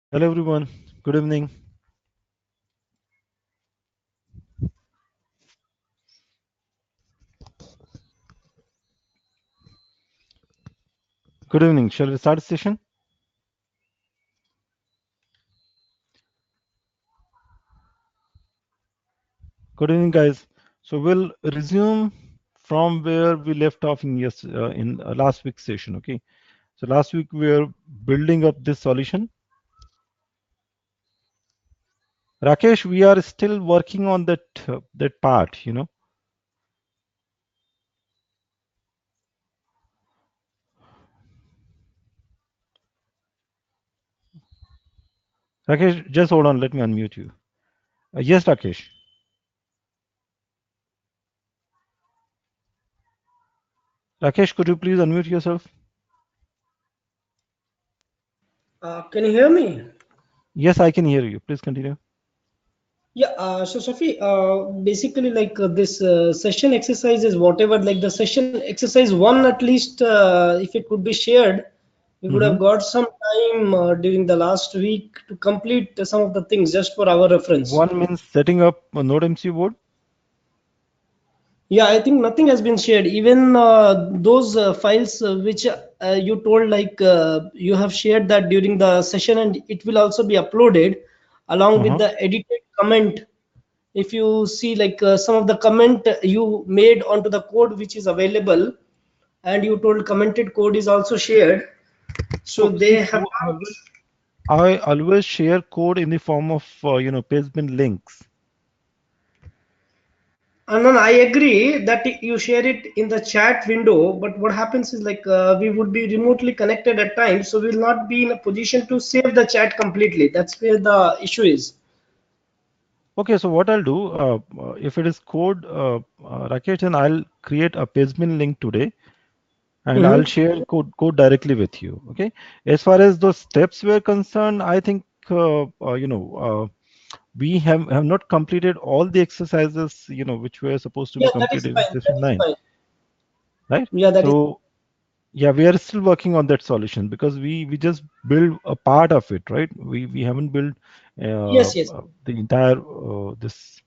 Hello everyone, good evening. Good evening. Shall we start the session? Good evening, guys. So we'll resume from where we left off in last week's session. Okay. So last week we were building up this solution. Rakesh, we are still working on that part. Rakesh, just hold on. Let me unmute you. Yes, Rakesh. Rakesh, could you please unmute yourself? Can you hear me? Yes, I can hear you. Please continue. Yeah, so Safi, basically like this session exercise is whatever, like the session exercise one at least, if it could be shared, we would Mm-hmm. have got some time during the last week to complete some of the things just for our reference. One means setting up a NodeMCU board. Yeah, I think nothing has been shared. Even those files which you told like you have shared that during the session and it will also be uploaded along with Uh-huh. the edited comment. If you see like some of the comment you made onto the code which is available and you told commented code is also shared, so So they see, have I always share code in the form of pagebin links. and then I agree that you share it in the chat window, but what happens is like we would be remotely connected at times, so we'll not be in a position to save the chat completely. That's where the issue is. Okay, so what I'll do, if it is code, Rakesh, then I'll create a pagebin link today, and I'll Mhm. share code directly with you. Okay. As far as those steps were concerned, I think we have not completed all the exercises which were supposed to be Yeah, that is completed in fine. That session is 9, fine. right? Yeah, that is. So yeah, we are still working on that solution because we just build a part of it, right? We haven't built Yes, yes. the entire this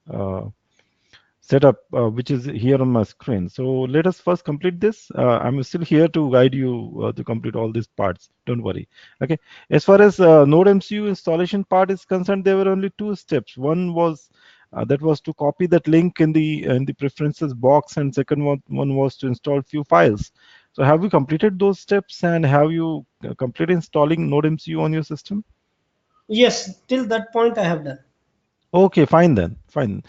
setup which is here on my screen. So let us first complete this. I'm still here to guide you to complete all these parts. Don't worry. Okay. As far as NodeMCU installation part is concerned, there were only two steps. One was that was to copy that link in the preferences box, and second one was to install few files. So have you completed those steps, and have you completed installing NodeMCU on your system? Yes, till that point I have done. Okay, fine then. Fine.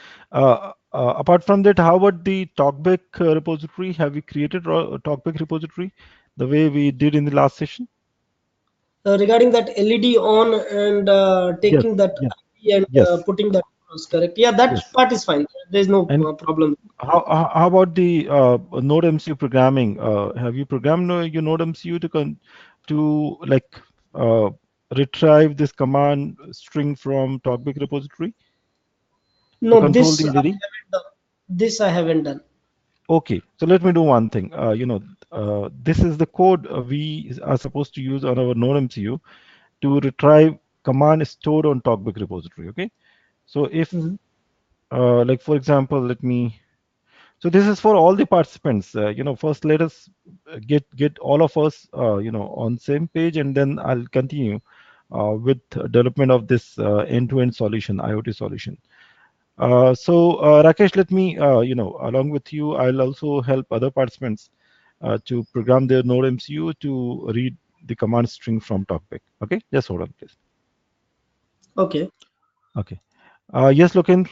Apart from that, how about the TalkBack repository? Have you created a TalkBack repository the way we did in the last session? Regarding that LED on and Yes, taking that yes, IP and yes, putting that across, correct? Yeah, that yes. part is fine. There's no And problem. how about the NodeMCU programming? Have you programmed your NodeMCU to like uh, retrieve this command string from TalkBack repository to No, control the LED? this I haven't done. Okay, so let me do one thing. This is the code we are supposed to use on our NodeMCU to retrieve command stored on TalkBack repository. Okay, so if, Mhm. like for example, so this is for all the participants. First let us get all of us, on same page, and then I'll continue with development of this end-to-end solution, IoT solution. Rakesh, let me, along with you, I'll also help other participants to program their Node MCU to read the command string from TalkBack. Okay, just hold on, please. Okay. Okay. Yes, Loken.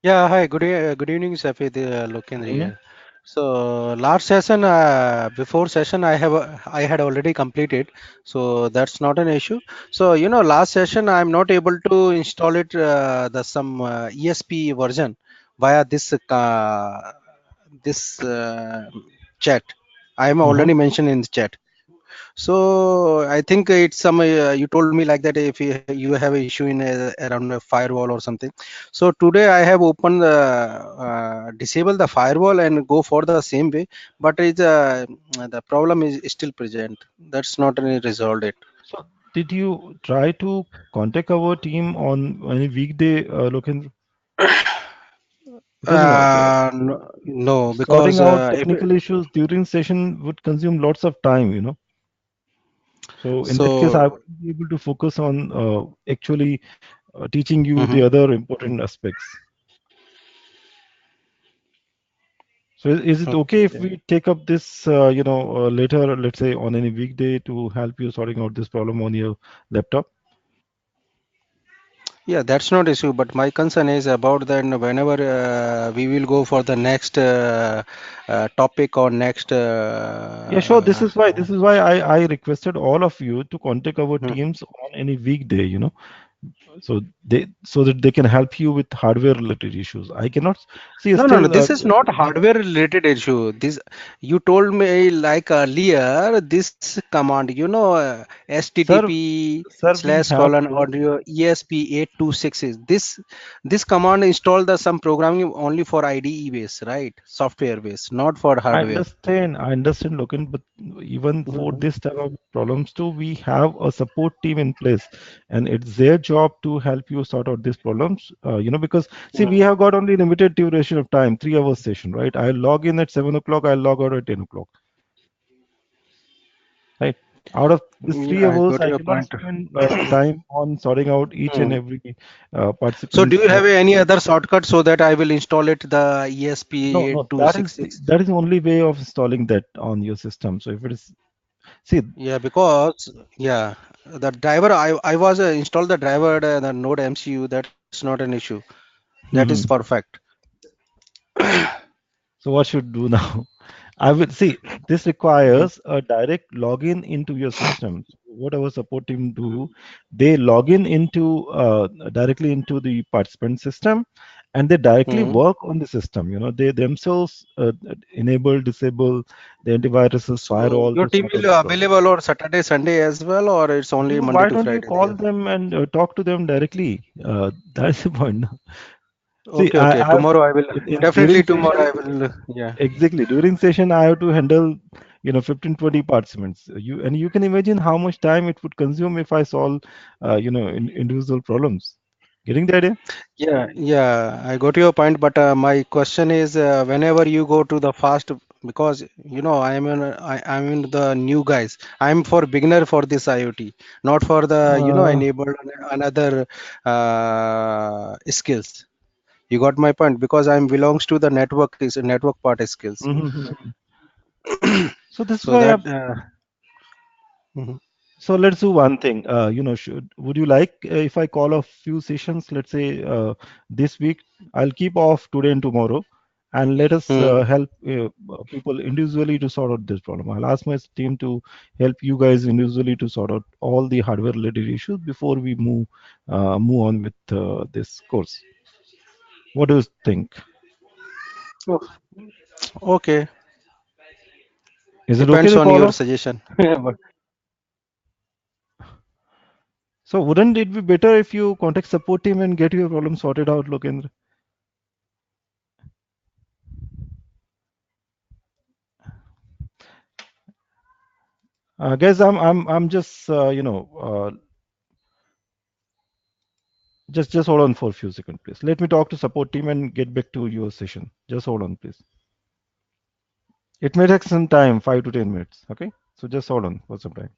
Yeah, hi. Good evening, Safi. Lokendra Yeah. here. So last session, before session, I had already completed, so that's not an issue. So last session I'm not able to install it the some ESP version via this chat. I am Uh-huh. already mentioned in the chat. So I think it's some you told me like that if you have an issue in around a firewall or something. So today I have opened the disable the firewall and go for the same way, but it's the problem is still present. That's not any resolved it. So did you try to contact our team on any weekday, Lokendra? Because No, no, sorting because out if technical issues during session would consume lots of time. So in that case, I so. would be able to focus on actually teaching you the Mhm. other important aspects. So is it okay if Okay. we take up this, later, let's say on any weekday to help you sorting out this problem on your laptop? Yeah, that's not issue, but my concern is about then whenever we will go for the next topic or next. Yeah, sure. This is why I requested all of you to contact our Hmm. teams on any weekday. So that they can help you with hardware related issues. I cannot see No, no, no. still. This is not hardware related issue. This you told me like earlier. This command, Sir, HTTP sir, we slash have colon to. audio ESP826 is this command install the some programming only for IDE base, right? Software base, not for hardware. I understand, Logan, but even for Mhm. this type of problems too, we have a support team in place, and it's their job to help you sort out these problems. Because see, we have got only limited duration of time, 3 hours session, right? I log in at 7 o'clock, I log out at 10 o'clock, right? Out of these Yeah, three I hours, got I your cannot point. spend time on sorting out each and Hmm. every So do participant's. you have any other shortcut so that I will install it the No, ESP8266? that is the only way of installing that on your system. So if it is, see. Yeah, because yeah, the driver I was installed the driver the Node MCU. That's not an issue. That is Mhm. perfect. So what should do now? I will see this requires a direct login into your system. What our support team do, they log in into directly into the participant system, and they directly Hmm. work on the system. They themselves enable, disable the antiviruses, So firewall your to team sort out will the problem. available on Saturday, Sunday as well, or it's only Monday Why to don't you Friday call there? them and talk to them directly? That's the point. See, Okay, okay. Tomorrow I will during definitely tomorrow session. I will. Yeah. Exactly. During session, I have to handle, 15, 20 participants. You can imagine how much time it would consume if I solve, individual problems. Getting the idea? Yeah, yeah, I got your point, but my question is, whenever you go to the fast, because I'm in the new guys. I'm for beginner for this IoT, not for the Uh, enabled another skills. You got my point because I'm belongs to the network is network part skills. mhm. So this is So why. that mhm. So let's do one thing. Would you like if I call a few sessions? Let's say this week. I'll keep off today and tomorrow, and let us Hmm. help people individually to sort out this problem. I'll ask my team to help you guys individually to sort out all the hardware-related issues before we move on with this course. What do you think? Oh, okay, Is it okay depends to on call your off? suggestion. But So wouldn't it be better if you contact support team and get your problem sorted out, Lokendra? Guys, I'm just just hold on for a few seconds, please. Let me talk to support team and get back to your session. Just hold on, please. It may take some time, 5 to 10 minutes. Okay, so just hold on for some time.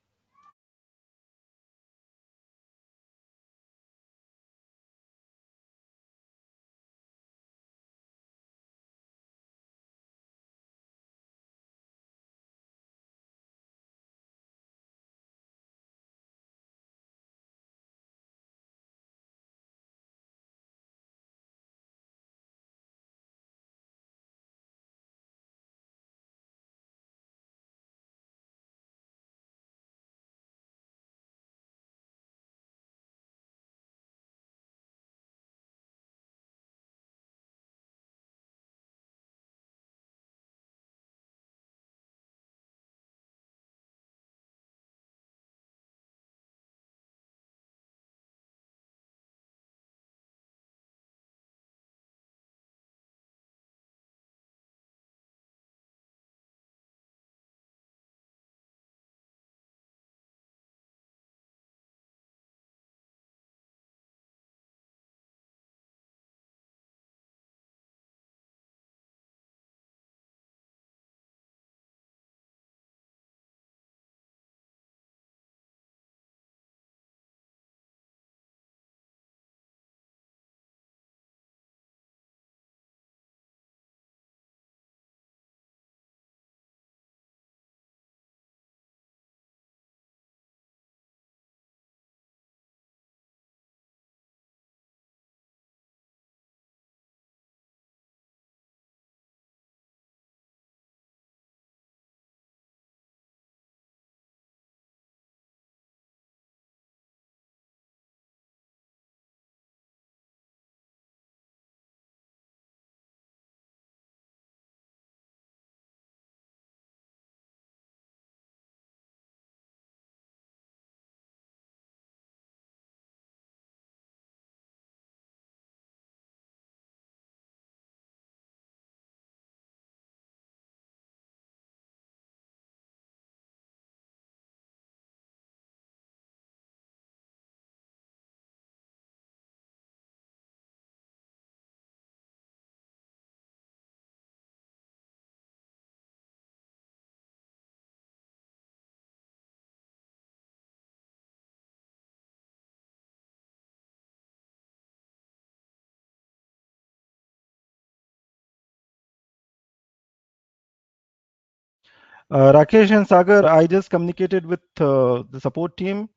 Rakesh and Sagar, I just communicated with the support team,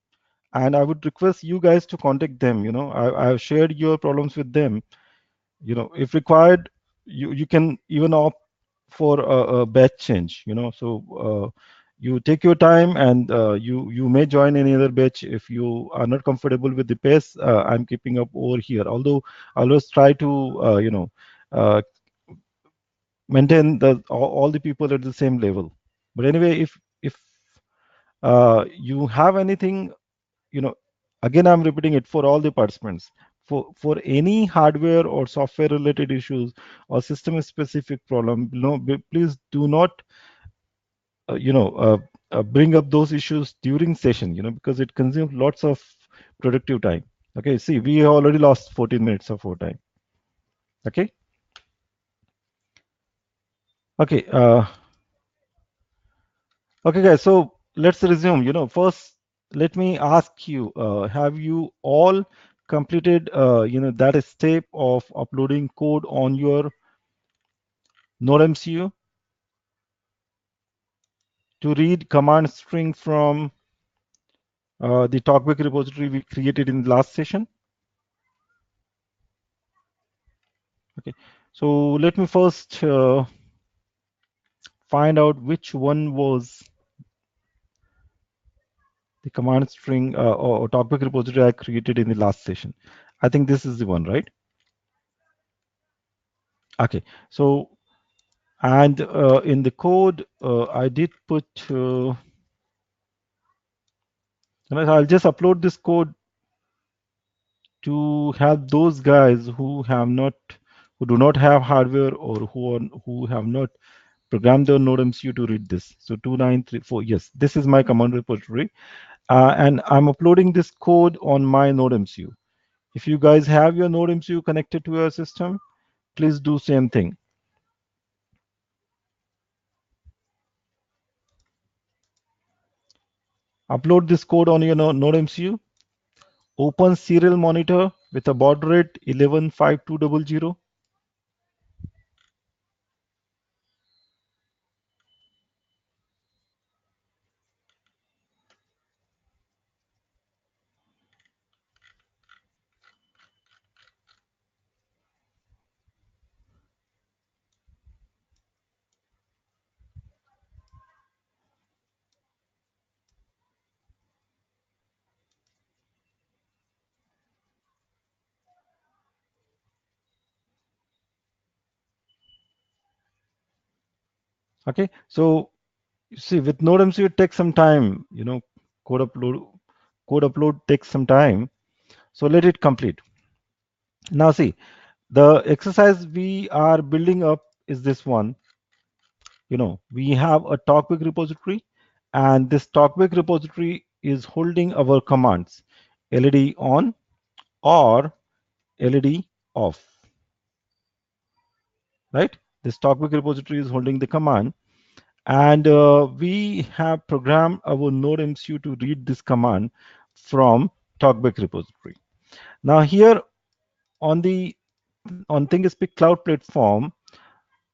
and I would request you guys to contact them. I've shared your problems with them. If required, you can even opt for a batch change. You take your time, and you may join any other batch if you are not comfortable with the pace I'm keeping up over here. Although I always try to uh, maintain all the people at the same level. But anyway, if you have anything, you know again, I'm repeating it for all the participants, for any hardware or software related issues or system specific problem, please do not uh, you know uh, bring up those issues during session, because it consumes lots of productive time. Okay, see, we already lost 14 minutes of our time. Okay. Okay. Okay, guys, so let's resume. First, let me ask you, have you all completed, that step of uploading code on your NodeMCU to read command string from the TalkBack repository we created in the last session? Okay, so let me first find out which one was the command string or TalkBack repository I created in the last session. I think this is the one, right? Okay, so and in the code, I did put, I'll just upload this code to help those guys who do not have hardware, or who have not programmed their NodeMCU to read this. So 2934, yes, this is my command repository, and I'm uploading this code on my NodeMCU. If you guys have your NodeMCU connected to your system, please do same thing. Upload this code on your NodeMCU. Open serial monitor with a baud rate 115200. Okay, so you see, with NodeMCU it takes some time. Code upload code upload takes some time. So let it complete. Now see, the exercise we are building up is this one. We have a TalkBack repository, and this TalkBack repository is holding our commands LED on or LED off, right? This TalkBack repository is holding the command, and we have programmed our NodeMCU to read this command from TalkBack repository. Now here on ThinkSpeak Cloud Platform,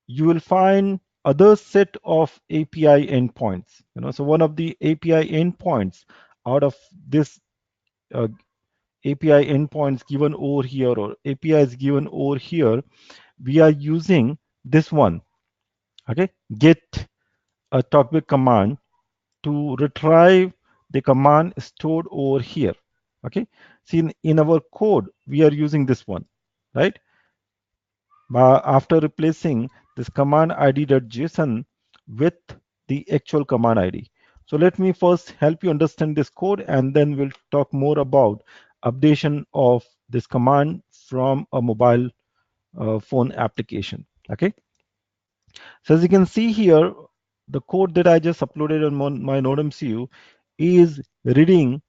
you will find other set of API endpoints. So one of the API endpoints out of this API endpoints given over here, or APIs given over here, we are using this one. Okay, get a TalkBack command to retrieve the command stored over here. Okay, see, in our code we are using this one, right? After replacing this command id.json with the actual command id. So let me first help you understand this code, and then we'll talk more about updation of this command from a mobile phone application. Okay, so as you can see here, the code that I just uploaded on my NodeMCU is reading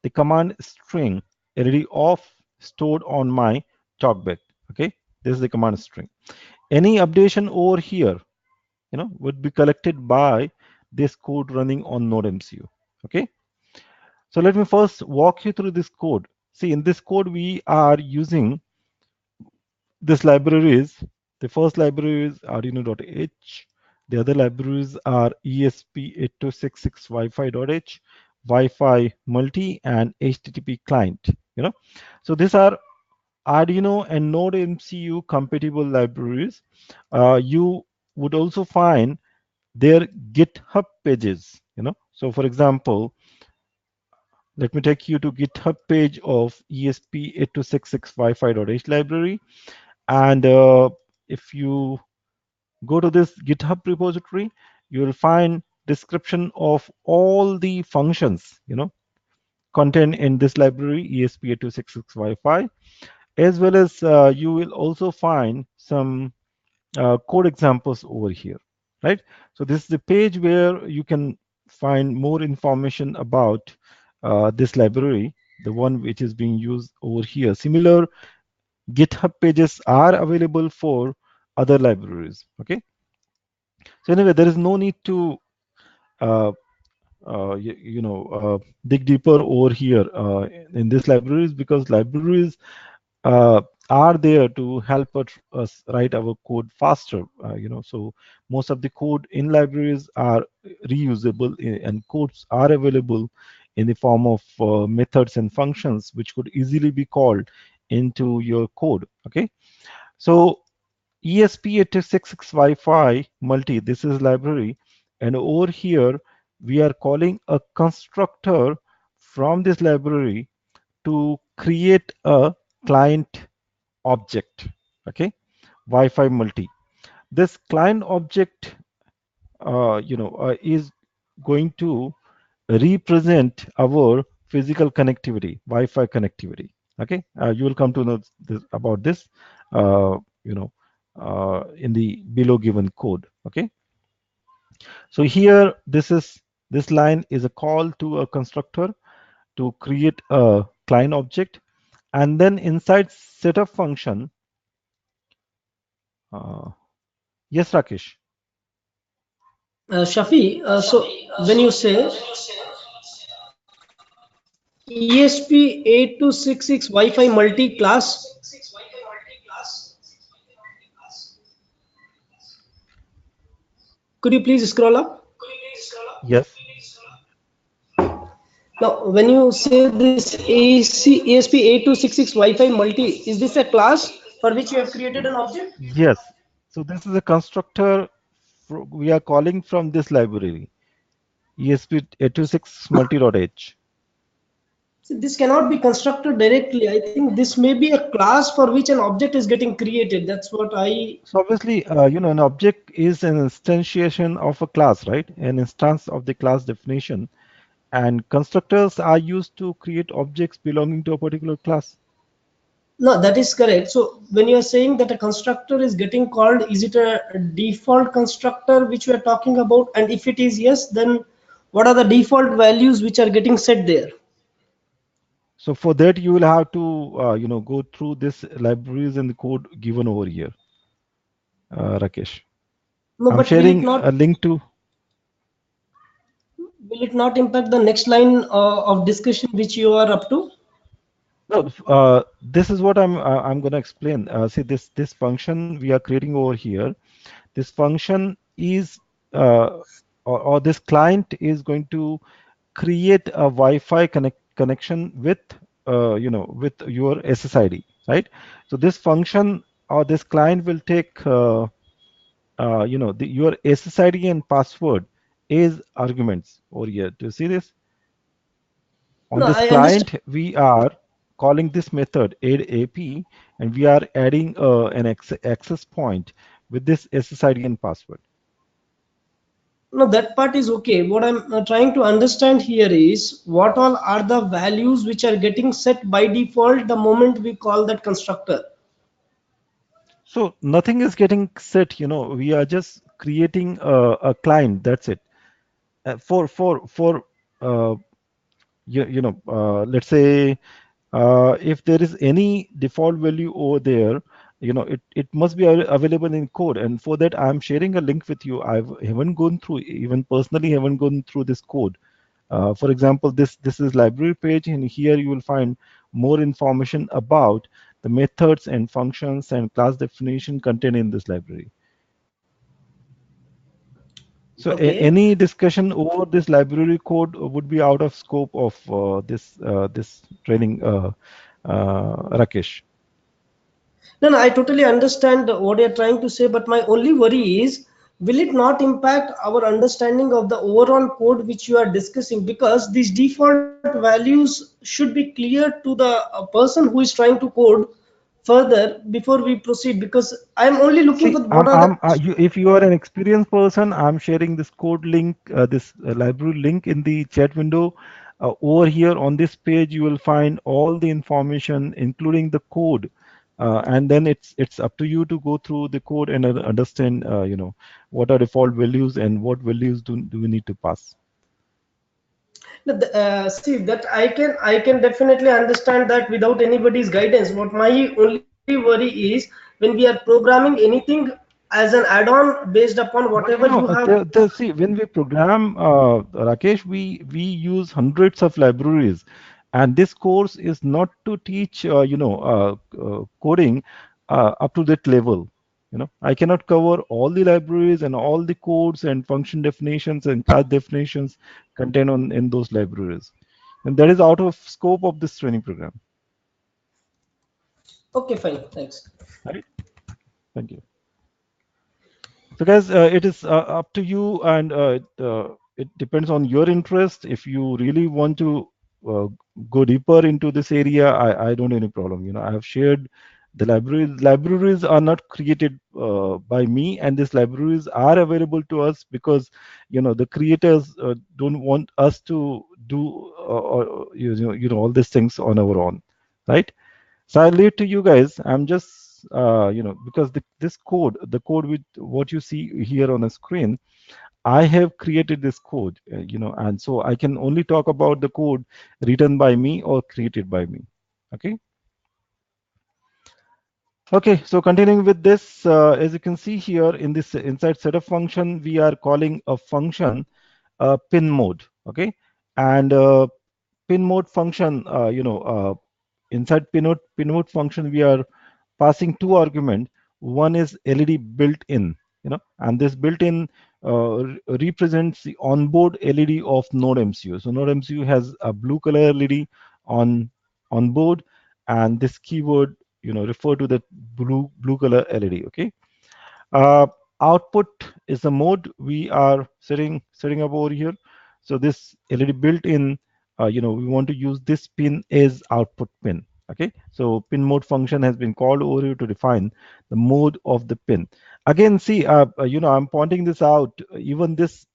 the command string LED off stored on my TalkBack. Okay, this is the command string. Any updation over here, would be collected by this code running on NodeMCU. Okay, so let me first walk you through this code. See, in this code we are using this libraries. The first library is Arduino.h, The other libraries are ESP8266 Wi-Fi.h, Wi-Fi multi, and HTTP client. So these are Arduino and Node MCU compatible libraries. You would also find their GitHub pages. So for example, let me take you to GitHub page of ESP8266 Wi-Fi.h library, and if you go to this GitHub repository, you will find description of all the functions contained in this library ESP8266 Wi-Fi, as well as you will also find some code examples over here, right? So this is the page where you can find more information about this library, the one which is being used over here. Similar GitHub pages are available for other libraries. Okay. So anyway, there is no need to uh, dig deeper over here in these libraries, because libraries uh, are there to help us write our code faster. So most of the code in libraries are reusable, and codes are available in the form of methods and functions which could easily be called into your code. Okay, so ESP8266 Wi-Fi multi, this is library, and over here we are calling a constructor from this library to create a client object. Okay, Wi-Fi multi. This client object, is going to represent our physical connectivity, Wi-Fi connectivity. Okay, you will come to know about this, uh, you know, in the below given code. Okay, so here this line is a call to a constructor to create a client object, and then inside setup function. Yes, Rakesh. Shafi, so when you say ESP8266 Wi-Fi multi-class, could you please scroll up? Yes. Now, when you say this ESP8266 Wi-Fi multi, is this a class for which you have created an object? Yes. So this is a constructor we are calling from this library, ESP826 multi.h. So this cannot be constructed directly. I think this may be a class for which an object is getting created. That's what I. So obviously, an object is an instantiation of a class, right? An instance of the class definition. And constructors are used to create objects belonging to a particular class. No, that is correct. So when you are saying that a constructor is getting called, is it a default constructor which we are talking about? And if it is yes, then what are the default values which are getting set there? So for that, you will have to, go through this libraries and the code given over here, Rakesh. No, I'm but will it sharing a not link to. impact the next line of discussion which you are up to? No, this is what I'm going to explain. See, this function we are creating over here. This function is or this client is going to create a Wi-Fi connection with with your SSID, right? So this function or this client will take your SSID and password is arguments over here. Do you see this? On No, this I understand. client, we are calling this method add-ap, and we are adding an access point with this SSID and password. No, that part is okay. What I'm trying to understand here is what all are the values which are getting set by default the moment we call that constructor. So nothing is getting set. We are just creating a client. That's it. For uh, let's say if there is any default value over there, it must be available in code, and for that I'm sharing a link with you. Haven't gone through, even personally haven't gone through this code. For example, this is library page, and here you will find more information about the methods and functions and class definition contained in this library. So Okay. any discussion over this library code would be out of scope of this training, Rakesh. No, no, I totally understand what you're trying to say, but my only worry is, will it not impact our understanding of the overall code which you are discussing? Because these default values should be clear to the person who is trying to code further before we proceed. Because I'm only looking See, for what are the if you are an experienced person, I'm sharing this code link, this library link in the chat window. Over here on this page, you will find all the information, including the code. And then it's up to you to go through the code and understand, what are default values and what values do we need to pass. see that I can definitely understand that without anybody's guidance. What my only worry is, when we are programming anything as an add-on based upon whatever But you have. see, when we program, Rakesh, we use hundreds of libraries, and this course is not to teach, coding up to that level. I cannot cover all the libraries and all the codes and function definitions and class definitions contained in those libraries, and that is out of scope of this training program. Okay, fine, thanks. Right? Thank you. So, guys, it is up to you, and it depends on your interest. If you really want to uh, go deeper into this area, I don't have any problem. I have shared the libraries. Libraries are not created by me, and these libraries are available to us because the creators don't want us to do all these things on our own, right? So I leave to you guys. I'm just, because the code with what you see here on the screen, I have created this code, and so I can only talk about the code written by me or created by me. Okay. Okay. So continuing with this, as you can see here in this inside setup function, we are calling a function pin mode. Okay. And pin mode function, inside pin mode function, we are passing two arguments. One is LED built in, and this built in represents the onboard LED of Node MCU. So Node MCU has a blue color LED on board, and this keyword, refer to the blue color LED. Okay. uh, Output is the mode we are setting up over here. So this LED built in, we want to use this pin as output pin. Okay, so pin mode function has been called over here to define the mode of the pin. Again, see, I'm pointing this out. Even this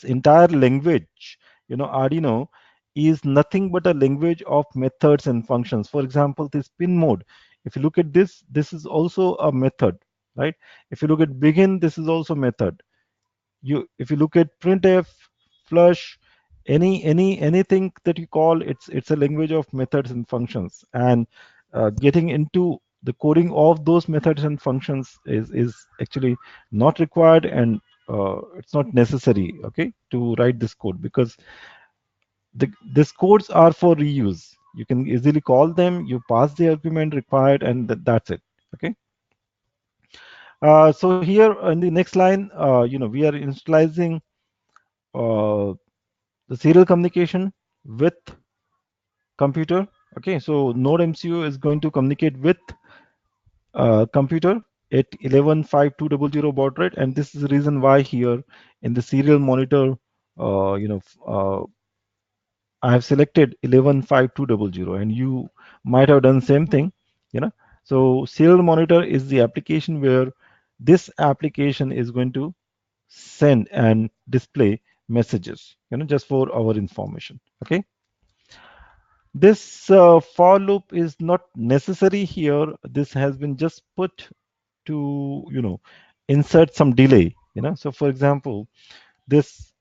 entire language, Arduino is nothing but a language of methods and functions. For example, this pin mode, if you look at this is also a method, right? If you look at begin, this is also method. If you look at printf, flush, anything that you call, it's a language of methods and functions. And getting into the coding of those methods and functions is actually not required, and it's not necessary, okay, to write this code, because these codes are for reuse. You can easily call them, you pass the argument required, and that's it. Okay. So here in the next line, we are initializing uh, the serial communication with computer. Okay, so Node MCU is going to communicate with computer at 115200 baud rate, and this is the reason why here in the serial monitor, I have selected 115200, and you might have done same thing. So serial monitor is the application where this application is going to send and display messages, just for our information. Okay. This for loop is not necessary here. This has been just put to, insert some delay. So for example, this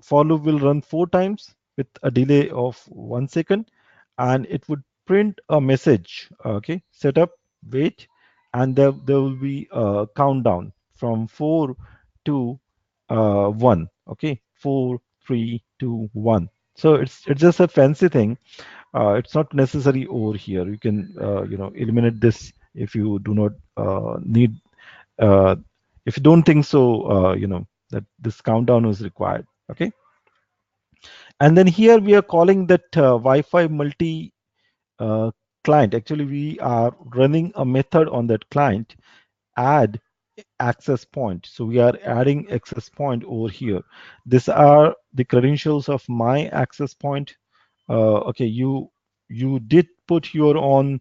for loop will run 4 times with a delay of 1 second, and it would print a message. Okay, setup, wait, and there will be a countdown from 4 to 1. Okay, 4, 3, 2, 1. So it's just a fancy thing. It's not necessary over here. You can eliminate this if you do not need, uh, if you don't think so, that this countdown is required. Okay, and then here we are calling that Wi-Fi multi uh, client. Actually, we are running a method on that client, add access point. So we are adding access point over here. These are the credentials of my access point. Okay, you did put your own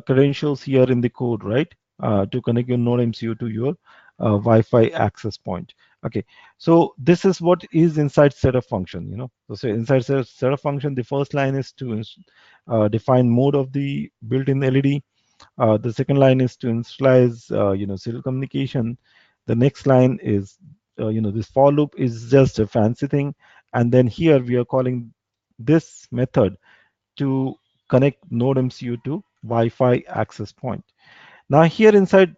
credentials here in the code, right? To connect your node MCU to your Wi-Fi access point. Okay, so this is what is inside setup function. So inside setup function, the first line is to define mode of the built-in LED. The second line is to initialize, serial communication. The next line is, this for loop is just a fancy thing. And then here we are calling this method to connect node MCU to Wi-Fi access point. Now here inside,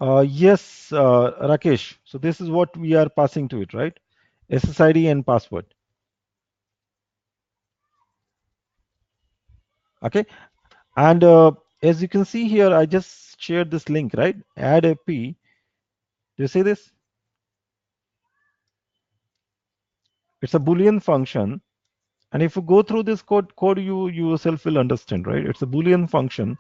yes, Rakesh. So this is what we are passing to it, right? SSID and password. Okay, and as you can see here, I just shared this link, right? Add AP. Do you see this? It's a Boolean function, and if you go through this code you yourself will understand, right? It's a Boolean function,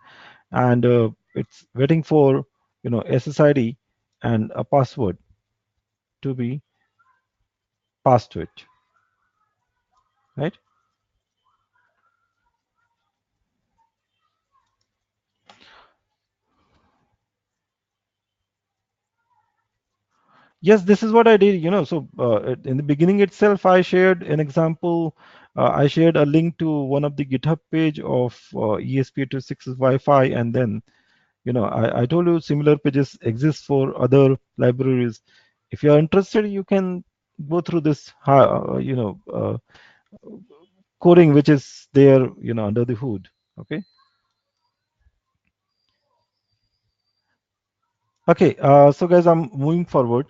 and it's waiting for SSID and a password to be passed to it, right? Yes, this is what I did. So in the beginning itself, I shared an example. I shared a link to one of the GitHub page of ESP86's Wi-Fi, and then I told you similar pages exist for other libraries. If you are interested, you can go through this coding which is there under the hood. Okay. Okay, so guys, I'm moving forward.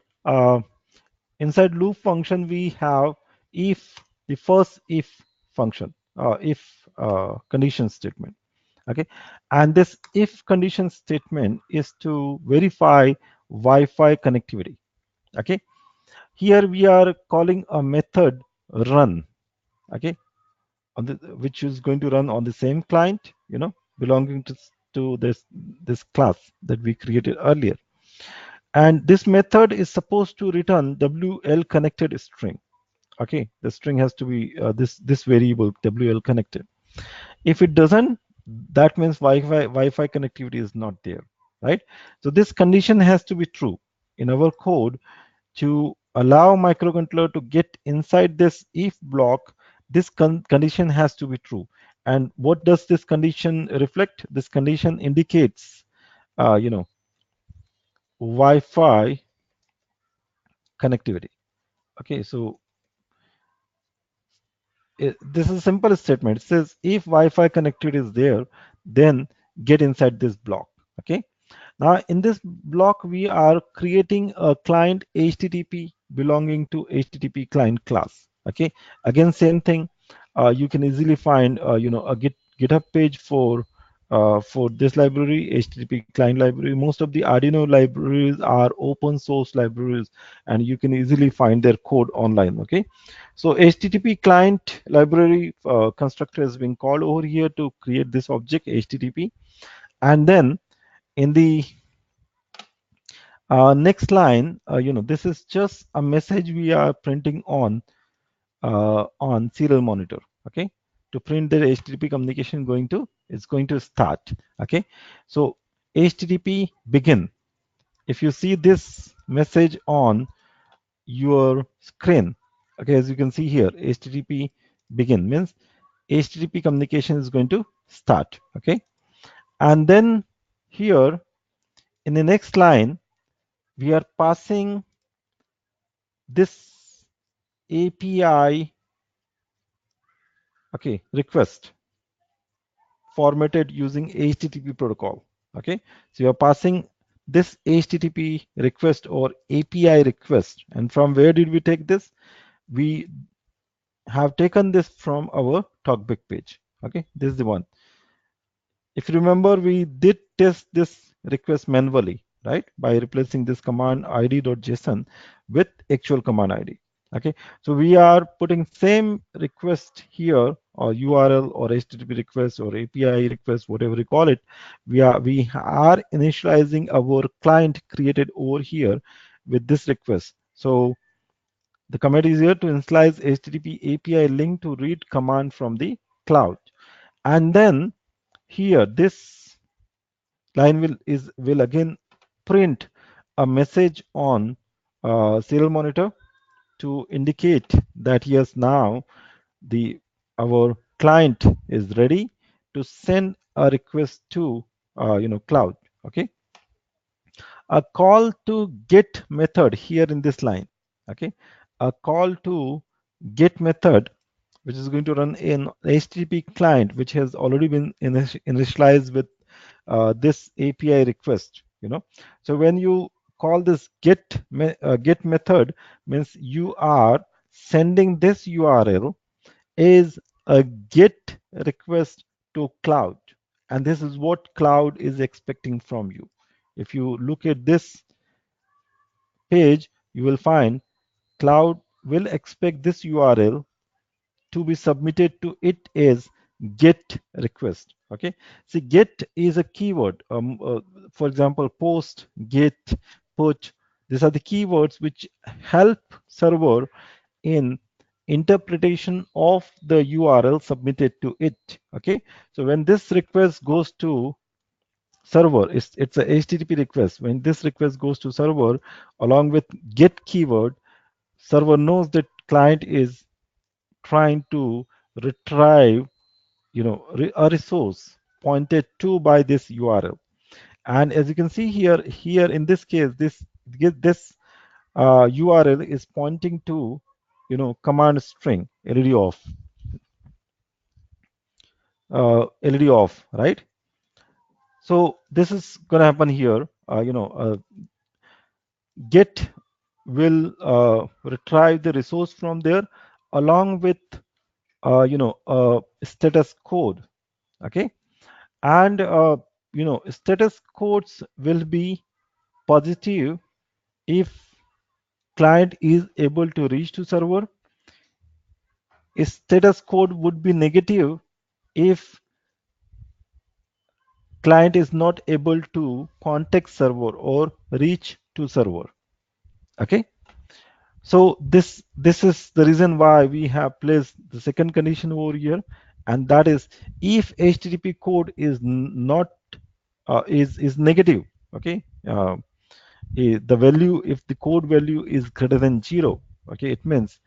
Inside loop function, we have if, the first if function, if condition statement. Okay, and this if condition statement is to verify Wi-Fi connectivity. Okay, here we are calling a method run. Okay, which is going to run on the same client, belonging to this class that we created earlier. And this method is supposed to return WL connected string. Okay, the string has to be this variable WL connected. If it doesn't, that means Wi-Fi connectivity is not there, right? So this condition has to be true in our code to allow microcontroller to get inside this if block. This condition has to be true. And what does this condition reflect? This condition indicates, Wi-Fi connectivity. Okay, so this is a simple statement. It says if Wi-Fi connectivity is there, then get inside this block. Okay. Now in this block, we are creating a client HTTP belonging to HTTP client class. Okay. Again, same thing. You can easily find a GitHub page for this library, HTTP client library. Most of the Arduino libraries are open source libraries, and you can easily find their code online. Okay, so HTTP client library constructor has been called over here to create this object HTTP, and then in the next line, this is just a message we are printing on serial monitor. Okay, to print the HTTP communication is going to start. Okay, so HTTP begin. If you see this message on your screen, okay, as you can see here, HTTP begin means HTTP communication is going to start. Okay, and then here in the next line, we are passing this API, okay, request formatted using HTTP protocol. Okay, so you're passing this HTTP request or API request. And from where did we take this? We have taken this from our TalkBack page. Okay, this is the one. If you remember, we did test this request manually. right? By replacing this command id.json with actual command ID. Okay, so we are putting same request here, or URL or HTTP request or API request, whatever you call it. We are initializing our client created over here with this request. So the command is here to initialize HTTP API link to read command from the cloud, and then here this line will again print a message on serial monitor to indicate that yes, now the our client is ready to send a request to cloud. Okay, a call to get method here in this line. Okay, a call to get method which is going to run in HTTP client which has already been initialized with this API request. So when you call this get method, means you are sending this URL is a get request to cloud, and this is what cloud is expecting from you. If you look at this page, you will find cloud will expect this URL to be submitted to it as get request. Okay, see, get is a keyword. For example, post, get, put, these are the keywords which help server in interpretation of the URL submitted to it. Okay, so when this request goes to server, it's a HTTP request. When this request goes to server along with get keyword, server knows that client is trying to retrieve a resource pointed to by this URL. And as you can see here in this case, this URL is pointing to command string LED off, right? So this is going to happen here. Get will retrieve the resource from there along with status code. Okay, and status codes will be positive if client is able to reach to server. A status code would be negative if client is not able to contact server or reach to server. Okay, so this is the reason why we have placed the second condition over here, and that is if HTTP code is not is negative. Okay, the value, if the code value is greater than 0, okay, it means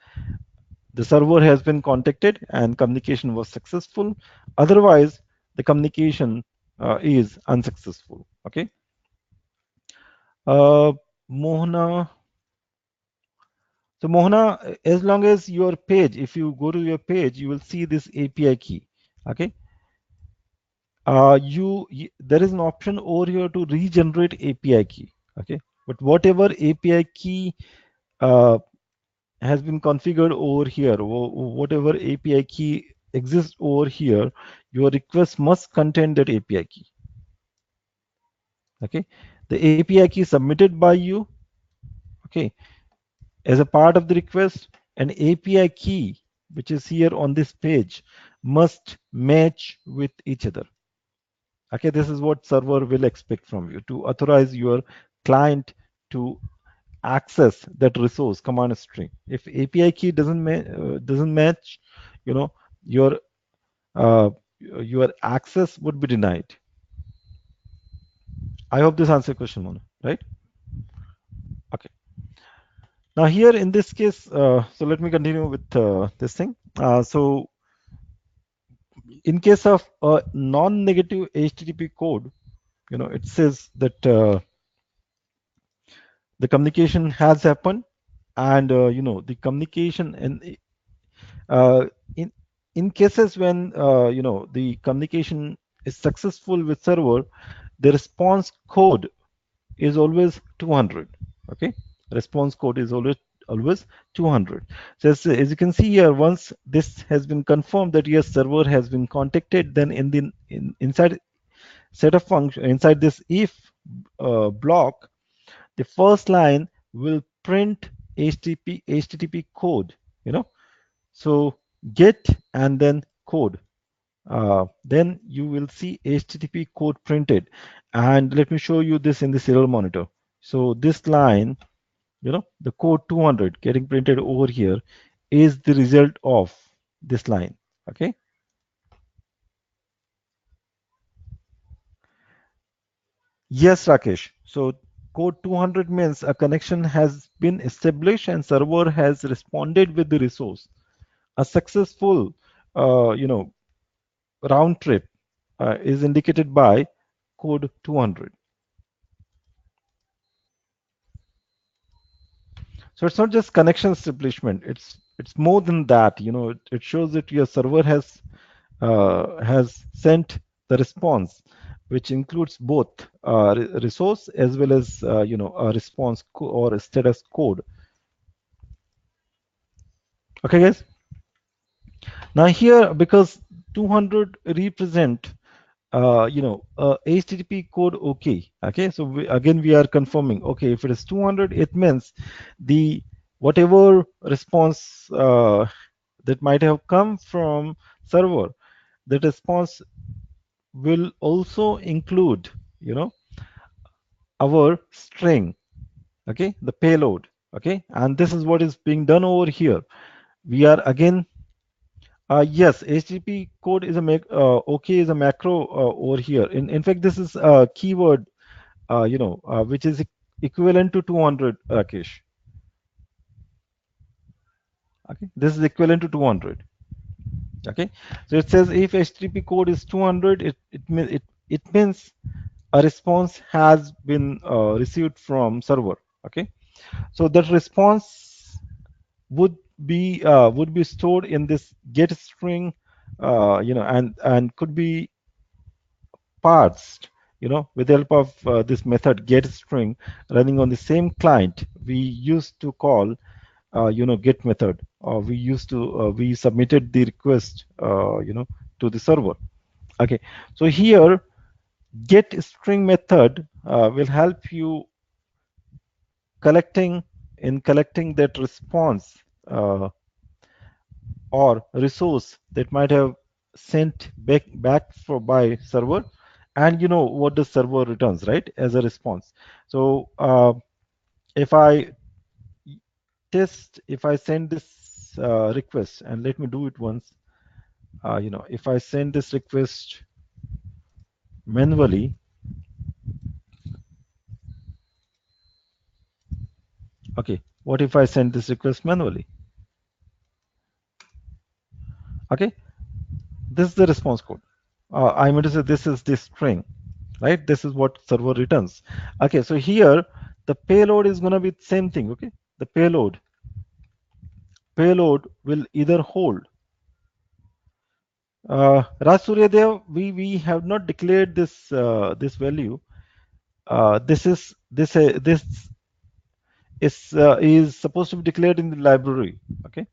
the server has been contacted and communication was successful. Otherwise the communication is unsuccessful. Okay, Mohana. So Mohana, as long as your page, if you go to your page, you will see this API key. Okay, there is an option over here to regenerate API key. Okay, but whatever API key has been configured over here, whatever API key exists over here, your request must contain that API key. Okay, the API key submitted by you, okay, as a part of the request, an API key which is here on this page must match with each other. Okay, this is what server will expect from you to authorize your client to access that resource command string. If API key doesn't match, your your access would be denied. I hope this answers your question, Mona, right? Okay. Now here in this case, so let me continue with this thing. So in case of a non-negative HTTP code, it says that the communication has happened, and the communication and in cases when the communication is successful with server, the response code is always 200. Okay, response code is always 200. So as you can see here, once this has been confirmed that yes, server has been contacted, then inside set of function, inside this if block, the first line will print HTTP code, so get and then code. Then you will see HTTP code printed. And let me show you this in the serial monitor. So this line, the code 200 getting printed over here is the result of this line. Okay. Yes, Rakesh. So code 200 means a connection has been established and server has responded with the resource. A successful, round trip is indicated by code 200. So it's not just connection establishment. It's more than that. It shows that your server has sent the response, which includes both resource as well as a response or a status code. Okay, guys. Now here, because 200 represent HTTP code. Okay, so again we are confirming. Okay, if it is 200, it means the whatever response that might have come from server, that response will also include our string, okay, the payload. Okay, and this is what is being done over here. We are again yes, HTTP code is OK is a macro over here. In fact, this is a keyword, which is equivalent to 200, Rakesh. Okay, this is equivalent to 200. Okay, so it says if HTTP code is 200, it means a response has been received from server. Okay, so that response would be stored in this get string, and could be parsed, with the help of this method get string running on the same client we used to call, get method. We submitted the request, to the server. Okay, so here get string method will help you collecting that response or resource that might have sent back by server, and what the server returns, right, as a response. So if I send this request, and let me do it once, if I send this request manually. Okay, what if I send this request manually? Okay, this is the response code. I mean to say this is the string, right? This is what server returns. Okay, so here the payload is going to be the same thing. Okay, the payload will either hold. Raj Suryadev, we have not declared this this value. This is supposed to be declared in the library. Okay,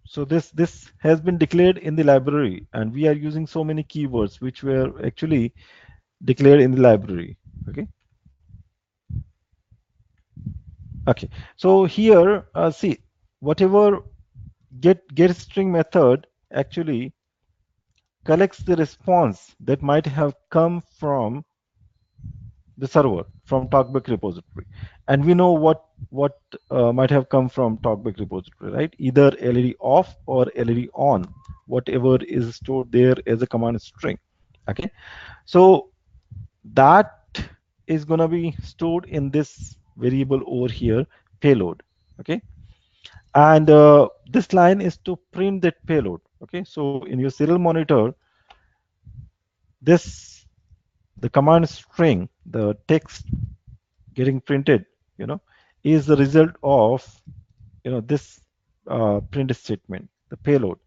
so this has been declared in the library, and we are using so many keywords which were actually declared in the library. Okay, so here see, whatever get string method actually collects the response that might have come from the server, from talkback repository, and we know what might have come from talkback repository, right? Either LED off or LED on, whatever is stored there as a command string. Okay, so that is going to be stored in this variable over here, payload. Okay, and this line is to print that payload. Okay, so in your serial monitor, this, the command string, the text getting printed, is the result of this print statement, the payload.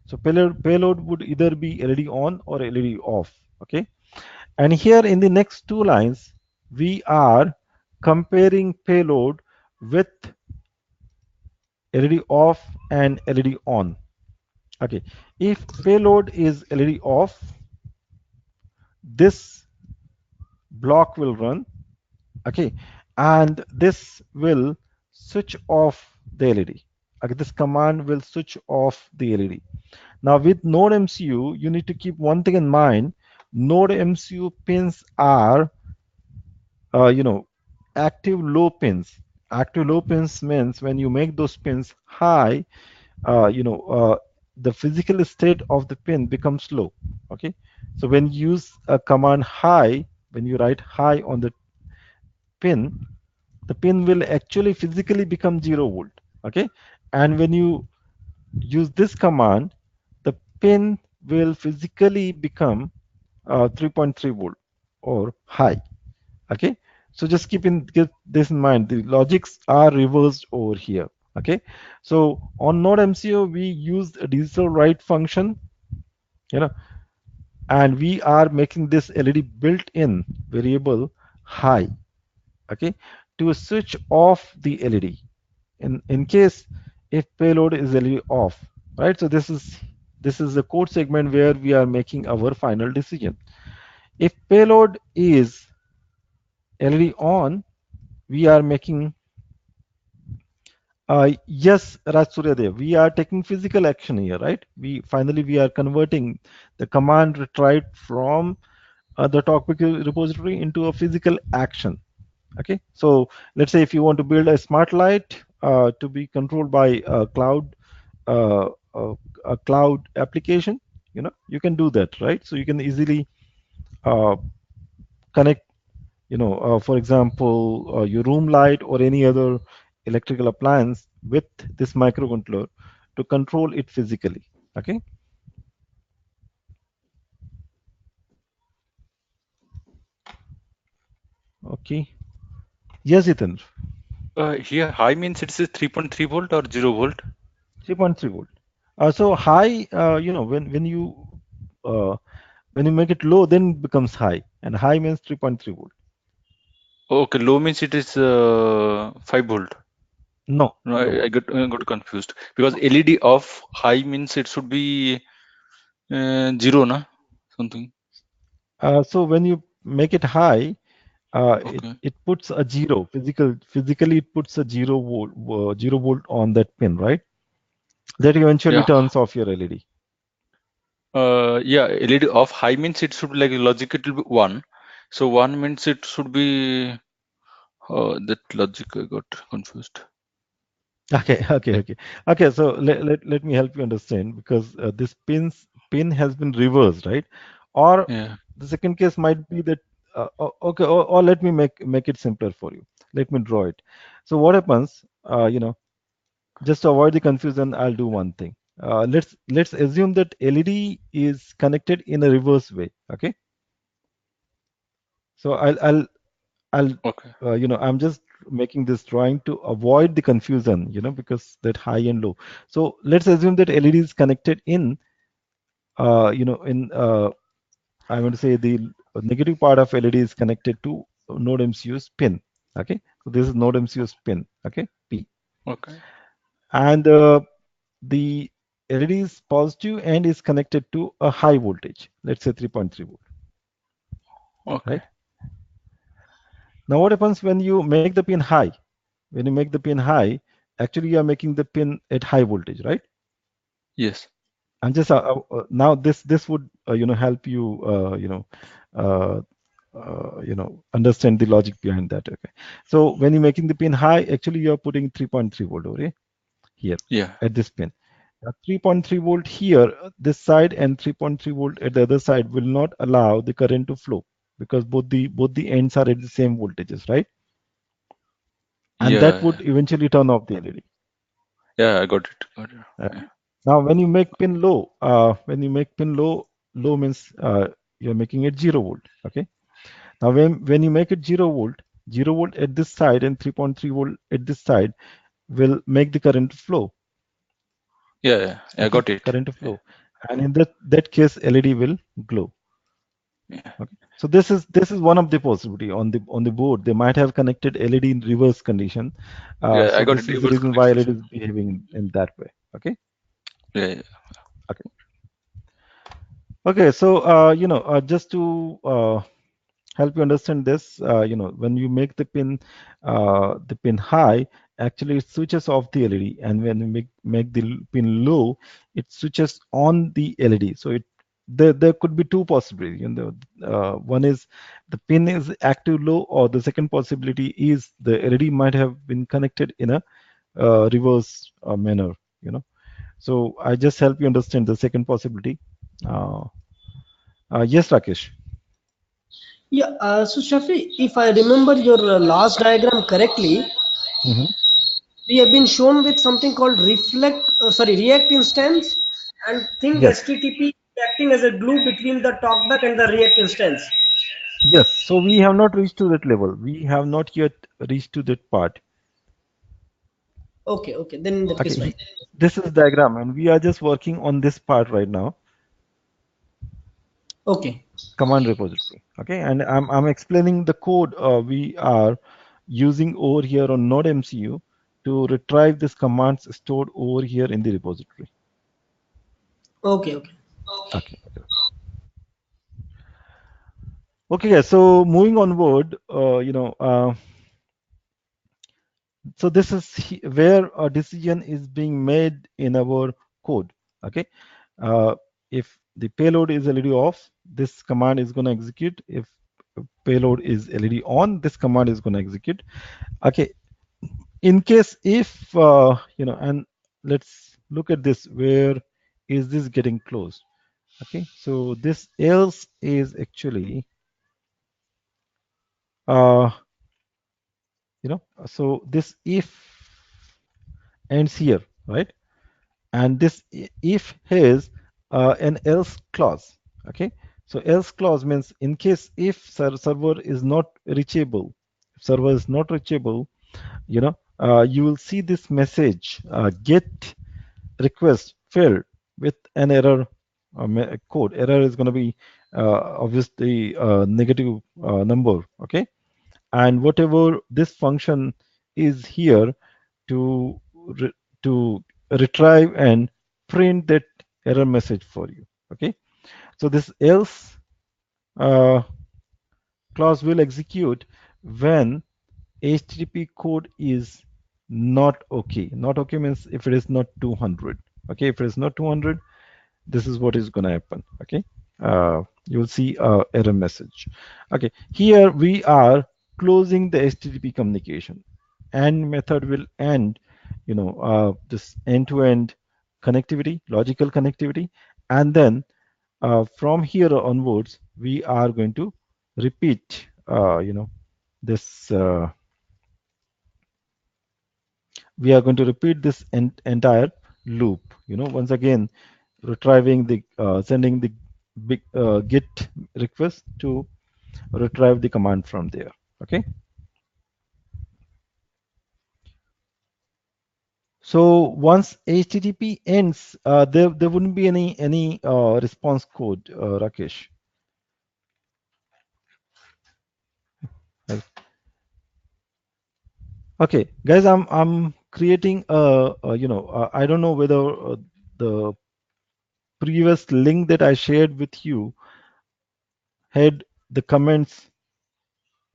So payload would either be LED on or LED off. Okay, and here in the next two lines we are comparing payload with LED off and LED on. Okay, if payload is LED off, this block will run, Okay, and this will switch off the LED. Okay, this command will switch off the LED. Now with Node MCU, you need to keep one thing in mind. Node MCU pins are, you know, active low pins. Active low pins means when you make those pins high, the physical state of the pin becomes low. Okay, so when you use a command high, when you write high on pin, the pin will actually physically become 0 volt. Okay, and when you use this command, the pin will physically become 3.3 volt or high. Okay, so just keep this in mind. The logics are reversed over here. Okay, so on Node MCU we use a digital write function, you know, and we are making this LED built-in variable high. Okay, to switch off the LED in case if payload is LED off, right? So this is the code segment where we are making our final decision. If payload is LED on, we are making yes, Raj Suryadev, we are taking physical action here, right? We are converting the command retrieved from the topic repository into a physical action. Okay, so let's say if you want to build a smart light to be controlled by uh, a cloud application, you can do that, right? So you can easily uh, connect, for example, your room light or any other electrical appliance with this microcontroller to control it physically. Okay. Okay. Yes, Ethan. Here high means it's a 3.3 volt or 0 volt. 3.3 volt. So high, uh, when you make it low, then it becomes high, and high means 3.3 volt. Okay, low means it is 5 volt. No, No, no. I got confused because LED off high means it should be 0, na something. So when you make it high, Okay. it puts a zero physically it puts a 0 volt on that pin, right? That eventually Yeah. turns off your LED. Yeah. LED off high means it should be like logic. It will be 1. So 1 means it should be that logic. I got confused. Okay. So let me help you understand, because this pin has been reversed, right? Or Yeah. the second case might be that okay, or let me make it simpler for you. Let me draw it. So what happens, just to avoid the confusion, I'll do one thing. Let's assume that LED is connected in a reverse way. Okay. So I'll Okay. I'm just making this drawing to avoid the confusion, because that high and low. So let's assume that LED is connected in, in I'm going to say the negative part of LED is connected to node MCU's pin. Okay, so this is node MCU's pin. Okay, P, Okay. and the LED is positive and is connected to a high voltage. Let's say 3.3 volt. Okay. Right. Now what happens when you make the pin high? When you make the pin high, actually you are making the pin at high voltage, right? Yes. And just now this would help you uh, understand the logic behind that. Okay, so when you're making the pin high, actually you are putting 3.3 volt over here Yeah. at this pin. 3.3 volt here, this side, and 3.3 volt at the other side will not allow the current to flow, because both the ends are at the same voltages, right? And that Yeah. would eventually turn off the LED. Yeah. I got it. Got it. Uh, Yeah. Now, when you make pin low, low means you're making it 0 volt. Okay. Now, when you make it 0 volt, 0 volt at this side and 3.3 volt at this side will make the current flow. Yeah. Yeah. I Okay, got it. current Yeah. flow, and in that case, LED will glow. Yeah. Okay. So this is one of the possibility on the board. They might have connected LED in reverse condition. Yeah. I So got this it. is the Reverse reason why connection. LED is behaving in that way. Okay. Yeah. Yeah. Okay. Okay. So just to help you understand this, when you make the pin high, actually it switches off the LED, and when you make the pin low, it switches on the LED. So there could be two possibilities. One is the pin is active low, or the second possibility is the LED might have been connected in a reverse manner. So I just help you understand the second possibility. Yes, Rakesh. Yeah, so Shafi, if I remember your last diagram correctly, Mhm. we have been shown with something called React instance, and think Yes. HTTP acting as a glue between the talkback and the React instance. Yes, so we have not reached to that level. We have not yet reached to that part. Okay, okay, then in that Okay, case, fine. this is diagram, and we are just working on this part right now, Okay, command repository. Okay, and I'm explaining the code we are using over here on Node MCU to retrieve these commands stored over here in the repository. okay, okay. Okay. Okay, guys. So moving onward, so this is where a decision is being made in our code. Okay, uh, if the payload is LED off, this command is going to execute. If payload is LED on, this command is going to execute. Okay, in case if and let's look at this. Where is this getting closed? Okay, so this else is actually uh, so this if ends here, right? And this if has an else clause. Okay, so else clause means in case if server is not reachable, if server is not reachable, you will see this message, get request failed, with an error code. Error is going to be obviously negative number. Okay, and whatever this function is here to to retrieve and print that error message for you. Okay, so this else uh, clause will execute when HTTP code is not okay. Not okay means if it is not 200. Okay, if it is not 200, this is what is going to happen. Okay, you'll see error message. Okay, here we are closing the HTTP communication. And method will end this end-to-end connectivity, logical connectivity, and then from here onwards we are going to repeat this we are going to repeat this entire loop, once again retrieving the sending the big git request to retrieve the command from there. Okay, so once HTTP ends, there wouldn't be any response code, Rakesh. Okay, guys, I'm creating I don't know whether the previous link that I shared with you had the comments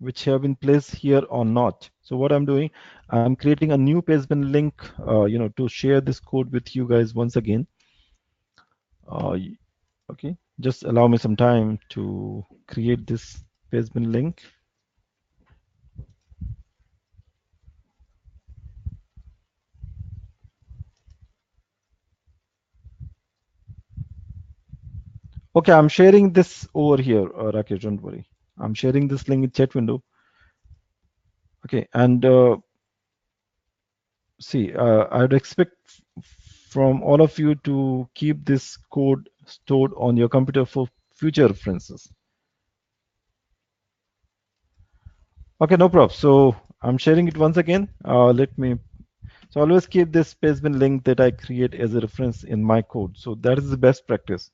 which have been placed here or not. So what I'm doing, I'm creating a new pastebin link, to share this code with you guys once again. Okay, just allow me some time to create this pastebin link. Okay, I'm sharing this over here, Rakesh, don't worry. I'm sharing this link in chat window. Okay, and see, I would expect from all of you to keep this code stored on your computer for future references. Okay, no problem. So I'm sharing it once again. So always keep this pastebin link that I create as a reference in my code. So that is the best practice.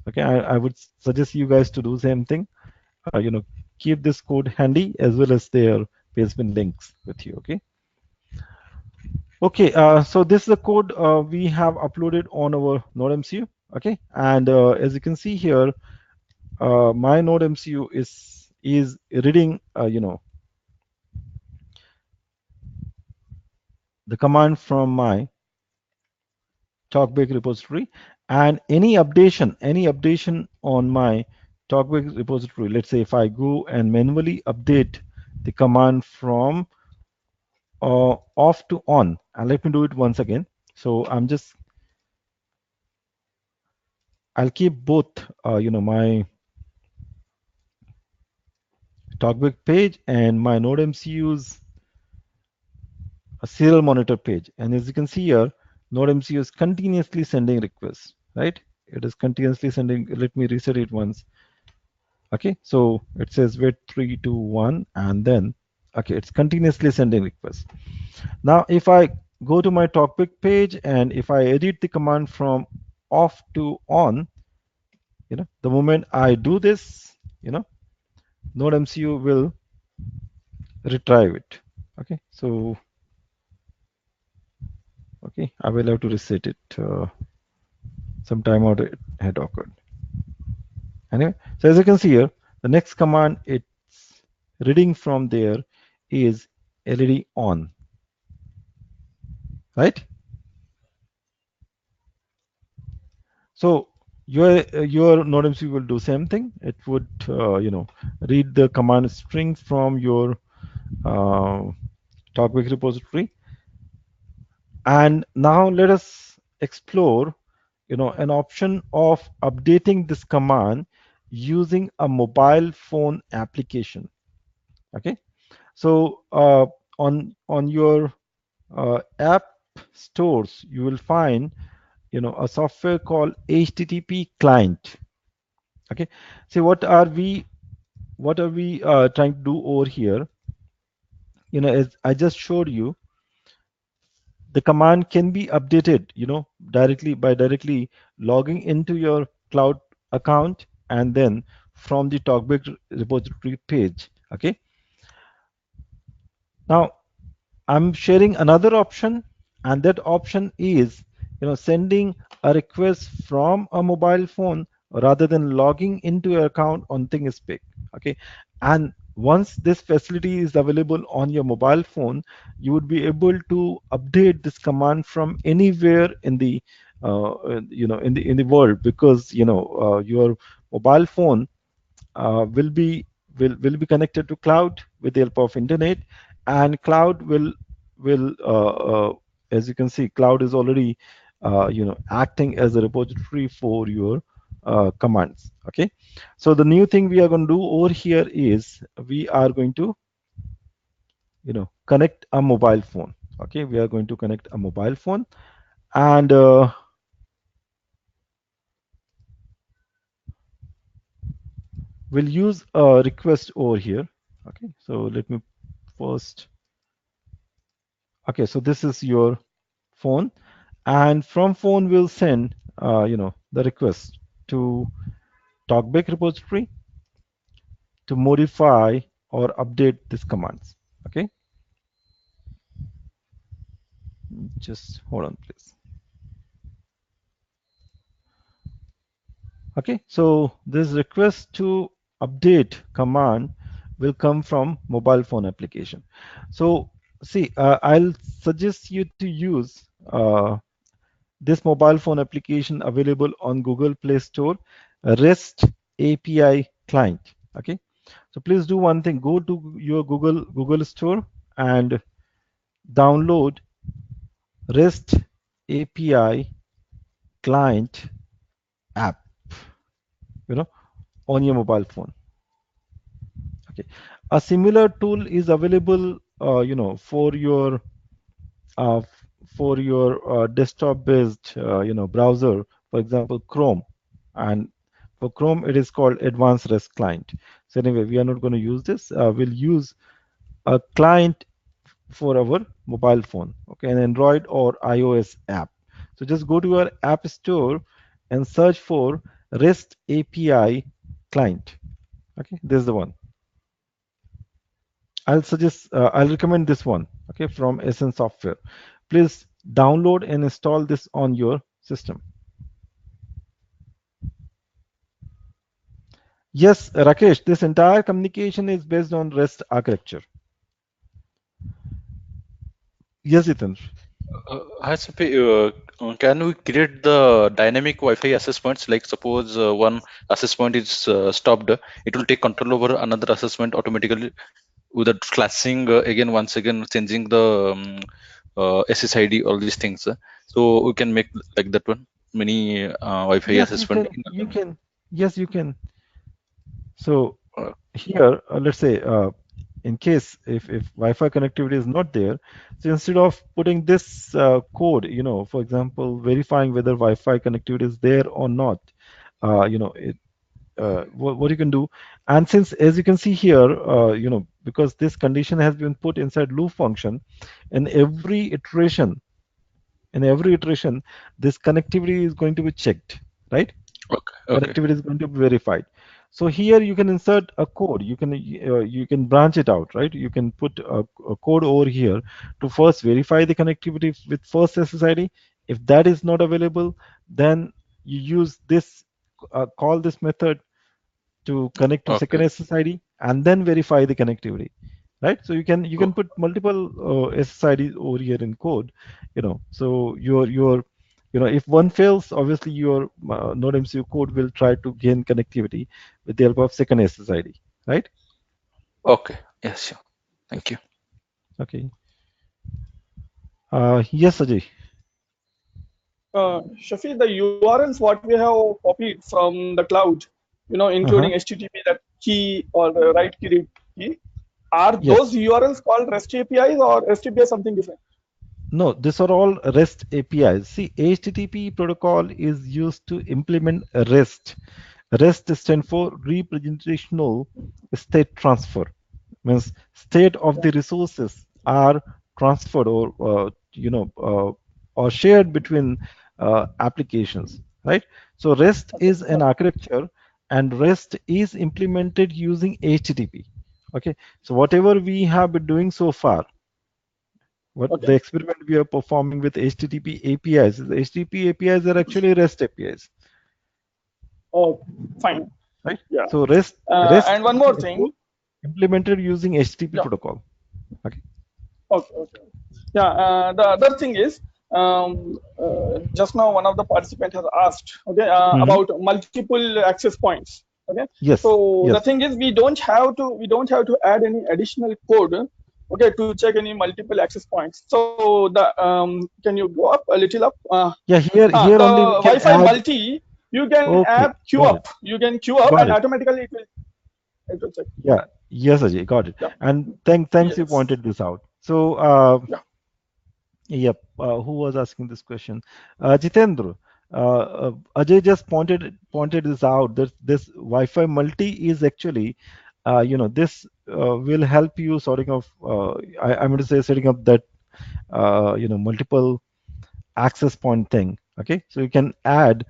Okay, I would suggest you guys to do the same thing. Keep this code handy as well as their pastebin links with you. Okay. Okay, so this is the code we have uploaded on our Node Okay, and as you can see here, my Node is is reading the command from my TalkBack repository, and any updation on my TalkBack repository, let's say if I go and manually update the command from off to on, and let me do it once again. So I'll keep both my TalkBack page and my NodeMCU's a serial monitor page, and as you can see here, NodeMCU is continuously sending requests, right? It is continuously sending. Let me reset it once. Okay, so it says wait 3 2 1, and then okay, it's continuously sending requests. Now if I go to my TalkBack page and if I edit the command from off to on, the moment I do this, NodeMCU will retrieve it. Okay, so okay, I will have to reset it. Some timeout had occurred. Anyway, so as you can see here, the next command it's reading from there is LED on, right? So your NodeMCU will do same thing. It would read the command string from your TalkBack repository. And now let us explore an option of updating this command using a mobile phone application. Okay, so on your app stores you will find a software called HTTP client. Okay, so what are we trying to do over here? As I just showed you, the command can be updated directly logging into your cloud account and then from the TalkBack repository page. Okay, now I'm sharing another option, and that option is sending a request from a mobile phone rather than logging into your account on ThingSpeak. Okay, and once this facility is available on your mobile phone, you would be able to update this command from anywhere in the in the world, because your mobile phone will be connected to cloud with the help of internet, and cloud will as you can see, cloud is already acting as a repository for your commands. Okay, so the new thing we are going to do over here is we are going to connect a mobile phone. Okay, we are going to connect a mobile phone, and we'll use a request over here. Okay, so let me first. Okay, so this is your phone, and from phone we'll send the request to TalkBack repository to modify or update these commands. Okay, just hold on please. Okay, so this request to update command will come from mobile phone application. So see, I'll suggest you to use this mobile phone application available on Google Play Store, REST API client. Okay, so please do one thing: go to your Google Store and download REST API client app. On your mobile phone. Okay, a similar tool is available, uh, for your desktop-based, browser. For example, Chrome, and for Chrome it is called Advanced REST Client. So anyway, we are not going to use this. We'll use a client for our mobile phone. Okay, an Android or iOS app. So just go to your app store and search for REST API client. Okay, this is the one. I'll recommend this one. Okay, from Essence Software. Please download and install this on your system. Yes, Rakesh, this entire communication is based on REST architecture. Yes, Ethan. Hi, Safi, can we create the dynamic Wi-Fi access points? Like suppose one access point is stopped, it will take control over another assessment automatically without flashing again, once again changing the SSID, all these things. So we can make like that one, many Wi-Fi Yes, you assessment. can. You can. Yes, you can. So Uh, here, let's say, in case if Wi-Fi connectivity is not there, so instead of putting this code, for example, verifying whether Wi-Fi connectivity is there or not, what you can do, and since as you can see here, because this condition has been put inside loop function, in every iteration, this connectivity is going to be checked, right? okay, okay, Connectivity is going to be verified. So here you can insert a code. You can branch it out, right? You can put a code over here to first verify the connectivity with first SSID. If that is not available, then you use this call this method to connect to second okay, SSID and then verify the connectivity, right? So you oh, can put multiple SSIDs over here in code, so if one fails, obviously your Node MCU code will try to gain connectivity with the help of second SSID, right? okay. Yes, sure. Thank you. Okay. Yes, Ajay. Shafi, the URLs what we have copied from the cloud, Uh-huh. including HTTP, that key or the right key, read key, are those Yes. URLs called REST APIs or REST API something different? No, these are all REST APIs. See, HTTP protocol is used to implement REST. REST stands for representational state transfer. Means state of the resources are transferred or shared between applications, right? So REST Okay. is an architecture, and REST is implemented using HTTP. Okay, so whatever we have been doing so far, what Okay. the experiment we are performing with HTTP APIs, the HTTP APIs are actually REST APIs, Oh, fine. right? Yeah. So REST And one is more of thing. course implemented using HTTP Yeah. protocol. Okay. Okay. Okay. Yeah. The other thing is, just now one of the participant has asked, okay, Hmm. about multiple access points. Okay. Yes. So the Yes. thing is, we don't have to add any additional code, okay, to check any multiple access points. So can you go up a little up? Yeah. Here The only we can Wi-Fi add. multi, you can Okay. add queue Got it. up. You can queue up, Got and it. automatically it will check. Yeah. Yes, Ajay. Got it. Yeah. And thanks you Yes. pointed this out. So Yeah. yep. Who was asking this question? Jitendra. Ajay just pointed this out. That this Wi-Fi multi is actually, this will help you sorting of. I'm going to say setting up that multiple access point thing. Okay, so you can add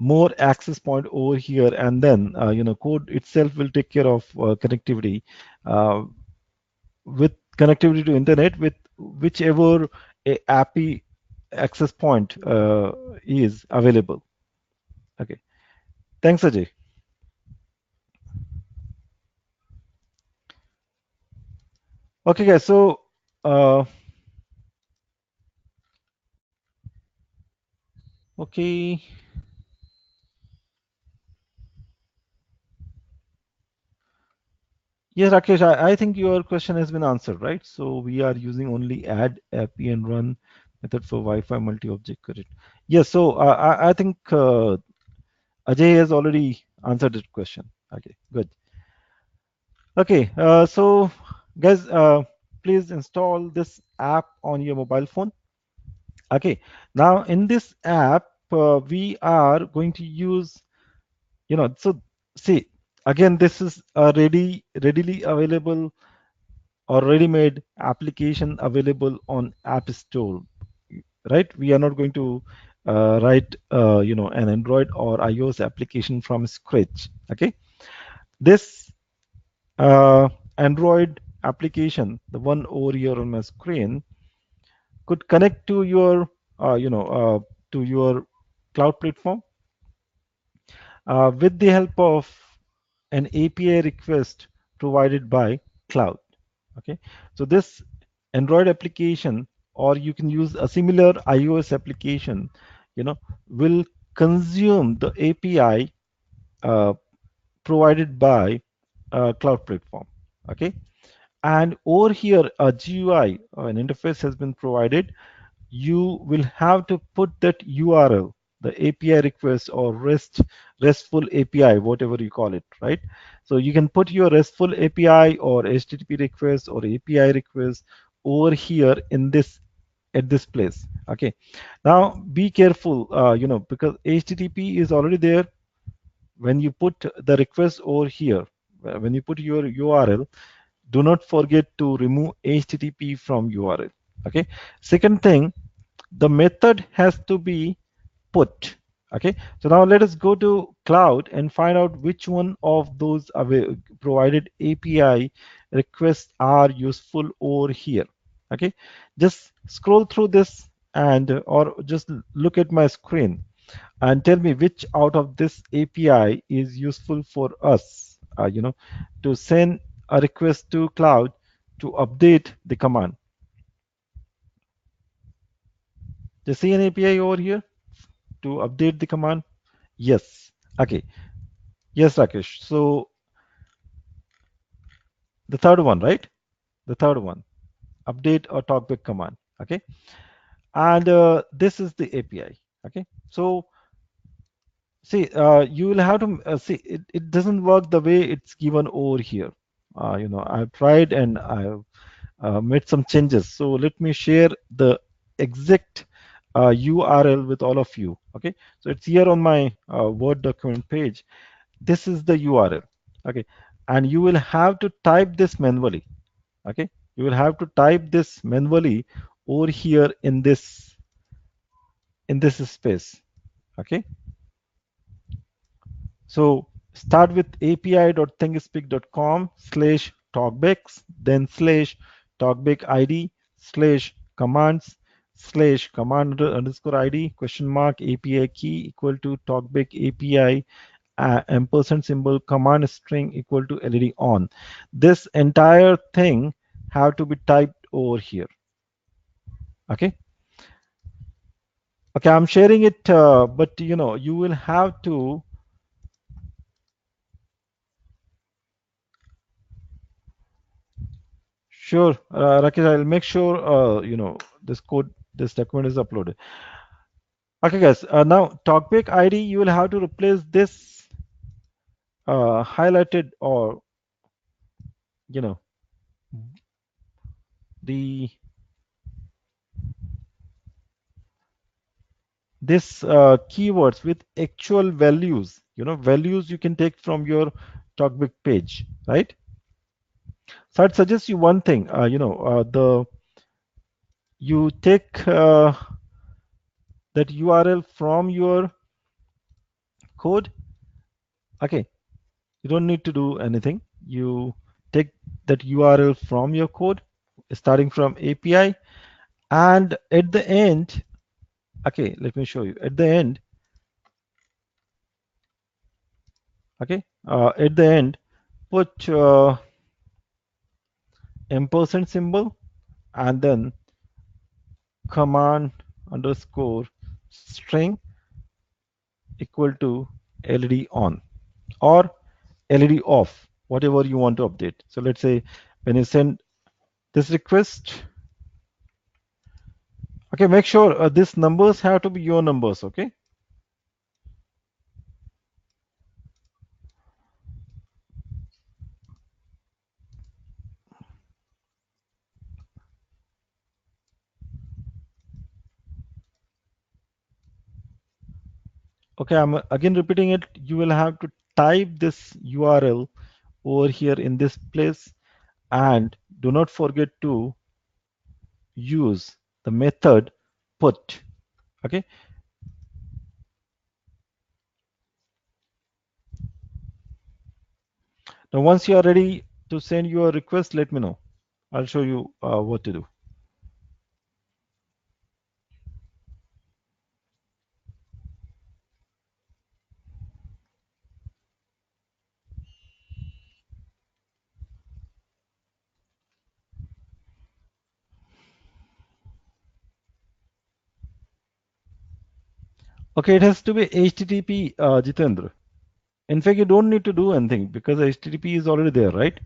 more access point over here, and then code itself will take care of connectivity uh, with connectivity to internet with whichever API access point is available. Okay, thanks, Ajay. Okay, guys, so uh, okay. Yes, Rakesh, I think your question has been answered, right? So we are using only add API and run method for Wi-Fi multi-object, correct? Yes, so I think Ajay has already answered that question. Okay, good. Okay, so guys, please install this app on your mobile phone. Okay, now in this app, we are going to use, so see, again, this is a readily available or ready-made application available on App Store, right? We are not going to write, an Android or iOS application from scratch. Okay, this Android application, the one over here on my screen, could connect to your, to your cloud platform with the help of an API request provided by cloud. Okay, so this Android application, or you can use a similar iOS application, will consume the API uh, provided by cloud platform. Okay, and over here a GUI, an interface has been provided. You will have to put that URL, the API request or RESTful API, whatever you call it, right? So you can put your RESTful API or HTTP request or API request over here in this, at this place. Okay, now be careful, because HTTP is already there. When you put the request over here, when you put your URL, do not forget to remove HTTP from URL. Okay, second thing, the method has to be put. Okay, so now let us go to cloud and find out which one of those provided API requests are useful over here. Okay, just scroll through this, and or just look at my screen and tell me which out of this API is useful for us, to send a request to cloud to update the command. Do you see an API over here to update the command? Yes. Okay. Yes, Rakesh. So the third one, right? The third one, update or talkback command. Okay. And this is the API. Okay. So see, you will have to see it doesn't work the way it's given over here. I've tried and I've made some changes. So let me share the exact URL with all of you. Okay. So it's here on my Word document page. This is the URL. Okay, and you will have to type this manually. Okay, you will have to type this manually over here in this space. Okay, so start with api.thinkspeak.com/talkbacks, then /talkback id /commands /command underscore id $API key equal to talkback API ampersand symbol command string equal to LED on. This entire thing have to be typed over here. Okay. Okay, I'm sharing it, but you will have to. Sure, Rakesh, I'll make sure this document is uploaded. Okay, guys. Now talkback ID, you will have to replace this highlighted, or the this keywords with actual values. Values you can take from your talkback page, right? So I'd suggest you one thing. You take that URL from your code. Okay, you don't need to do anything. You take that URL from your code, starting from API, and at the end, okay, let me show you. At the end, okay, at the end, put ampersand symbol and then command underscore string equal to LED on or LED off, whatever you want to update. So let's say when you send this request, okay, make sure these numbers have to be your numbers. Okay. Okay, I'm again repeating it. You will have to type this URL over here in this place, and do not forget to use the method put. Okay. Now, once you are ready to send your request, let me know. I'll show you what to do. Okay, it has to be HTTP, Jitendra. In fact, you don't need to do anything because HTTP is already there, right?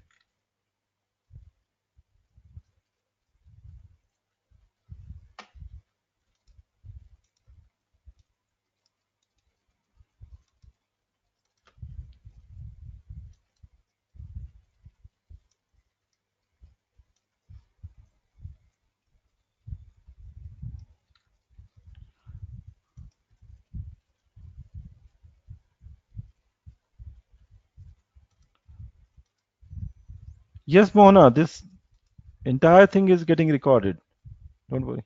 Yes, Mona, this entire thing is getting recorded. Don't worry.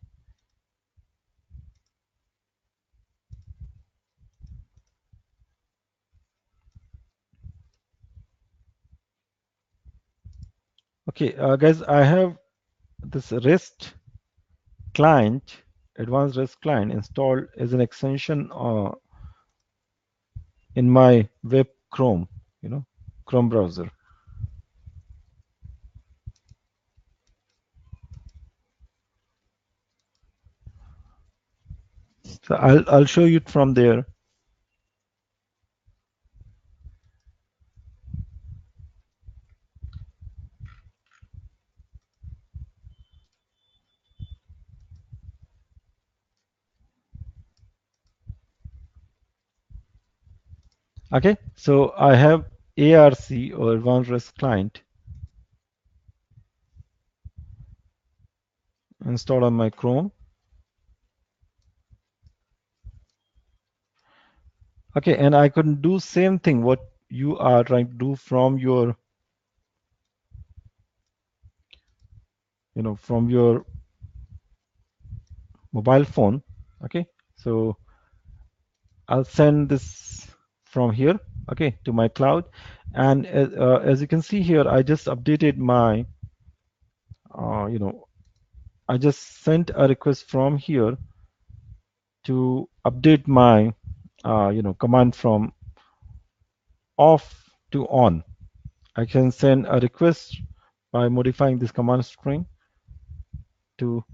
Okay, guys, I have this REST client, advanced REST client installed as an extension in my web Chrome, Chrome browser. So I'll show you it from there. Okay, so I have ARC or Advanced REST Client installed on my Chrome. Okay, and I can do same thing what you are trying to do from your, from your mobile phone. Okay, so I'll send this from here, okay, to my cloud. And as you can see here, I just updated my, I just sent a request from here to update my, command from off to on. I can send a request by modifying this command string to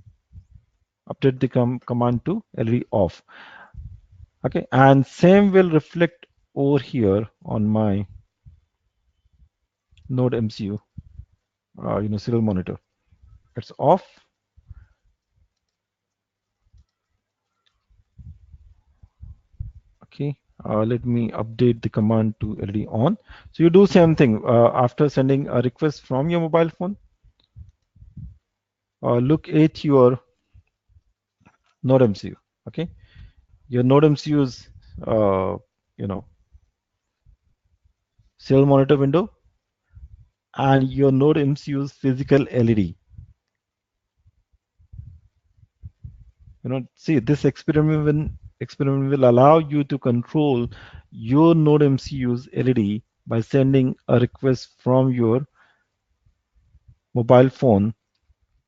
update the command to LED off. Okay, and same will reflect over here on my Node MCU, serial monitor. It's off. Okay, let me update the command to LED on. So you do same thing after sending a request from your mobile phone. Look at your Node MCU. Okay, your Node MCU's serial monitor window and your Node MCU's physical LED. See, this experiment will allow you to control your Node MCU's LED by sending a request from your mobile phone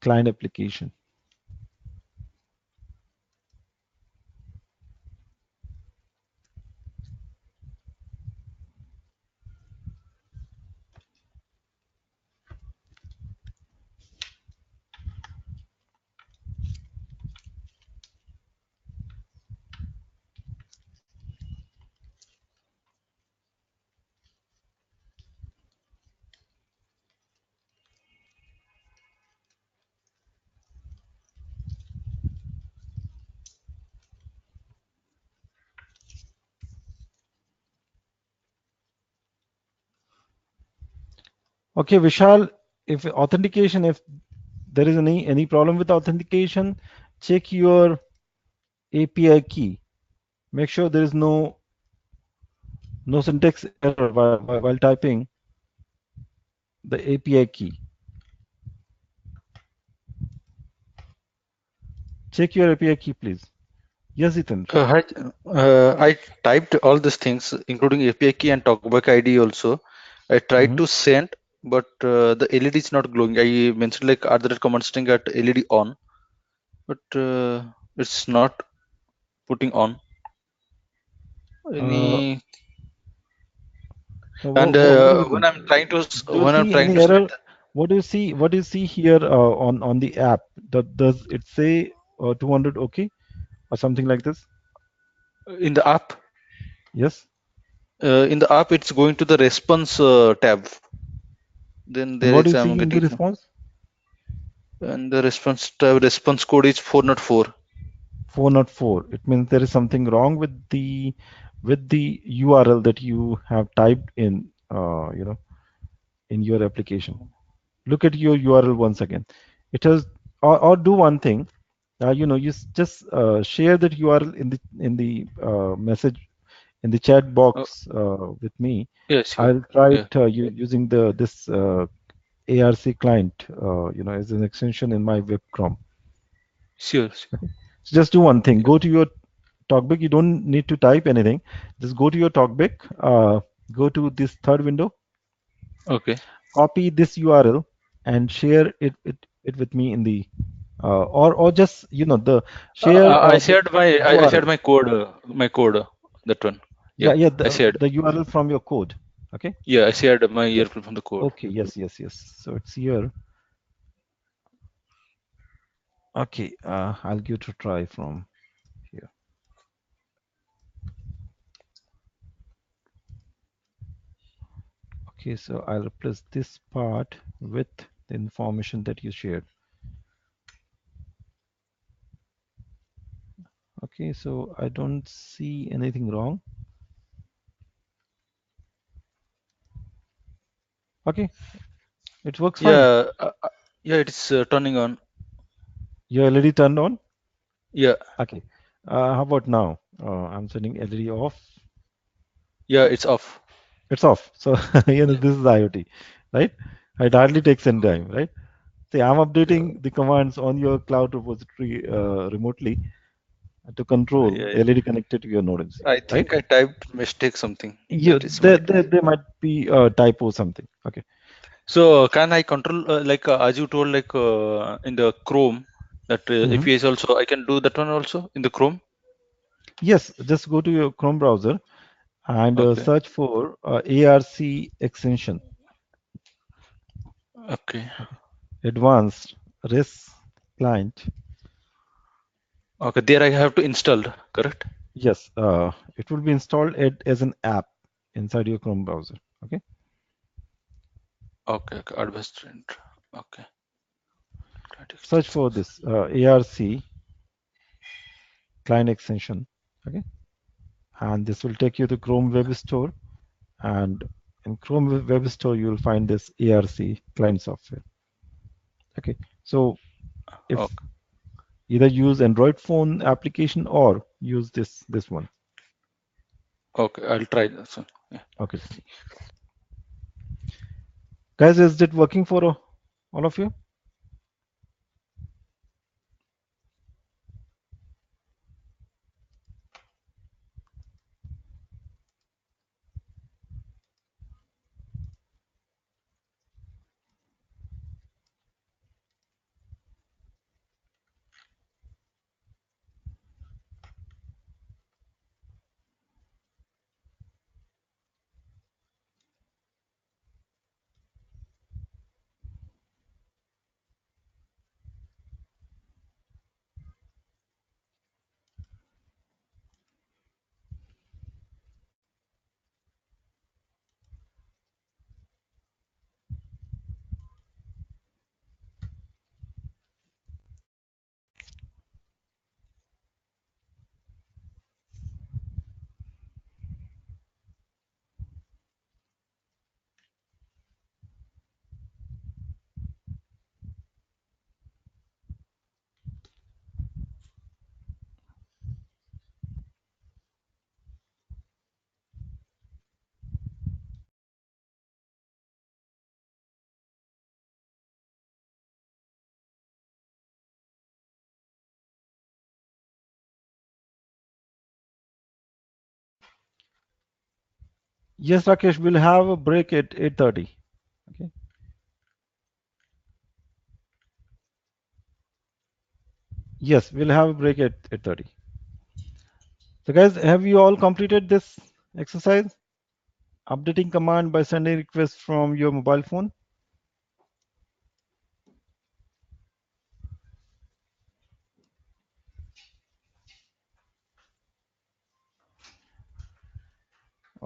client application. Okay, Vishal, if there is any problem with authentication, check your API key. Make sure there is no syntax error while typing the API key. Check your API key, please. Yes, Jitendra. I typed all these things, including API key and talkback ID also. I tried to send, but the LED is not glowing. I mentioned like other command string at LED on, but it's not putting on. Any and when I'm trying to error, what do you see? What do you see here on the app? Does it say 200 okay or something like this? In the app, Yes. it's going to the response tab. Then And there what do is you I'm see in the getting, response? and the response tab response code is 404. 404. It means there is something wrong with the URL that you have typed in, in your application. Look at your URL once again. It has, or do one thing. Just share that URL in the message in the chat Oh, box with me. yeah, sure. I'll try Yeah, it using this ARC client, as an extension in my web Chrome. sure. Okay. So just do one thing. Yeah. Go to your TalkBack. You don't need to type anything. Just go to your TalkBack. Go to this third window. Okay. Copy this URL and share it with me in the or just the share I the shared I shared URL. my code, that one. Yeah, Yeah, yeah, I shared. the URL from your code. Okay. Yeah, I shared my Yeah. URL from the code. Okay. Yes. Yes. Yes. So it's here. Okay. I'll give it a try from here. Okay. So I'll replace this part with the information that you shared. Okay. So I don't see anything wrong. Okay. It works fine. Yeah, yeah, it's turning on. Your LED turned on. Yeah, Okay. How about now? I'm setting LED off. yeah, it's off. It's off. So Yeah, this is IoT, right? It hardly takes any time, right? See, I'm yeah, updating the commands on your cloud repository remotely to control yeah, yeah. LED connected to your Node MC, I right? think I typed mistake something. Yeah, That is there, my. there, there might be a typo something. Okay. So can I control as you told in the Chrome that Mhm. APIs also I can do that one also in the Chrome. Yes, just go to your Chrome browser and Okay. search for ARC extension. Okay. Okay. Advanced REST client. Okay. There I have to install. Correct. Yes, it will be installed as an app inside your Chrome browser. Okay. Okay. Okay. Advanced. Okay. Client Search extension. for this ARC client extension. Okay. And this will take you to Chrome Web Store. And in Chrome Web Store, you will find this ARC client software. Okay. So if Okay. either use Android phone application or use this one. Okay. I'll try this one. Yeah. Okay. Guys, is it working for all of you? Yes, Rakesh, we'll have a break at 8:30. Okay. Yes, we'll have a break at 8:30. So guys, have you all completed this exercise? Updating command by sending request from your mobile phone?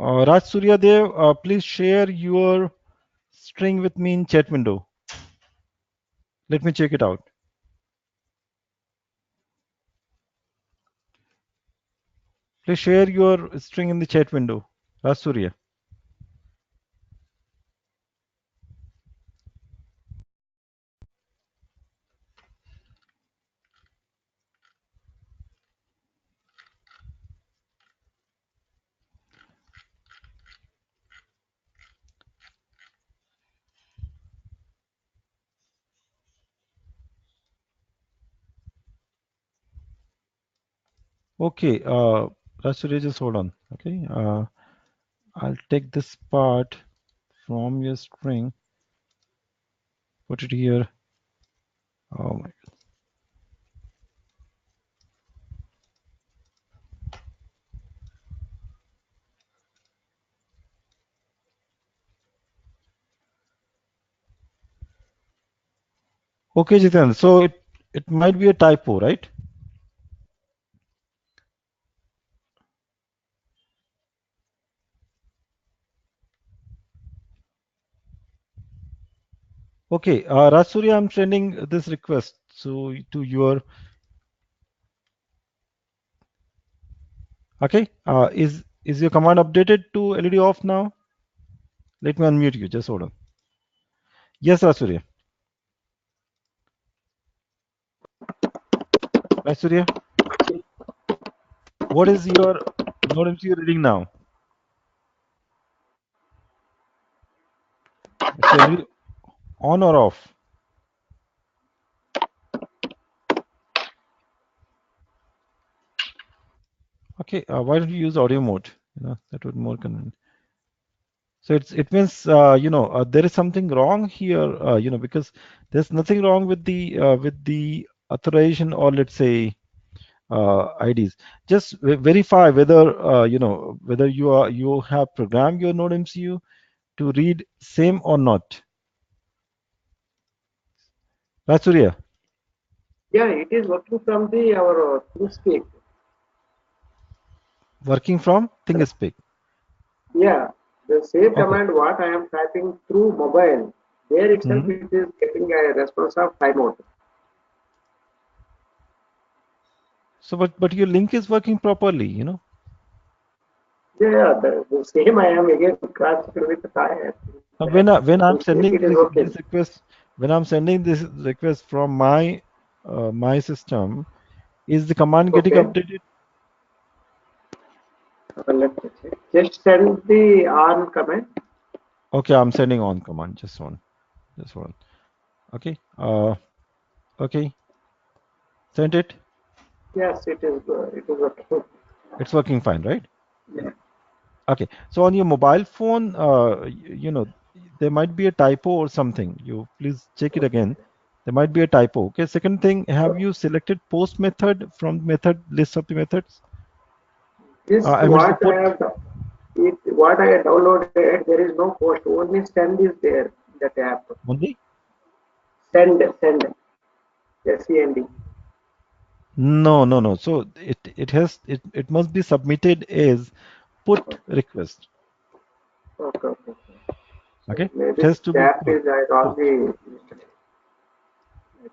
Raj Surya Dev, please share your string with me in chat window. Let me check it out. Please share your string in the chat window. Raj Surya. Okay, Raj Surya, just hold on. Okay, I'll take this part from your string, put it here. Oh my. Okay, Jiten. So it might be a typo, right? Okay, Raj Surya, I'm sending this request so to your. Okay, is your command updated to LED off now? Let me unmute you. Just hold on. Yes, Raj Surya. Raj Surya, what is your node MCU reading now? It's LED on or off? Okay, why don't you use audio mode? That would be more convenient. So it means there is something wrong here, because there's nothing wrong with the authorization, or let's say IDs. Just verify whether whether you have programmed your node MCU to read same or not. Raj Surya, Yeah, it is working from the our ThinkSpeak. working from ThinkSpeak. Yeah, the same Okay. command what I am typing through mobile, there itself Mhm. it is getting a response of timeout. So, but your link is working properly, Yeah, the same I am again crossed with the tire. When I'm sending It is this okay. request, when I'm sending this request from my system, is the command getting Okay. updated? Let me check. Just send the on command. Okay, I'm sending on command. Just one. Okay. Okay. Sent it. Yes, it is. It is working. It's working fine, right? Yeah. Okay. So on your mobile phone, there might be a typo or something. You please check it again. There might be a typo. Okay. Second thing, have you selected post method from method list of the methods? This I mean what I support have what I have downloaded. There is no post. Only send is there in that app. only? Send. SEND. No. So it must be submitted as put request. Okay. Okay. So It maybe has to the be app is I put. wrongly.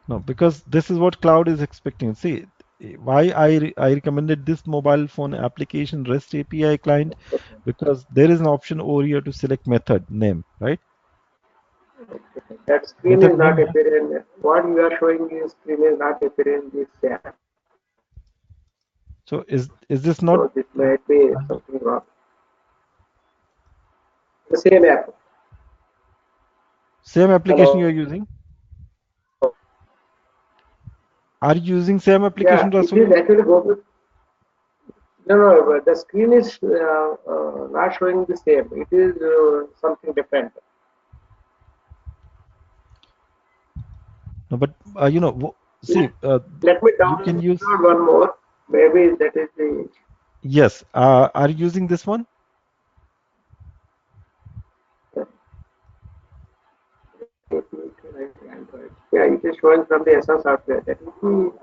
No, because this is what cloud is expecting. See, why I recommended this mobile phone application REST API client, because there is an option over here to select method name, right? That screen Method is name. not appearing. What you are showing is screen is not appearing in this app. So is this not So this might be something wrong. The same app. same application you Hello. are using? Are you using same application, Yeah, it is Rasulia? actually Google. No, but the screen is not showing the same. It is something different. No, but see, Let, let me you can use. download one more. Maybe that is the. Yes. Are you using this one? Android. Yeah, it is showing from the SR software. That is the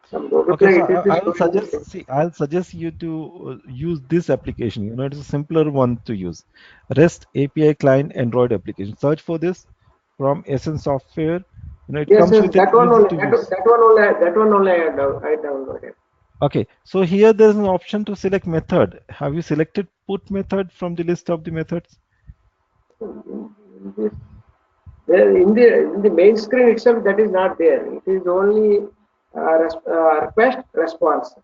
some Okay, so it is I will showing the suggest, see, I'll suggest you to use this application. You know, it's a simpler one to use. REST API client Android application. Search for this from Essence Software. You know, it yes, comes yes, with an easy to use. that one only I downloaded. Okay, so here there's an option to select method. Have you selected put method from the list of the methods? This, there in the main screen itself, that is not there. It is only request response.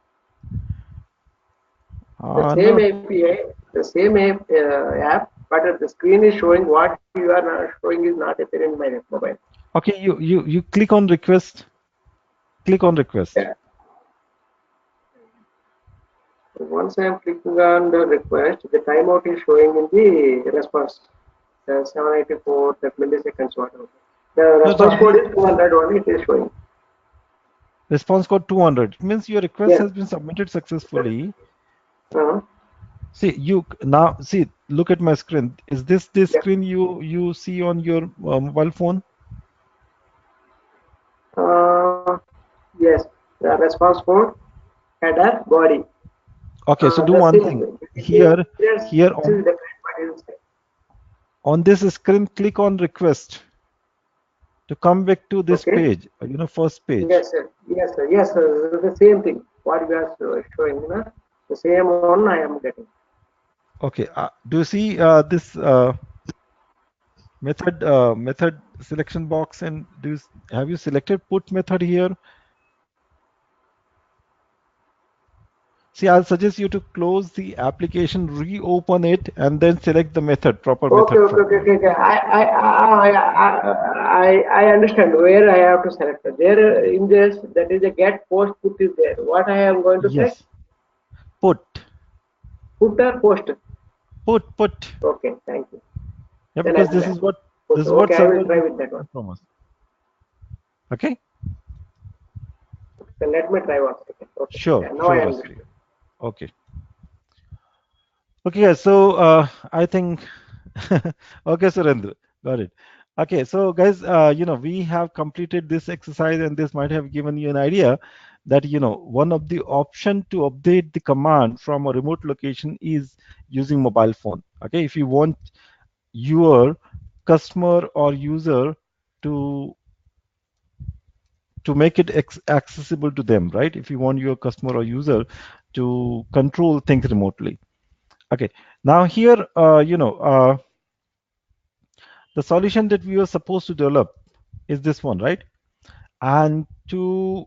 The same No. API, the same app, but the screen is showing what you are not showing is not appearing in my mobile. Okay, you click on request. Click on request. Yeah. So once I am clicking on the request, the timeout is showing in the response. 784 milliseconds, whatever. The No, response code is 200 only, it is showing. response code 200. It means your request Yes. has been submitted successfully. Uh-huh. See, you now see, look at my screen. Is this the Yeah. screen you see on your mobile phone? Yes. The response code, header, body. Okay, so do The one same. thing. Here This is on different, but it is same. this screen, click on request to come back to this Okay. page. You know, first page. Yes, sir. Yes, sir. Yes, sir. The same thing. What we are showing, you know, the same one I am getting. Okay, do you see this method selection box, and have you selected put method here? See, I'll suggest you to close the application, reopen it, and then select the method, proper Okay, method okay, from okay, here. okay, okay. I understand where I have to select. There in this, that is a get post put is there. What I am going to select? Yes, put, Put or post? put. Okay, thank you. Yeah, Then I because will this add. is what Put. Okay, I server will try is with that one. expecting from us. Okay, Then let me try one second. Okay. sure, Yeah, now I sure, Vasily. understood. Okay, okay. Yeah, so I think okay, Surendra, got it. Okay, so guys, you know, we have completed this exercise, and this might have given you an idea that, you know, one of the option to update the command from a remote location is using mobile phone. Okay, if you want your customer or user to make it accessible to them, right? If you want your customer or user to control things remotely. Okay, now here, you know, the solution that we were supposed to develop is this one, right? And to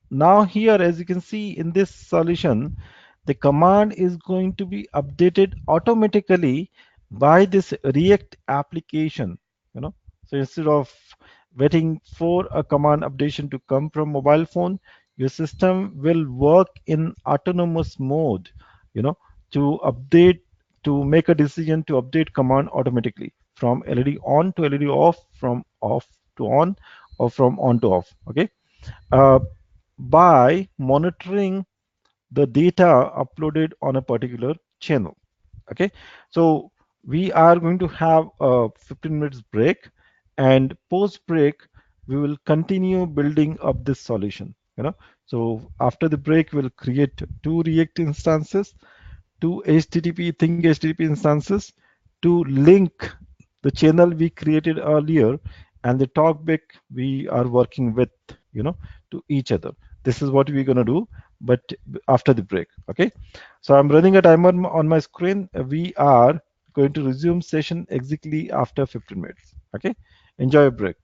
now here, as you can see in this solution, the command is going to be updated automatically by this React application, you know. So instead of waiting for a command updation to come from mobile phone, your system will work in autonomous mode, you know, to update, to make a decision to update command automatically from LED on to LED off, from off to on, or from on to off. Okay, uh, by monitoring the data uploaded on a particular channel. Okay, so we are going to have a 15 minutes break, and post break we will continue building up this solution, you know. So after the break we'll create 2 React instances, 2 HTTP Think HTTP instances to link the channel we created earlier and the talkback we are working with, you know, to each other. This is what we're going to do, but after the break. Okay, so I'm running a timer on my screen. We are going to resume session exactly after 15 minutes. Okay, enjoy a break.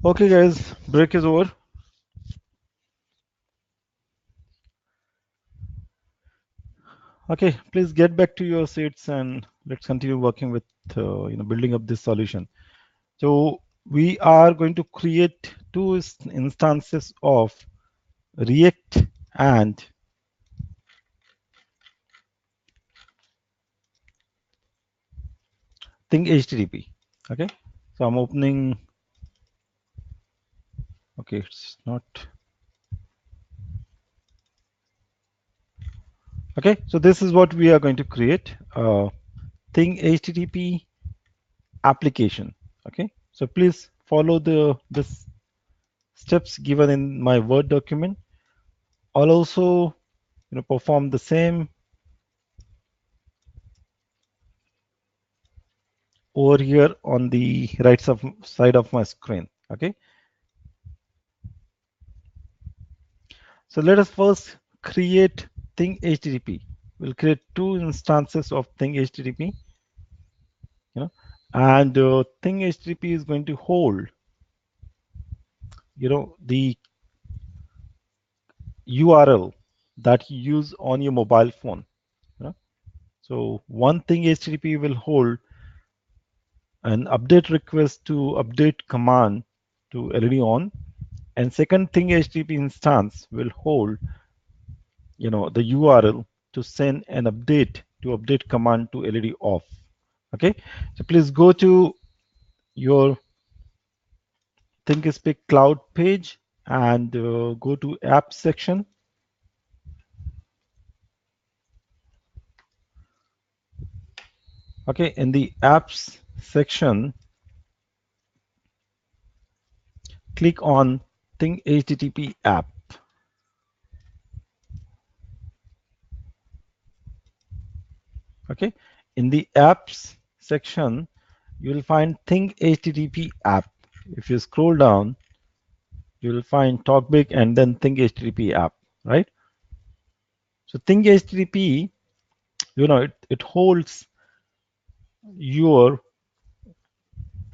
Okay, guys, break is over. Okay, please get back to your seats and let's continue working with building up this solution. So we are going to create two instances of React and Thing HTTP. Okay, so I'm opening. Okay, it's not. Okay, so this is what we are going to create. Thing HTTP application. Okay, so please follow the steps given in my Word document. I'll also perform the same over here on the side of my screen. Okay, so let us first create Thing HTTP. We'll create two instances of Thing HTTP, and Thing HTTP is going to hold the URL that you use on your mobile phone. So one Thing HTTP will hold an update request to update command to LED on, and second Thing HTTP instance will hold the URL to send an update to update command to LED off. Okay, so please go to your Thinkific Cloud page and go to Apps section. Okay, in the Apps section, click on Thing HTTP app. Okay, in the Apps section, you will find Thing HTTP app. If you scroll down, you will find TalkBack and then Thing HTTP app, right? So Thing HTTP, it holds your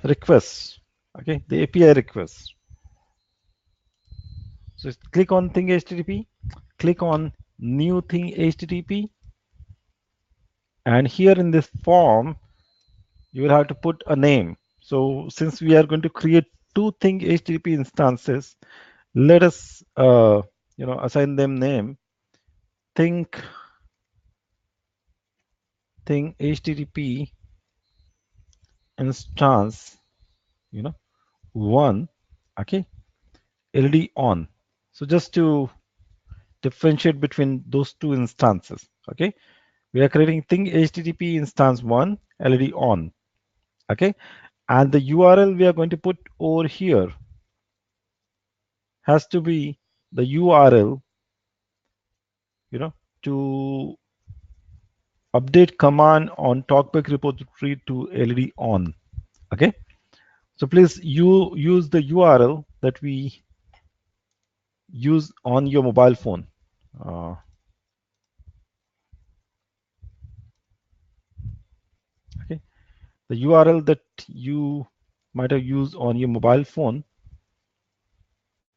requests, okay, the API requests. So click on Thing HTTP, click on New Thing HTTP, and here in this form, you will have to put a name. So since we are going to create two Thing HTTP instances, let us assign them name Thing HTTP instance, one, okay, LED on. So just to differentiate between those two instances, okay, we are creating Thing HTTP instance 1 LED on, okay, and the URL we are going to put over here has to be the URL to update command on TalkBack repository to LED on. Okay, so please you use the URL that we use on your mobile phone. Okay, the URL that you might have used on your mobile phone,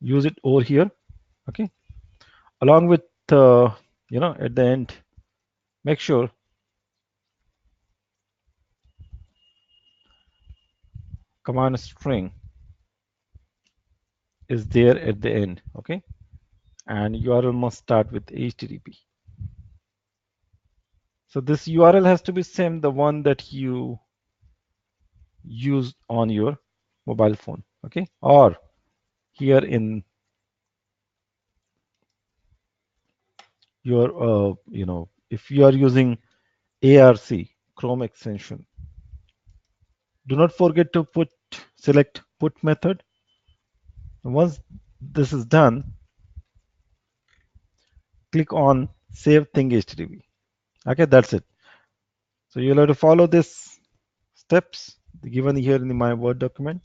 use it over here. Okay, along with at the end, make sure command string is there at the end. Okay, and URL must start with HTTP. So this URL has to be same the one that you used on your mobile phone. Okay, or here in your if you are using ARC Chrome extension, do not forget to select put method. Once this is done, click on save Thing HTTP. Okay, that's it. So you'll have to follow this steps given here in my Word document.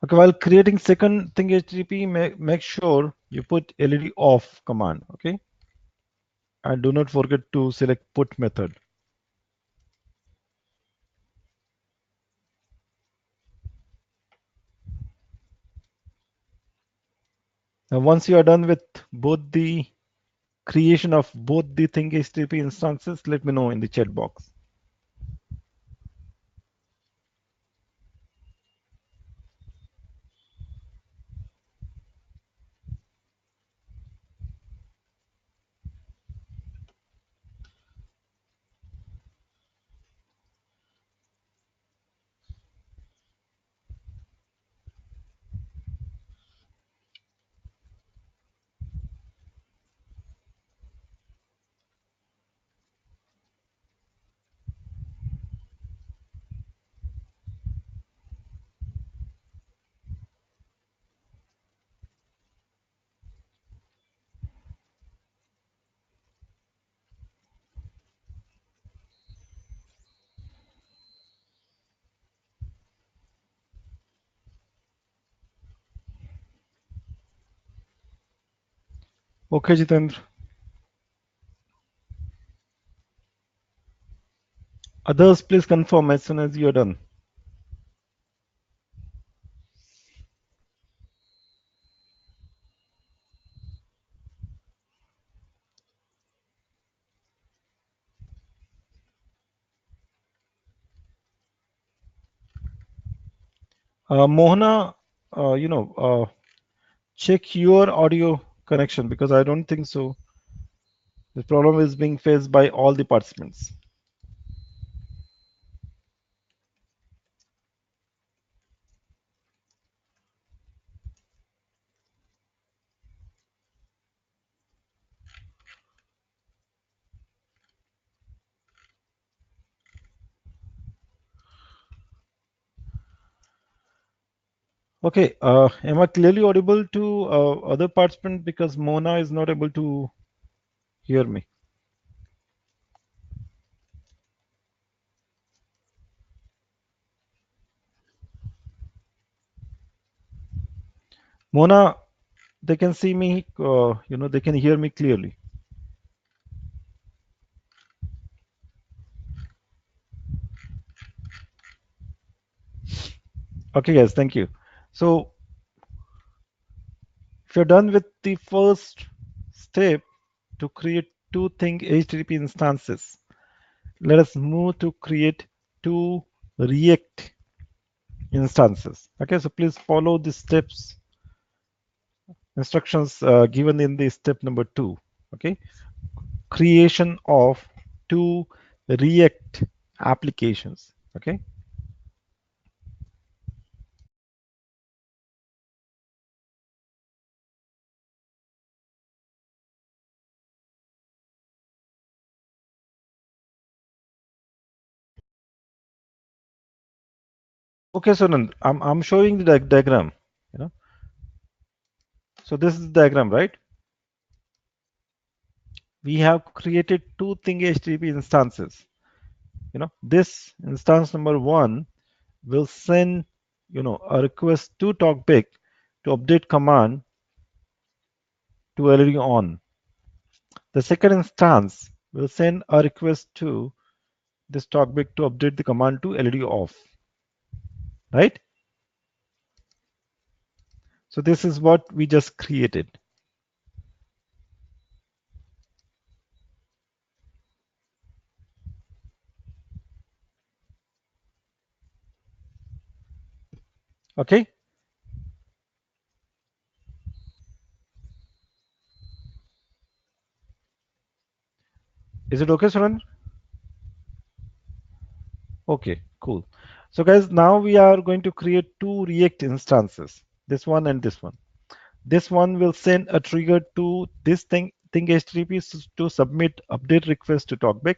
Okay, while creating second thing HTTP, make sure you put LED off command. Okay, and do not forget to select put method. Now, once you are done with both the creation of both the thing HTTP instances, let me know in the chat box. Okay, Jitendra. Others, please confirm as soon as you are done. Mohana, check your audio connection because I don't think so. The problem is being faced by all the participants. Okay, am I clearly audible to other participants because Mona is not able to hear me? Mona, they can see me, they can hear me clearly. Okay, guys, thank you. So if you're done with the first step to create two thing HTTP instances, let us move to create two React instances. Okay, so please follow the steps, instructions given in the step number 2. Okay, creation of two React applications. Okay. Okay, so then I'm showing the diagram. So this is the diagram, right? We have created two thing HTTP instances. This instance number 1 will send a request to TalkBack to update command to LED on. The second instance will send a request to this TalkBack to update the command to LED off. Right? So this is what we just created. Okay. Is it okay, Suran? Okay, cool. So guys, now we are going to create two React instances, this one and this one. This one will send a trigger to this thing HTTP to submit update request to TalkBack,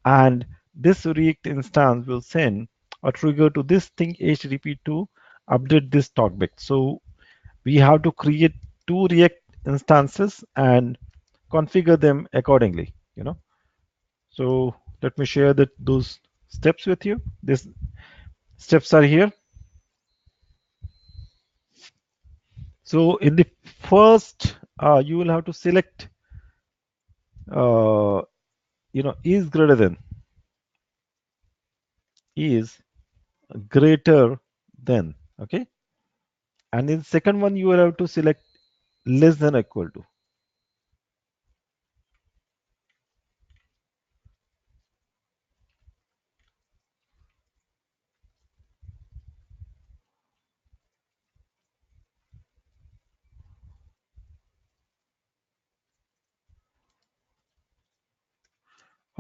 and this React instance will send a trigger to this thing HTTP to update this TalkBack. So we have to create two React instances and configure them accordingly. So let me share those steps with you. These steps are here. So in the first, you will have to select, is greater than, is greater than, okay. And in second one, you will have to select less than or equal to.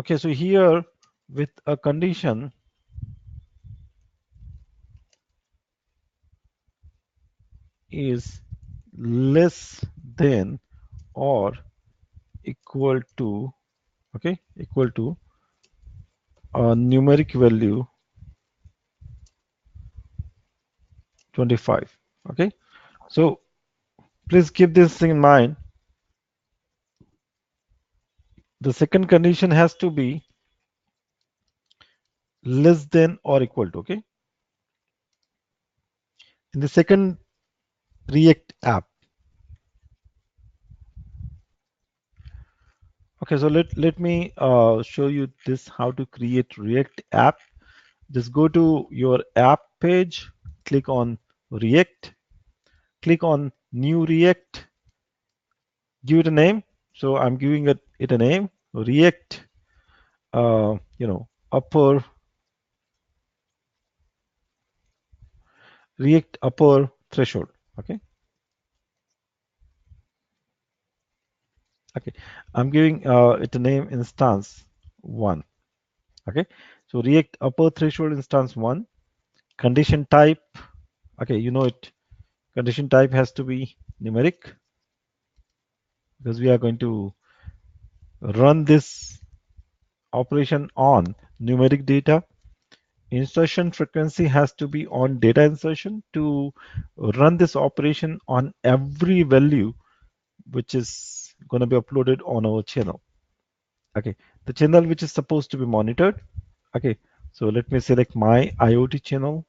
Okay, so here with a condition is less than or equal to, okay, equal to a numeric value 25. Okay, so please keep this thing in mind. The second condition has to be less than or equal to, okay. In the second React app. Okay, so let me show you this, how to create React app. Just go to your app page, click on React, click on new React, give it a name. So I'm giving it a name, React, upper React upper threshold. Okay. Okay. I'm giving it a name instance 1. Okay. So React upper threshold instance 1. Condition type. Okay, you know it. Condition type has to be numeric because we are going to run this operation on numeric data. Insertion frequency has to be on data insertion to run this operation on every value which is going to be uploaded on our channel. Okay, the channel which is supposed to be monitored. Okay, so let me select my IoT channel.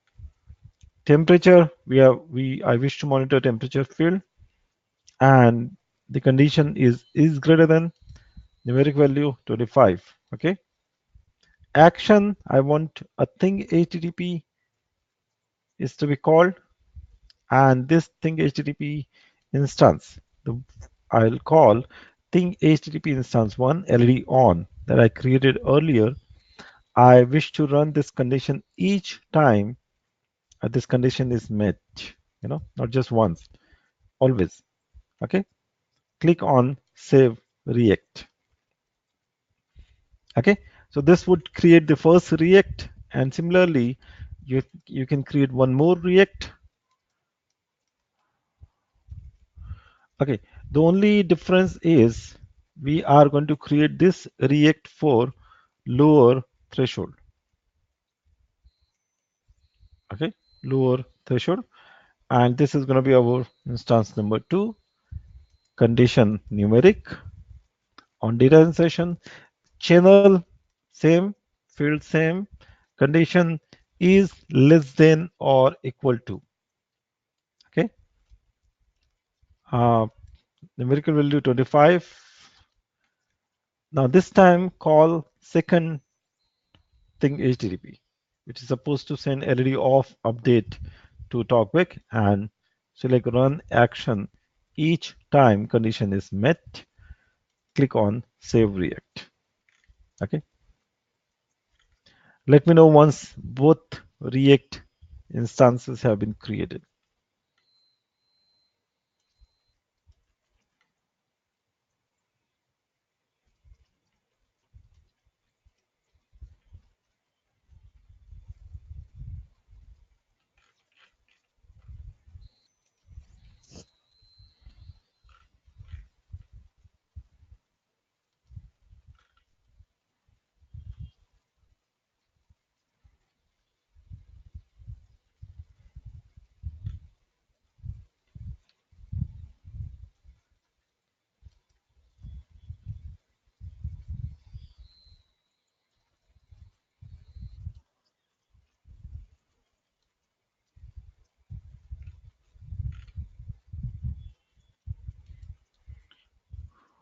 Temperature, I wish to monitor temperature field, and the condition is greater than numeric value 25. Okay, action, I want a thing HTTP is to be called, and this thing HTTP instance, I'll call thing HTTP instance 1 LED on that I created earlier. I wish to run this condition each time this condition is met, not just once, always. Okay, click on save React. Okay, so this would create the first React, and similarly you can create one more React. Okay, the only difference is we are going to create this React for lower threshold. Okay, lower threshold, and this is going to be our instance number 2. Condition numeric on data insertion, channel same, field same, condition is less than or equal to. Okay, numerical value 25. Now this time call second thing HTTP, which is supposed to send LED off update to TalkBack, and select run action each time condition is met. Click on save React. Okay, let me know once both React instances have been created.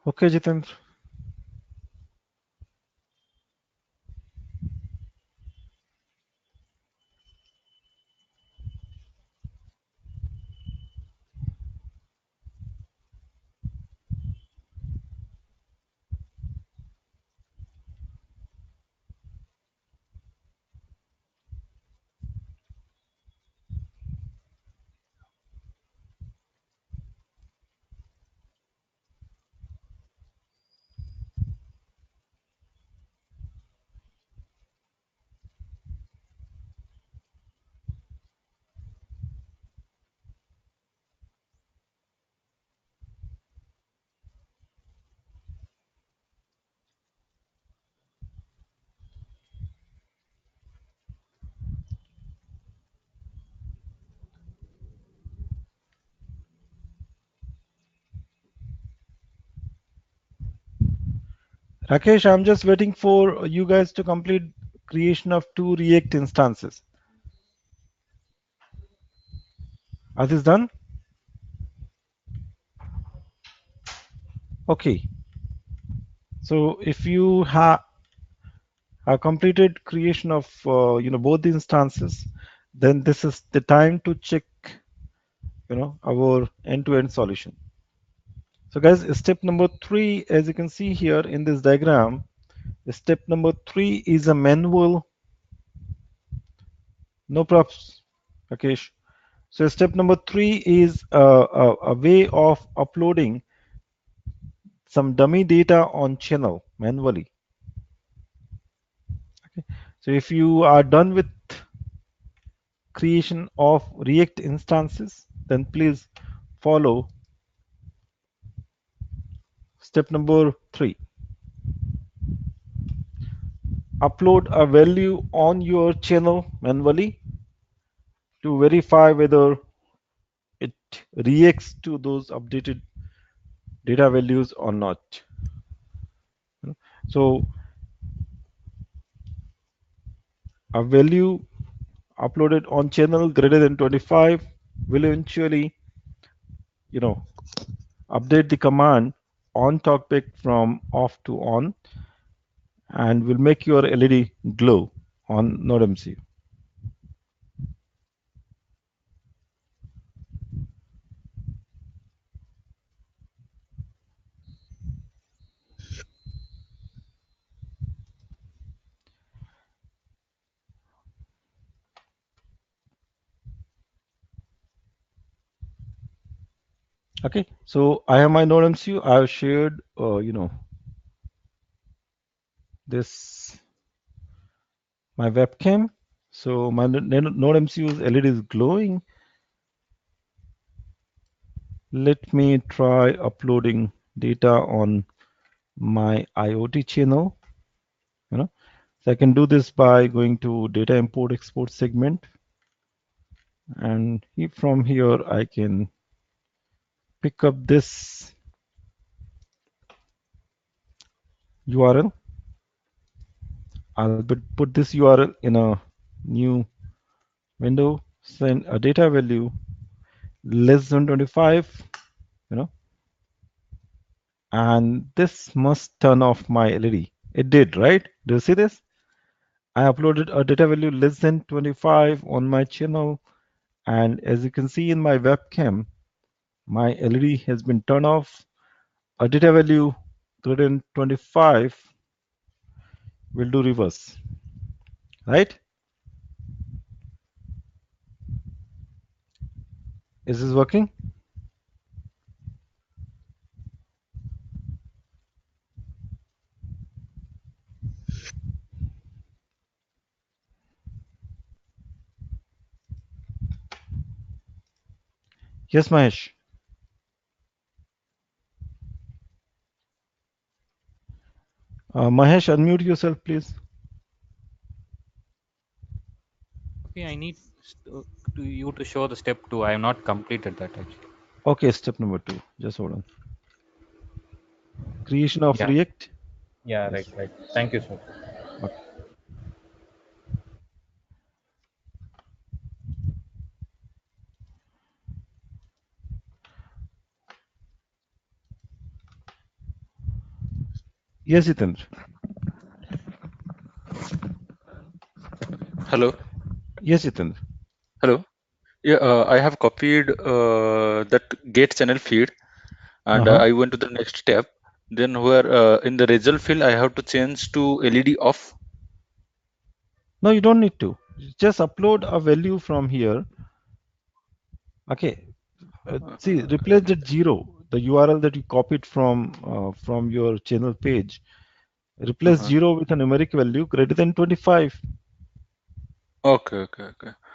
Okay, Jitendra. Rakesh, I'm just waiting for you guys to complete creation of 2 React instances. Are this done? Okay. So if you have completed creation of both the instances, then this is the time to check our end-to-end solution. So guys, step number 3, as you can see here in this diagram, step number 3 is a manual. No props, Rakesh. So step number 3 is a way of uploading some dummy data on channel manually. Okay. So if you are done with creation of React instances, then please follow step number 3. Upload a value on your channel manually to verify whether it reacts to those updated data values or not. So a value uploaded on channel greater than 25 will eventually update the command on talkback from off to on and will make your LED glow on NodeMCU. Okay, so I have my NodeMCU. I have shared, this my webcam. So my NodeMCU's LED is glowing. Let me try uploading data on my IoT channel. So I can do this by going to data import export segment, and from here I can pick up this URL. I'll put this URL in a new window, send a data value less than 25, and this must turn off my LED. It did, right? Do you see this? I uploaded a data value less than 25 on my channel, and as you can see in my webcam, my LED has been turned off. A data value greater than 25 will do reverse, right? Is this working? Yes, Mahesh. Mahesh, unmute yourself, please. Okay, I need to you to show the step 2. I have not completed that actually. Okay, step number 2. Just hold on. Creation of Yeah. React. Yeah, Yes. right. Thank you, sir. Okay. Yes, Jitendra. Hello. Yes, Jitendra. Hello. Yeah, I have copied that gate channel feed, and Uh-huh. I went to the next step. Then where in the result field I have to change to LED off. No, you don't need to. Just upload a value from here. Okay. See, replace that 0, the URL that you copied from your channel page. Replace 0 with a numeric value greater than 25. Okay.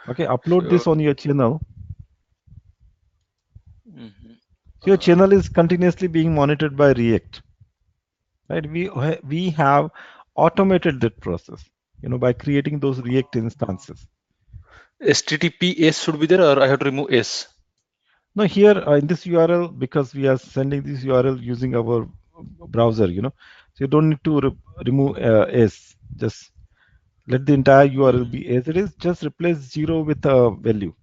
Okay, upload this So, on your channel. mhm. So your channel is continuously being monitored by React, right? We have automated that process, by creating those React instances. HTTPS should be there, or I have to remove S? Now here in this URL, because we are sending this URL using our browser, so you don't need to remove S. Just let the entire URL be as it is. Just replace 0 with a value.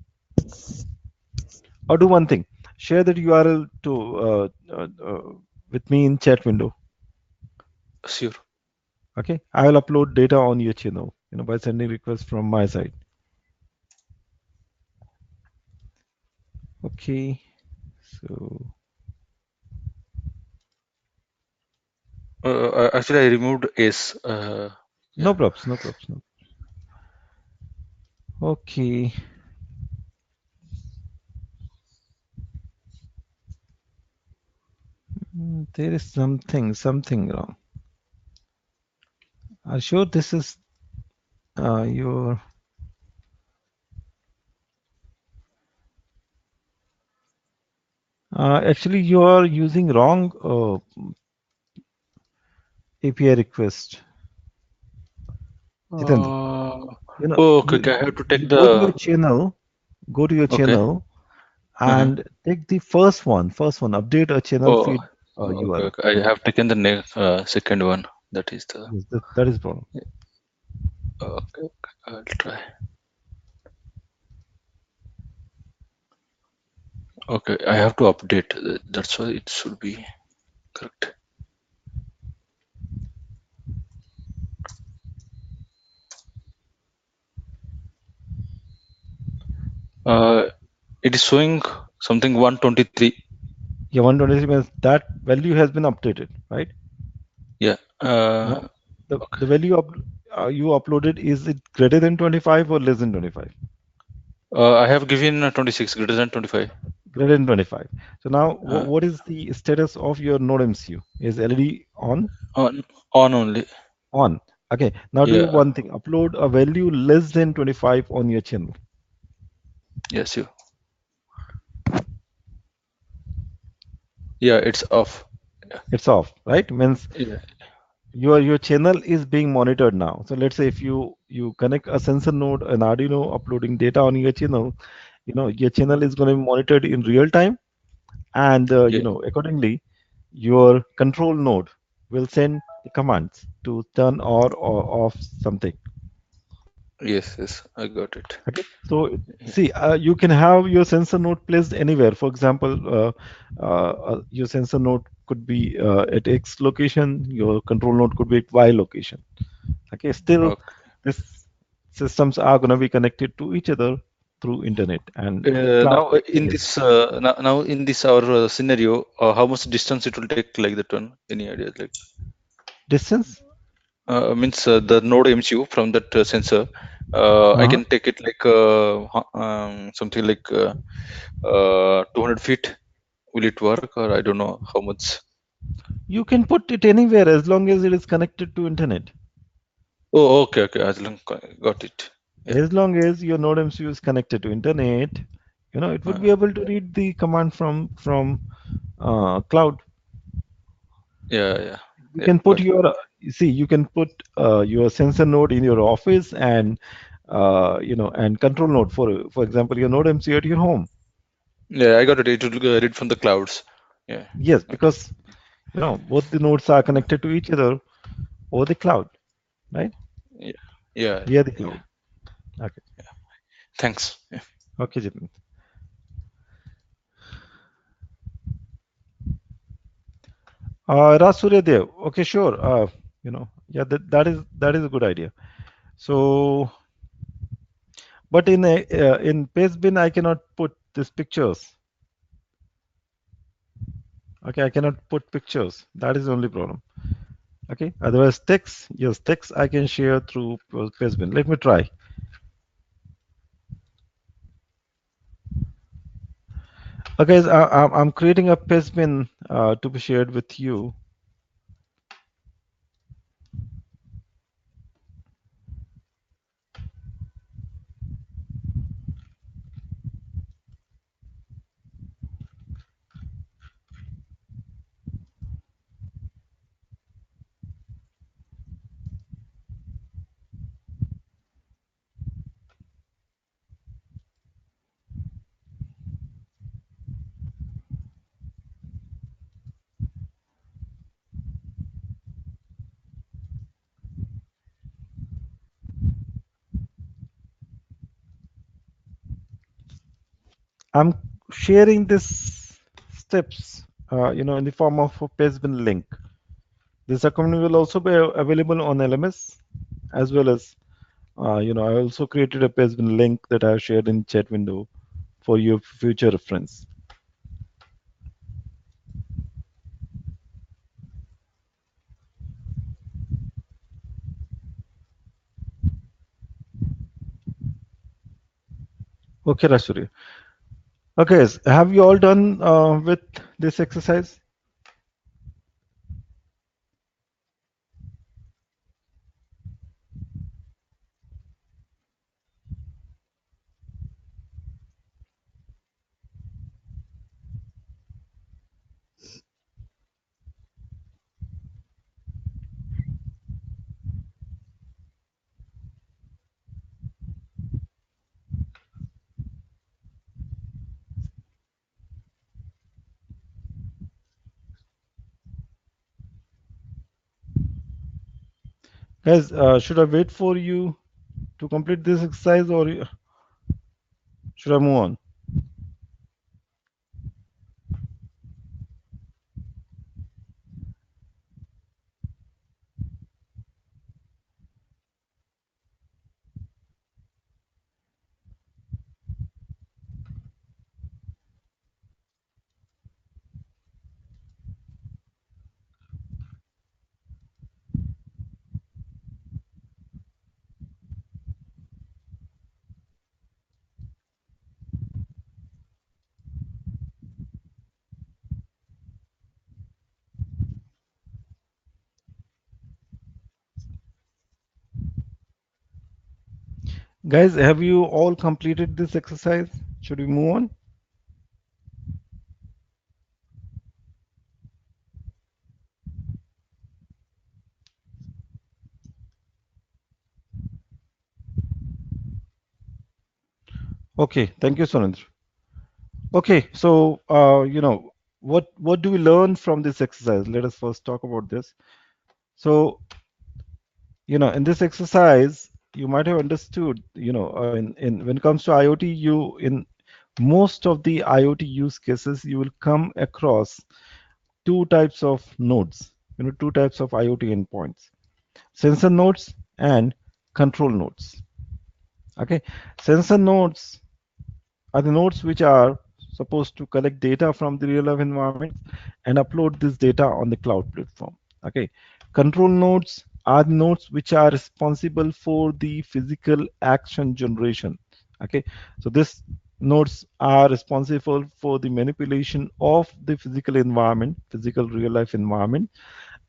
Or do one thing, share that URL with me in chat window. Sure. Okay, I will upload data on your channel, by sending requests from my side. Okay, so Actually, I removed S. no props, no props, no. Okay. There is something wrong. Are you sure this is your? Actually, you are using wrong API request. Jitendra, Okay. I have to take you go to your the. channel, Okay. and take the first one, update a channel Oh, feed URL. okay. I have taken the next second one. That is the. Yes, that is problem. Okay. I'll try. Okay, I have to update. That's why it should be correct. It is showing something 123. Yeah, 123 means that value has been updated, right? Yeah. Now, the Okay. value you uploaded, is it greater than 25 or less than 25? I have given 26, greater than 25. Greater than 25. So now, Uh, what is the status of your Node MCU? Is LED on? on only. On. Okay. Now do Yeah. one thing. Upload a value less than 25 on your channel. Yes, you. Yeah, it's off. It's off, right? Means Yeah. your channel is being monitored now. So let's say if you connect a sensor node, an Arduino, uploading data on your channel, your channel is going to be monitored in real time, and Yeah. accordingly, your control node will send the commands to turn or off something. Yes, I got it. Okay, so see, you can have your sensor node placed anywhere. For example, your sensor node could be at X location, your control node could be at Y location. Okay, still, Okay. these systems are going to be connected to each other through internet and cloud Now in APIs. this now in this our scenario, how much distance it will take like that one? Any idea? Like Distance? means the node MCU from that sensor. I Uh-huh. can take it like something like 200 feet. Will it work, or I don't know how much? You can put it anywhere as long as it is connected to internet. Oh, okay. As long got it. Yeah. As long as your Node MCU is connected to internet, it would Uh, be able to read the command from cloud. yeah. You Yeah. can put Got it. your sensor node in your office, and control node for example, your Node MCU at your home. Yeah, I got it. It will read from the clouds. Yeah. Yes, Okay. because both the nodes are connected to each other over the cloud, right? Yeah. Yeah. Via the cloud. Okay. Thanks. Yeah. Okay, Jitin. Rasurya Dev. Okay, sure. Yeah, that is a good idea. So, but in Pastebin, I cannot put these pictures. Okay, I cannot put pictures. That is the only problem. Okay, otherwise text, yes, text I can share through Pastebin. Let me try. Okay, so I'm creating a Pastebin to be shared with you. I'm sharing this steps, in the form of a Pastebin link. This document will also be available on LMS as well as, I also created a Pastebin link that I have shared in chat window for your future reference. Okay, Rashuri. Okay, have you all done with this exercise? Guys, should I wait for you to complete this exercise or should I move on? Guys, have you all completed this exercise? Should we move on? Okay, thank you, Sonendra. Okay, so what do we learn from this exercise? Let us first talk about this. So, in this exercise, you might have understood, in when it comes to IoT, in most of the IoT use cases, you will come across two types of nodes, two types of IoT endpoints: sensor nodes and control nodes. Okay, sensor nodes are the nodes which are supposed to collect data from the real life environment and upload this data on the cloud platform. Okay, control nodes are the nodes which are responsible for the physical action generation. Okay, so these nodes are responsible for the manipulation of the physical environment, physical real life environment,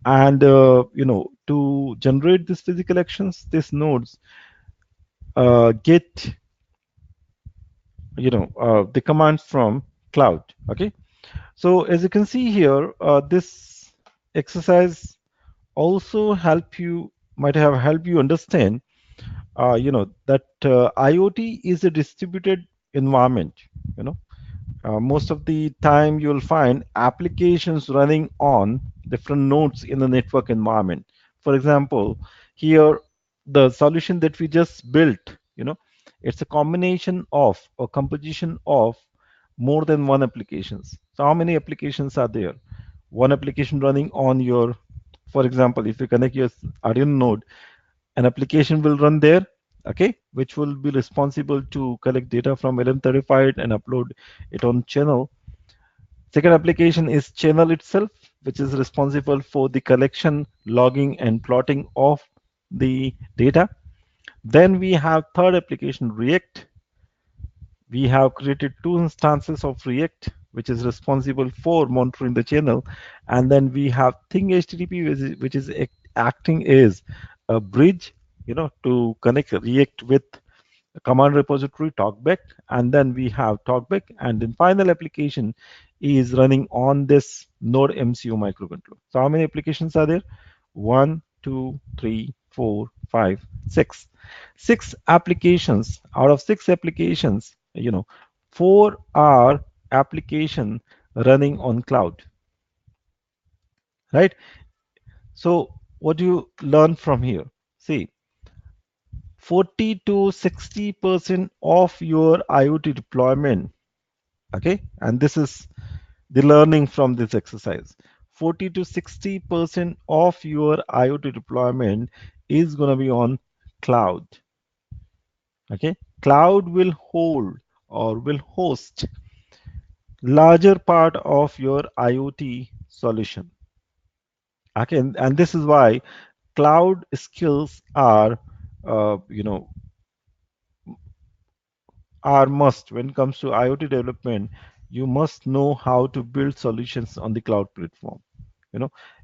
and to generate these physical actions, these nodes get the commands from cloud. Okay, so as you can see here, this exercise also might have helped you understand that IoT is a distributed environment. Most of the time you'll find applications running on different nodes in the network environment. For example, here the solution that we just built, it's a combination of or composition of more than one applications. So how many applications are there? one application running on your, for example, if you connect your Arduino node, an application will run there, okay, which will be responsible to collect data from LM35 and upload it on channel. Second application is channel itself, which is responsible for the collection, logging, and plotting of the data. Then we have third application, React. We have created two instances of React, which is responsible for monitoring the channel. And then we have Thing HTTP, which is acting as a bridge, to connect React with command repository talkback. And then we have talkback, and then final application is running on this node MCU microcontroller. So how many applications are there? 1, 2, 3, 4, 5, 6. 6 applications. Out of 6 applications, 4 are application running on cloud, right? So what do you learn from here? See, 40 to 60% of your IoT deployment, okay, and this is the learning from this exercise. 40 to 60% of your IoT deployment is going to be on cloud. Okay, cloud will hold or will host larger part of your IoT solution. Okay, and this is why cloud skills are, uh, you know, are must when it comes to IoT development. You must know how to build solutions on the cloud platform.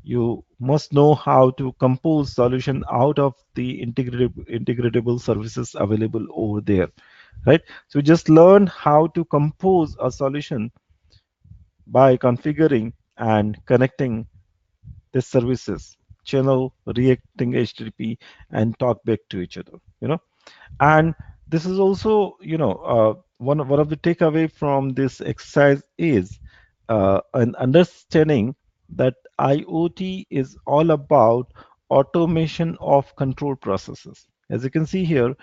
You must know how to compose solution out of the integratable services available over there, right? So just learn how to compose a solution by configuring and connecting the services, channel, reacting HTTP, and talk back to each other. And this is also, one of the takeaway from this exercise is an understanding that IoT is all about automation of control processes. As you can see here,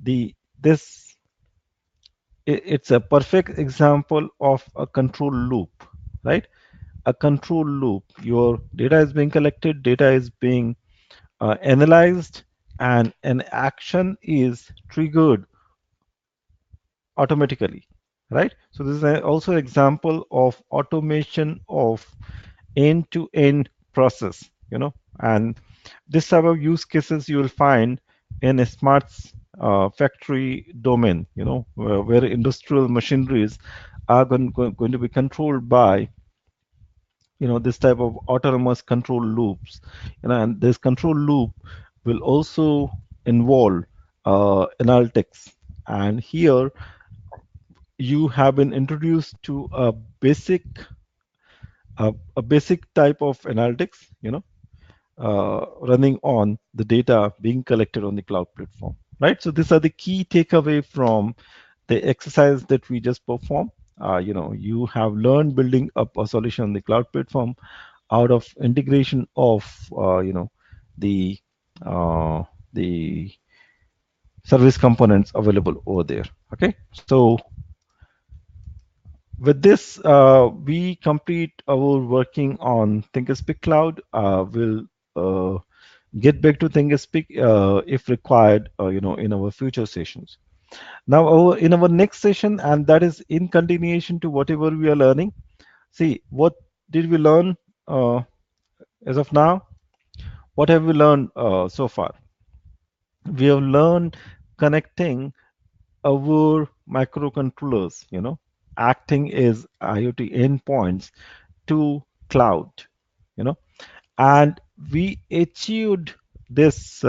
the this it's a perfect example of a control loop, right? A control loop. Your data is being collected, data is being analyzed, and an action is triggered automatically, right? So this is also example of automation of end-to-end process, and this type of use cases you will find in a smart factory domain, where industrial machineries are going to be controlled by, this type of autonomous control loops, and this control loop will also involve analytics. And here you have been introduced to a basic type of analytics, running on the data being collected on the cloud platform, right? So these are the key takeaway from the exercise that we just performed. You have learned building up a solution on the cloud platform out of integration of, the uh, the service components available over there. Okay, so with this, we complete our working on Thinkspeak Cloud. We'll get back to Thinkspeak if required, in our future sessions. Now, in our next session, and that is in continuation to whatever we are learning. See, what did we learn as of now? What have we learned so far? We have learned connecting our microcontrollers, acting as IoT endpoints to cloud, you know, and we achieved this,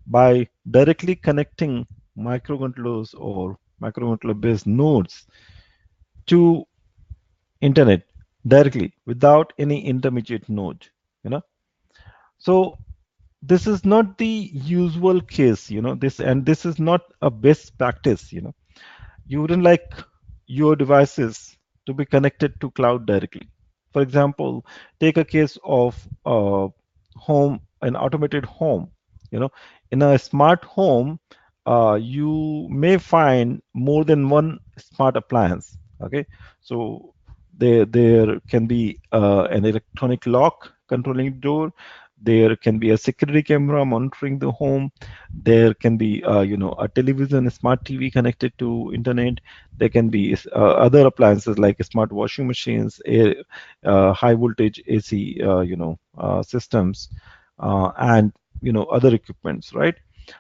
by directly connecting microcontrollers or microcontroller based nodes to internet directly without any intermediate node, you know. So this is not the usual case, this is not a best practice, you wouldn't like your devices to be connected to cloud directly. For example, take a case of an automated home. In a smart home, you may find more than one smart appliance. Okay, so there can be an electronic lock controlling the door. There can be a security camera monitoring the home. There can be a television, a smart TV connected to internet. There can be other appliances like smart washing machines, high voltage AC systems, and other equipments, right?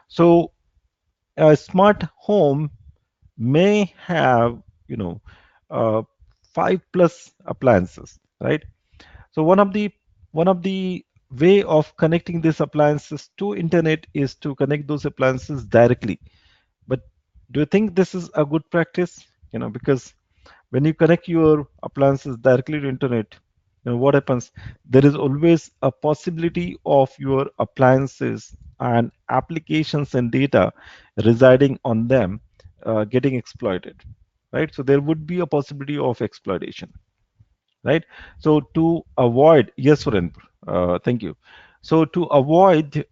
So a smart home may have you know uh, 5+ appliances, right? So one of the way of connecting these appliances to internet is to connect those appliances directly. But do you think this is a good practice? Because when you connect your appliances directly to internet, what happens? There is always a possibility of your appliances and applications and data residing on them getting exploited, right? So there would be a possibility of exploitation, right? So to avoid, yes, Surendra, thank you. So to avoid,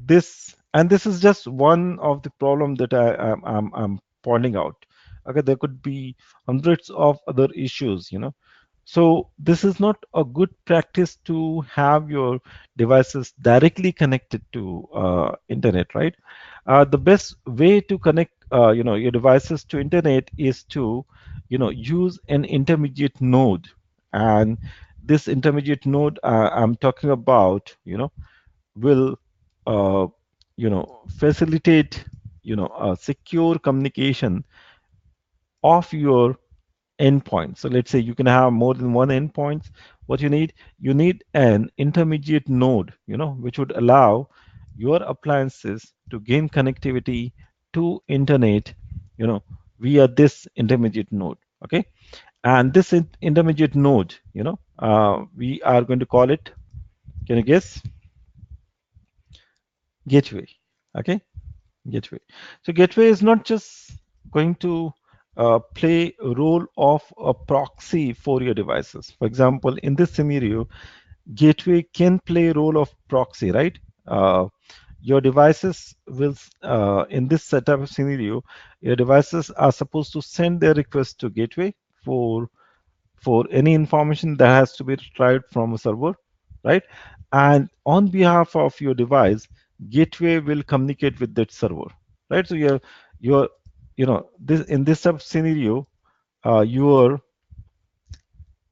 this, and this is just one of the problem that I'm pointing out. Okay, there could be hundreds of other issues, So this is not a good practice to have your devices directly connected to internet, right? The best way to connect, your devices to internet is to, use an intermediate node. And this intermediate node I'm talking about, will, facilitate, a secure communication of your endpoint. So let's say you can have more than one endpoint. What you need an intermediate node, which would allow your appliances to gain connectivity to internet, you know, via this intermediate node. Okay, and this intermediate node, we are going to call it. Can you guess? Gateway. Okay, gateway. So gateway is not just going to play a role of a proxy for your devices. For example, in this scenario, gateway can play a role of proxy, right? Your devices will, in this setup scenario, your devices are supposed to send their request to gateway for any information that has to be retrieved from a server, right? And on behalf of your device, gateway will communicate with that server, right? So your this, in this type of scenario, your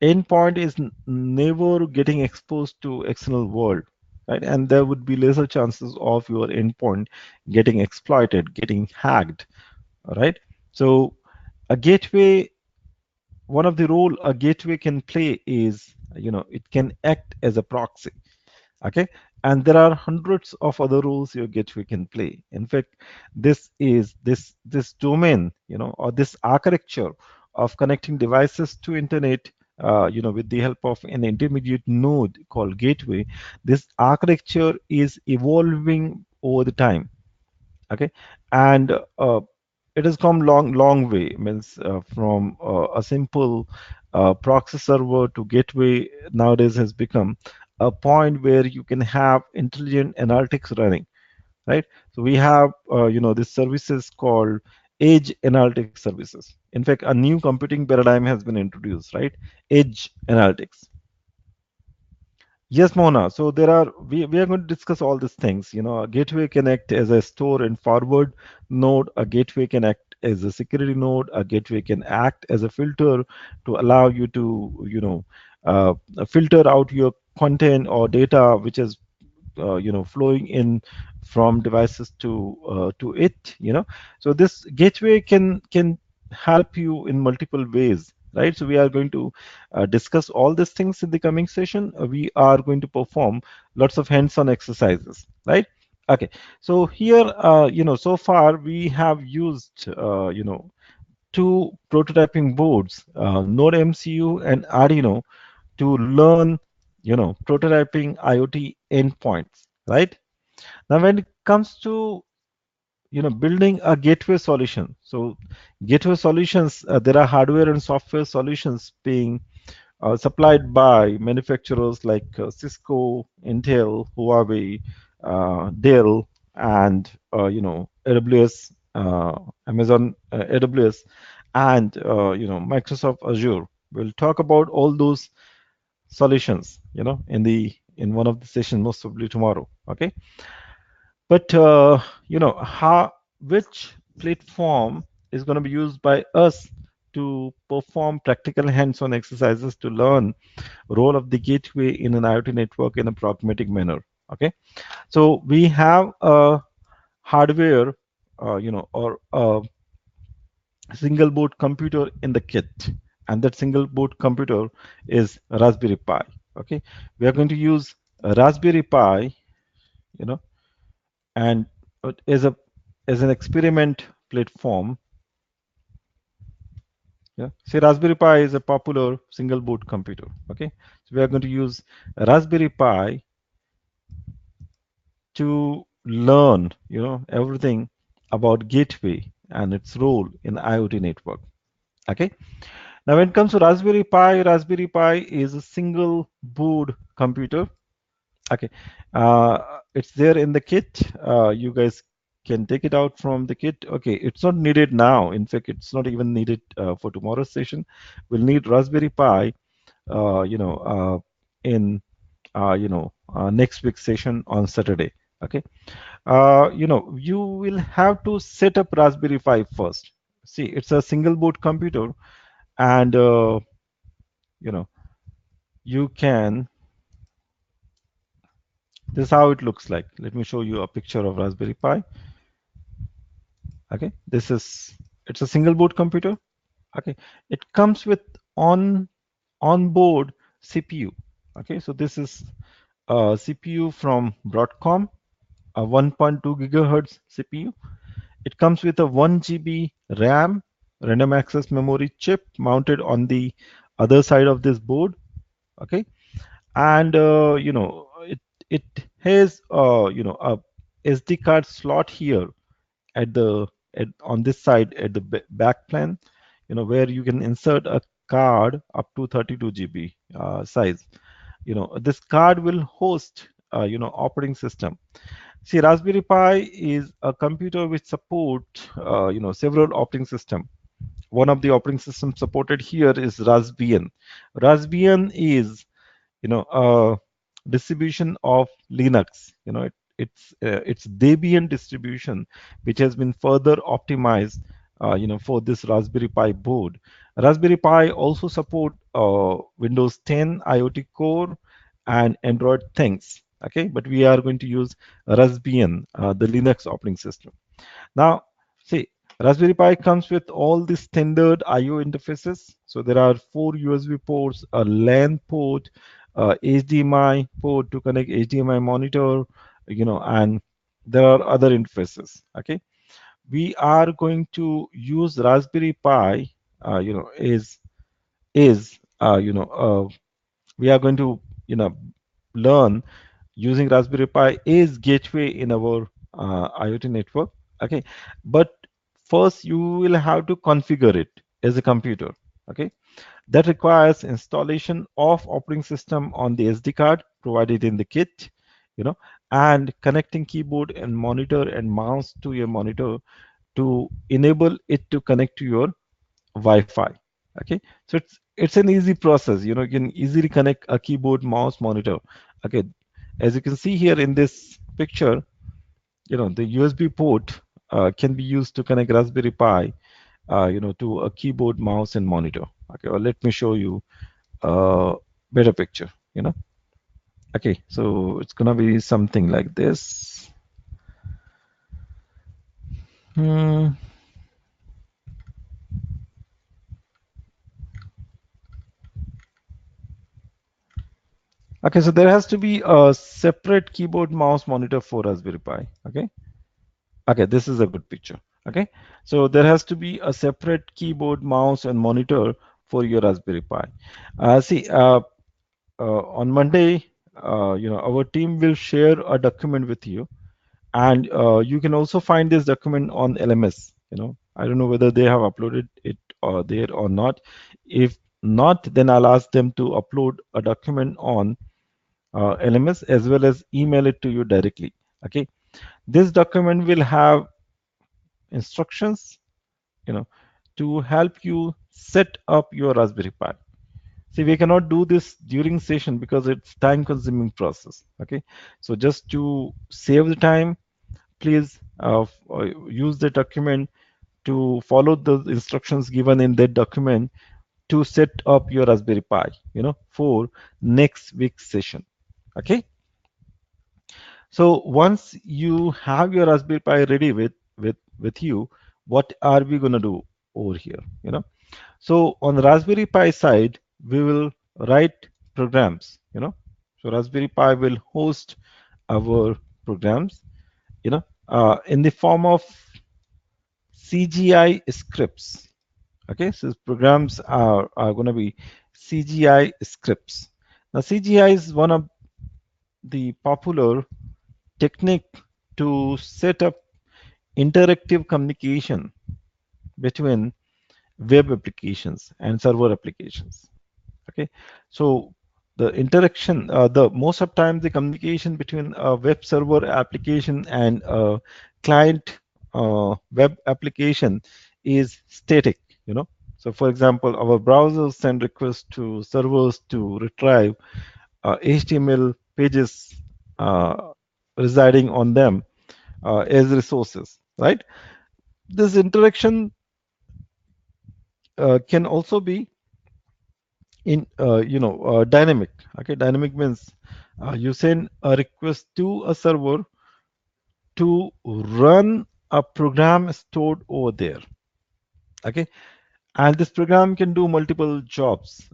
endpoint is never getting exposed to external world, right? And there would be lesser chances of your endpoint getting exploited, getting hacked, right? So a gateway, one of the role a gateway can play is, it can act as a proxy. Okay, and there are hundreds of other roles your gateway can play. In fact, this domain, or this architecture of connecting devices to internet, with the help of an intermediate node called gateway, this architecture is evolving over the time. Okay, and it has come long way. Means from a simple proxy server to gateway nowadays has become a point where you can have intelligent analytics running, right? So we have these services called edge analytics services. In fact, a new computing paradigm has been introduced, right? Edge analytics. Yes, Mona. So we are going to discuss all these things. A gateway can act as a store and forward node. A gateway can act as a security node. A gateway can act as a filter to allow you to, filter out your content or data which is, flowing in from devices to it. So this gateway can help you in multiple ways, right? So we are going to discuss all these things in the coming session. We are going to perform lots of hands-on exercises, right? Okay, so here, so far we have used, two prototyping boards, Node MCU and Arduino, to learn, prototyping IoT endpoints, right? Now, when it comes to, building a gateway solution, so gateway solutions, there are hardware and software solutions being supplied by manufacturers like Cisco, Intel, Huawei, Dell, and AWS, Amazon AWS, and Microsoft Azure. We'll talk about all those solutions, in one of the sessions, most probably tomorrow. Okay, but how which platform is going to be used by us to perform practical hands-on exercises to learn role of the gateway in an IoT network in a pragmatic manner. Okay, so we have a hardware, or a single board computer in the kit, and that single board computer is Raspberry Pi. Okay, we are going to use a Raspberry Pi, you know, and as an experiment platform. Yeah, say Raspberry Pi is a popular single board computer. Okay, so we are going to use Raspberry Pi to learn, everything about gateway and its role in IoT network. Okay, now when it comes to Raspberry Pi is a single board computer. Okay, it's there in the kit. You guys can take it out from the kit. Okay, it's not needed now. In fact, it's not even needed for tomorrow's session. We'll need Raspberry Pi, in next week's session on Saturday. Okay, you will have to set up Raspberry Pi first. See, it's a single board computer, and you can. This is how it looks like. Let me show you a picture of Raspberry Pi. Okay, it's a single board computer. Okay, it comes with onboard CPU. Okay, so this is a CPU from Broadcom, a 1.2 gigahertz CPU. It comes with a 1 GB RAM, random access memory chip mounted on the other side of this board. Okay, and it has a SD card slot here on this side at the back plan, where you can insert a card up to 32 GB size. This card will host operating system. See, Raspberry Pi is a computer which support several operating system. One of the operating systems supported here is Raspbian. Raspbian is a distribution of Linux. It's Debian distribution, which has been further optimized for this Raspberry Pi board. Raspberry Pi also support Windows 10 IoT Core and Android Things. Okay, but we are going to use Raspbian, the Linux operating system. Now, see, Raspberry Pi comes with all the standard I/O interfaces. So there are 4 USB ports, a LAN port, HDMI port to connect HDMI monitor, and there are other interfaces. Okay, we are going to use Raspberry Pi. We are going to learn using Raspberry Pi is gateway in our IoT network. Okay, but first you will have to configure it as a computer. Okay, that requires installation of operating system on the SD card provided in the kit, and connecting keyboard and monitor and mouse to your monitor to enable it to connect to your Wi-Fi. Okay, so it's an easy process. You can easily connect a keyboard, mouse, monitor. Okay, as you can see here in this picture, the USB port can be used to connect Raspberry Pi, to a keyboard, mouse, and monitor. Okay, or let me show you a better picture. Okay, so it's gonna be something like this. Okay, so there has to be a separate keyboard, mouse, monitor for Raspberry Pi. Okay, this is a good picture. Okay, so there has to be a separate keyboard, mouse, and monitor for your Raspberry Pi. On Monday, our team will share a document with you, and you can also find this document on LMS. I don't know whether they have uploaded it there or not. If not, then I'll ask them to upload a document on LMS as well as email it to you directly. Okay, this document will have instructions, to help you set up your Raspberry Pi. See, we cannot do this during session because it's time consuming process. Okay, so just to save the time, please use the document to follow the instructions given in that document to set up your Raspberry Pi, for next week's session. Okay. So once you have your Raspberry Pi ready with you, what are we gonna do over here? So on the Raspberry Pi side, we will write programs. So Raspberry Pi will host our programs. In the form of CGI scripts. Okay, so programs are going to be CGI scripts. Now, CGI is one of the popular technique to set up interactive communication between web applications and server applications. Okay, so the interaction, the most of time the communication between a web server application and a client web application is static. So for example, our browsers send requests to servers to retrieve HTML pages residing on them as resources, right? This interaction can also be in dynamic. Okay, dynamic means you send a request to a server to run a program stored over there. Okay, and this program can do multiple jobs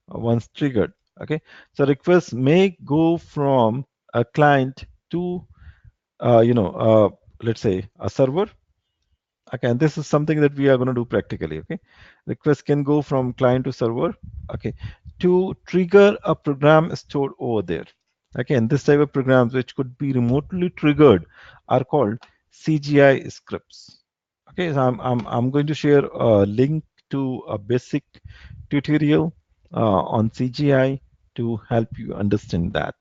once triggered. Okay, so requests may go from a client to let's say a server. Okay, and this is something that we are going to do practically. Okay, requests can go from client to server. Okay, to trigger a program stored over there. Okay, and this type of programs which could be remotely triggered are called CGI scripts. Okay, so I'm going to share a link to a basic tutorial on CGI to help you understand that.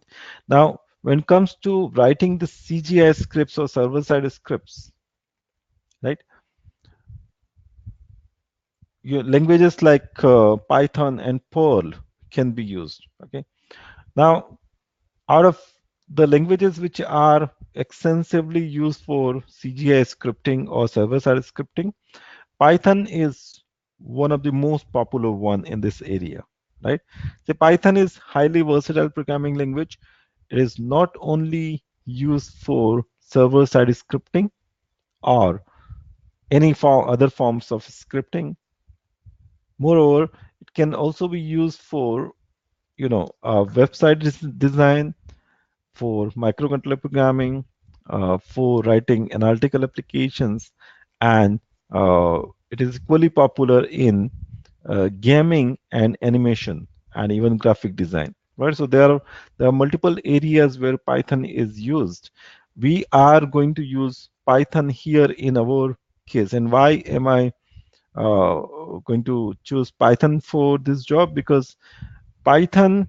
Now, when it comes to writing the CGI scripts or server-side scripts, right? Your languages like Python and Perl can be used. Okay. Now, out of the languages which are extensively used for CGI scripting or server-side scripting, Python is one of the most popular one in this area, right? So Python is highly versatile programming language. It is not only used for server-side scripting or any other forms of scripting. Moreover, it can also be used for, website design, for microcontroller programming, for writing analytical applications, and it is equally popular in gaming and animation and even graphic design. Right, so there are multiple areas where Python is used. We are going to use Python here in our case. And why am I going to choose Python for this job? Because Python,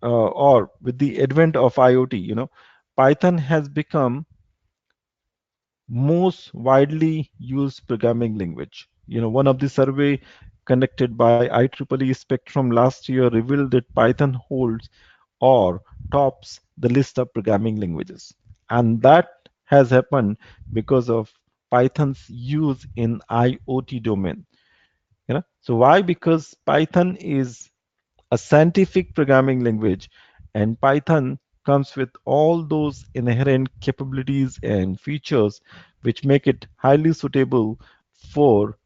or with the advent of IoT, Python has become most widely used programming language. One of the survey conducted by IEEE Spectrum last year revealed that Python holds or tops the list of programming languages. And that has happened because of Python's use in IoT domain. So why? Because Python is a scientific programming language, and Python comes with all those inherent capabilities and features which make it highly suitable for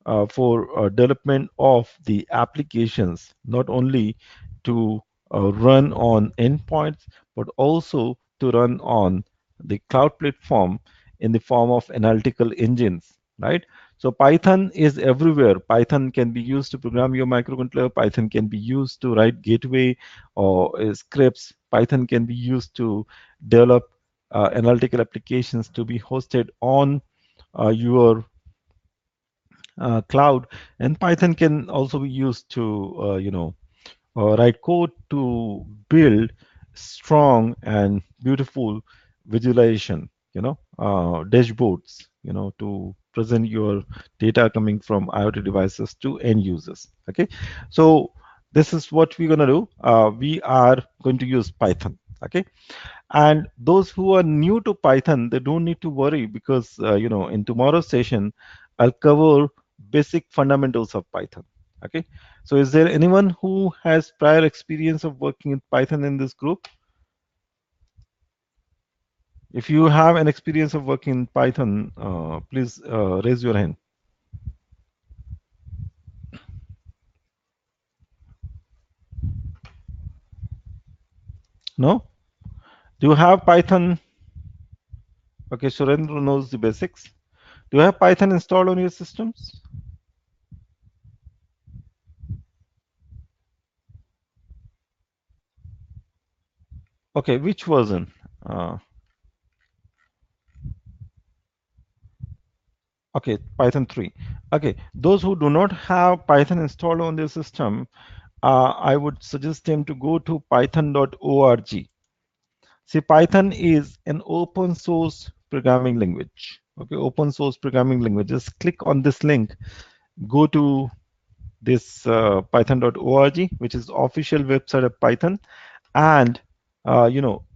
development of the applications, not only to run on endpoints but also to run on the cloud platform in the form of analytical engines, right? So Python is everywhere. Python can be used to program your microcontroller. Python can be used to write gateway or scripts. Python can be used to develop analytical applications to be hosted on your cloud. And Python can also be used to write code to build strong and beautiful visualization. dashboards, to present your data coming from IoT devices to end users. Okay, so this is what we're going to do. We are going to use Python. Okay, and those who are new to Python, they don't need to worry, because in tomorrow's session I'll cover basic fundamentals of Python. Okay, so is there anyone who has prior experience of working in Python in this group? If you have an experience of working in Python, please raise your hand. No? Do you have Python? Okay, Surendra knows the basics. Do you have Python installed on your systems? Okay, which version? Okay, Python 3. Okay, those who do not have Python installed on their system, I would suggest them to go to python.org. See, Python is an open source programming language. Okay, open source programming language. Just click on this link, go to this python.org, which is official website of Python, and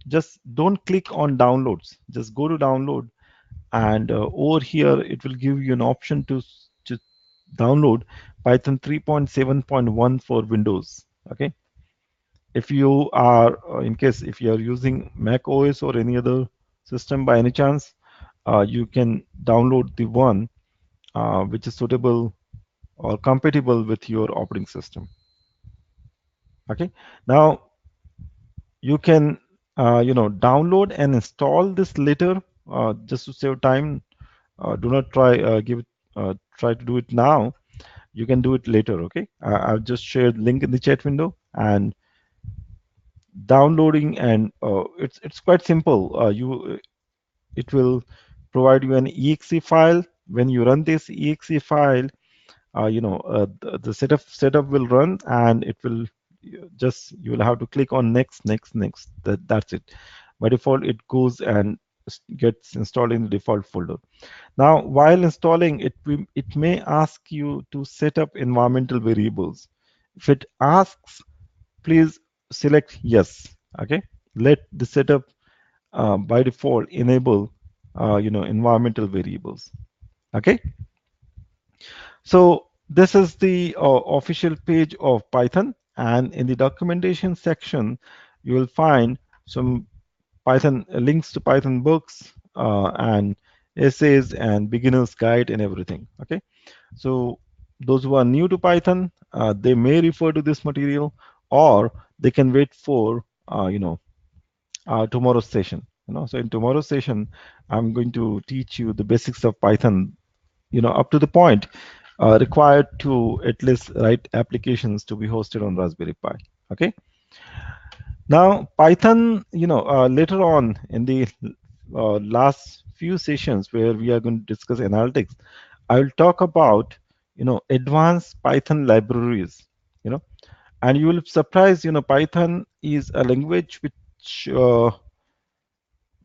just don't click on downloads. Just go to download, and over here it will give you an option to download Python 3.7.1 for Windows. Okay, if you are in case if you are using Mac OS or any other system by any chance, you can download the one which is suitable or compatible with your operating system. Okay, now you can download and install this later, just to save time. Do not try to do it now. You can do it later. Okay, I've just shared link in the chat window, and downloading, and it's quite simple. It will provide you an exe file. When you run this exe file, the setup will run, and it will you will have to click on next. That's it. By default, it goes and gets installed in the default folder. Now, while installing it, it may ask you to set up environmental variables. If it asks, please select yes. Okay, let the setup by default enable environmental variables. Okay, so this is the official page of Python, and in the documentation section you will find some Python links to Python books and essays and beginner's guide and everything. Okay, so those who are new to Python, they may refer to this material, or they can wait for tomorrow's session. So in tomorrow's session, I'm going to teach you the basics of Python, up to the point required to at least write applications to be hosted on Raspberry Pi. Okay. Now Python, later on in the last few sessions where we are going to discuss analytics, I will talk about advanced Python libraries. And you will be surprised. Python is a language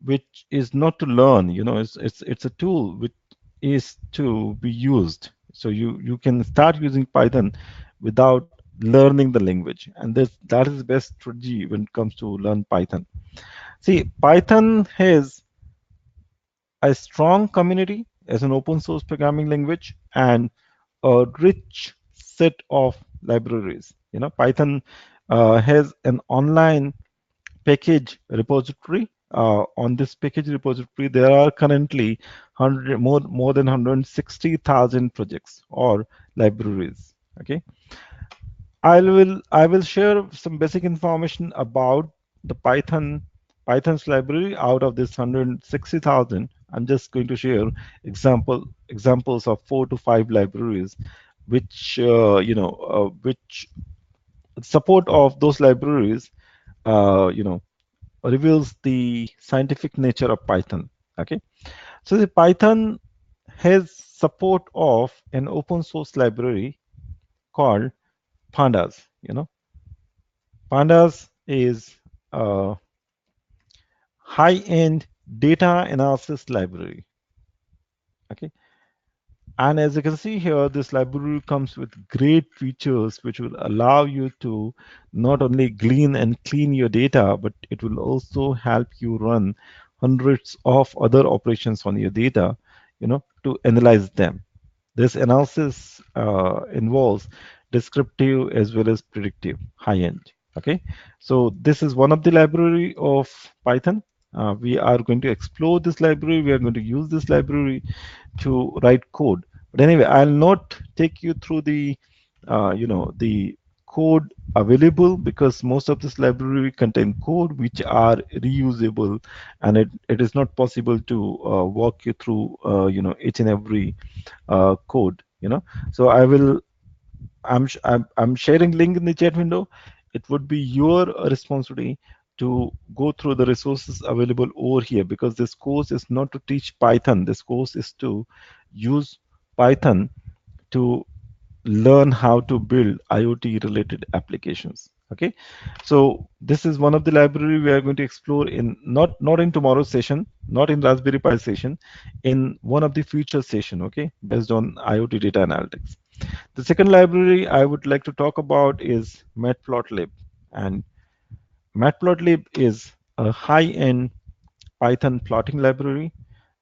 which is not to learn. It's a tool which is to be used. So you can start using Python without learning the language, and that is the best strategy when it comes to learn Python. See, Python has a strong community as an open source programming language, and a rich set of libraries. Python has an online package repository. On this package repository, there are currently more than 160,000 projects or libraries. Okay, I will share some basic information about the Python's library. Out of this 160,000, I'm just going to share examples of 4 to 5 libraries, which which support of those libraries reveals the scientific nature of Python. Okay, so the Python has support of an open source library called Pandas. Pandas is a high-end data analysis library. Okay. And as you can see here, this library comes with great features which will allow you to not only glean and clean your data, but it will also help you run hundreds of other operations on your data, to analyze them. This analysis involves descriptive as well as predictive, high-end. Okay, so this is one of the library of Python. We are going to explore this library. We are going to use this library to write code. But anyway, I'll not take you through the code available, because most of this library contain code which are reusable, and it is not possible to walk you through each and every code. So I'm sharing link in the chat window. It would be your responsibility to go through the resources available over here, because this course is not to teach Python. This course is to use Python to learn how to build IoT related applications. Okay, so this is one of the library we are going to explore in not in tomorrow's session, not in Raspberry Pi session, in one of the future session. Okay, based on IoT data analytics. The second library I would like to talk about is Matplotlib, and Matplotlib is a high-end Python plotting library.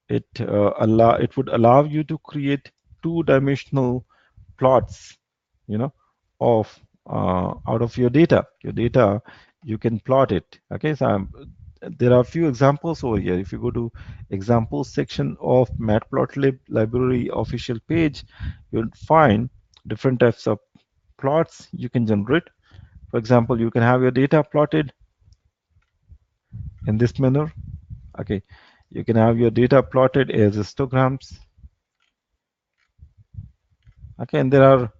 It would allow you to create two-dimensional plots, of out of your data. Your data, you can plot it. Okay, so there are a few examples over here. If you go to examples section of Matplotlib library official page, you'll find different types of plots you can generate. For example, you can have your data plotted in this manner. Okay, you can have your data plotted as histograms. Okay, and there are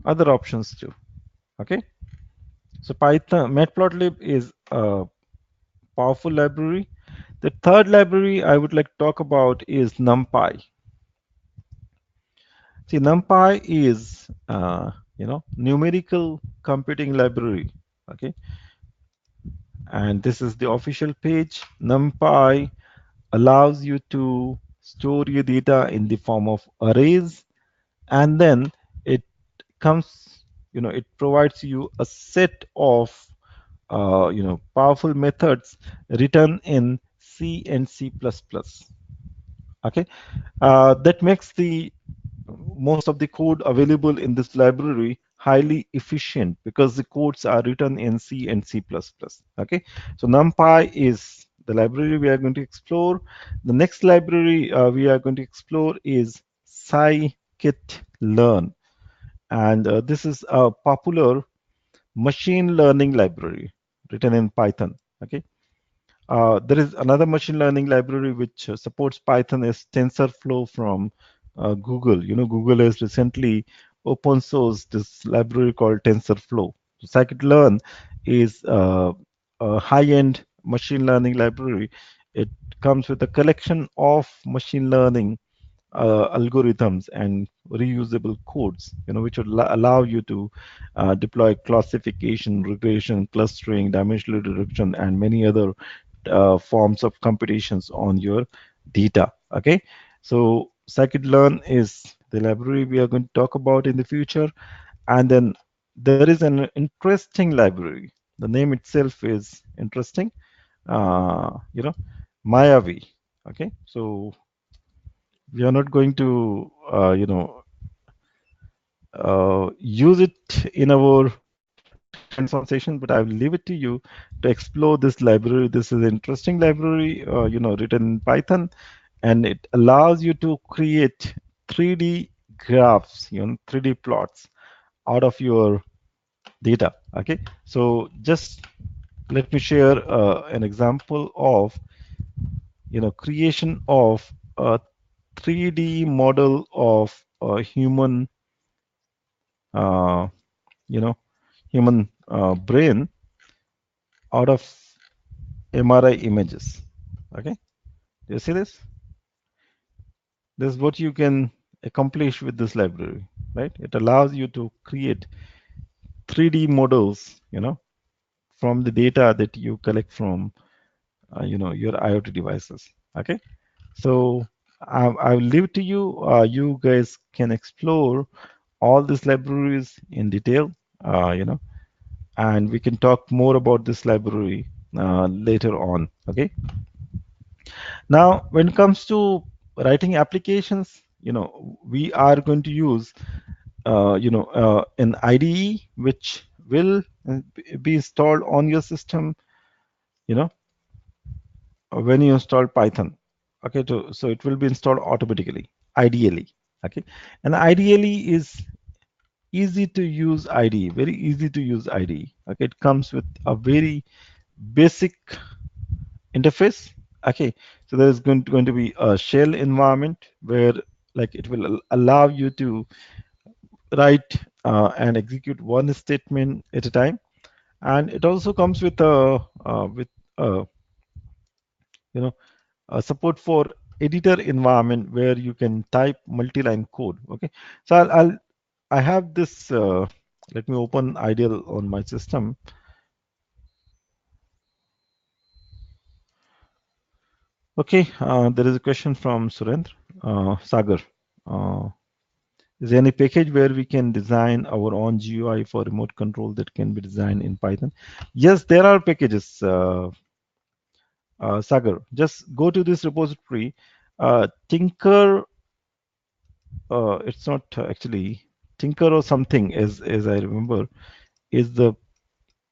other options too. Okay, so Python Matplotlib is a powerful library. The third library I would like to talk about is NumPy. See, NumPy is numerical computing library. Okay, and this is the official page. NumPy allows you to store your data in the form of arrays, and then it comes, it provides you a set of powerful methods written in C and C++. Okay, that makes the most of the code available in this library highly efficient, because the codes are written in C and C++. Okay, so NumPy is the library we are going to explore. The next library we are going to explore is scikit-learn, and this is a popular machine learning library written in Python. Okay, there is another machine learning library which supports Python is TensorFlow from Google. Google has recently open sourced this library called TensorFlow. So Scikit-learn is a high-end machine learning library. It comes with a collection of machine learning algorithms and reusable codes, which would allow you to deploy classification, regression, clustering, dimensional reduction, and many other forms of computations on your data. Okay, so scikit-learn is the library we are going to talk about in the future. And then there is an interesting library. The name itself is interesting. Mayavi. Okay, so we are not going to use it in our hands-on session, but I will leave it to you to explore this library. This is an interesting library, written in Python, and it allows you to create 3D graphs, 3D plots out of your data. Okay, so just let me share an example of creation of a 3D model of a human, uh, human brain out of MRI images. Okay, do you see this? This is what you can accomplish with this library, right? It allows you to create 3D models, from the data that you collect from your IoT devices. Okay, so I will leave it to you. You guys can explore all these libraries in detail, and we can talk more about this library later on. Okay. Now, when it comes to writing applications, we are going to use, an IDE which will be installed on your system, you know, when you install Python. Okay, so it will be installed automatically, ideally. Okay, and ideally is easy to use IDE, very easy to use IDE. Okay, it comes with a very basic interface. Okay, so there is going to be a shell environment where like it will allow you to write and execute one statement at a time, and it also comes with a you know a support for editor environment where you can type multi-line code. Okay, so I have this. Let me open Ideal on my system. Okay, there is a question from Surendra Sagar. Is there any package where we can design our own GUI for remote control that can be designed in Python? Yes, there are packages, Sagar. Just go to this repository. Tinker, it's not actually Tinker or something, as I remember, is the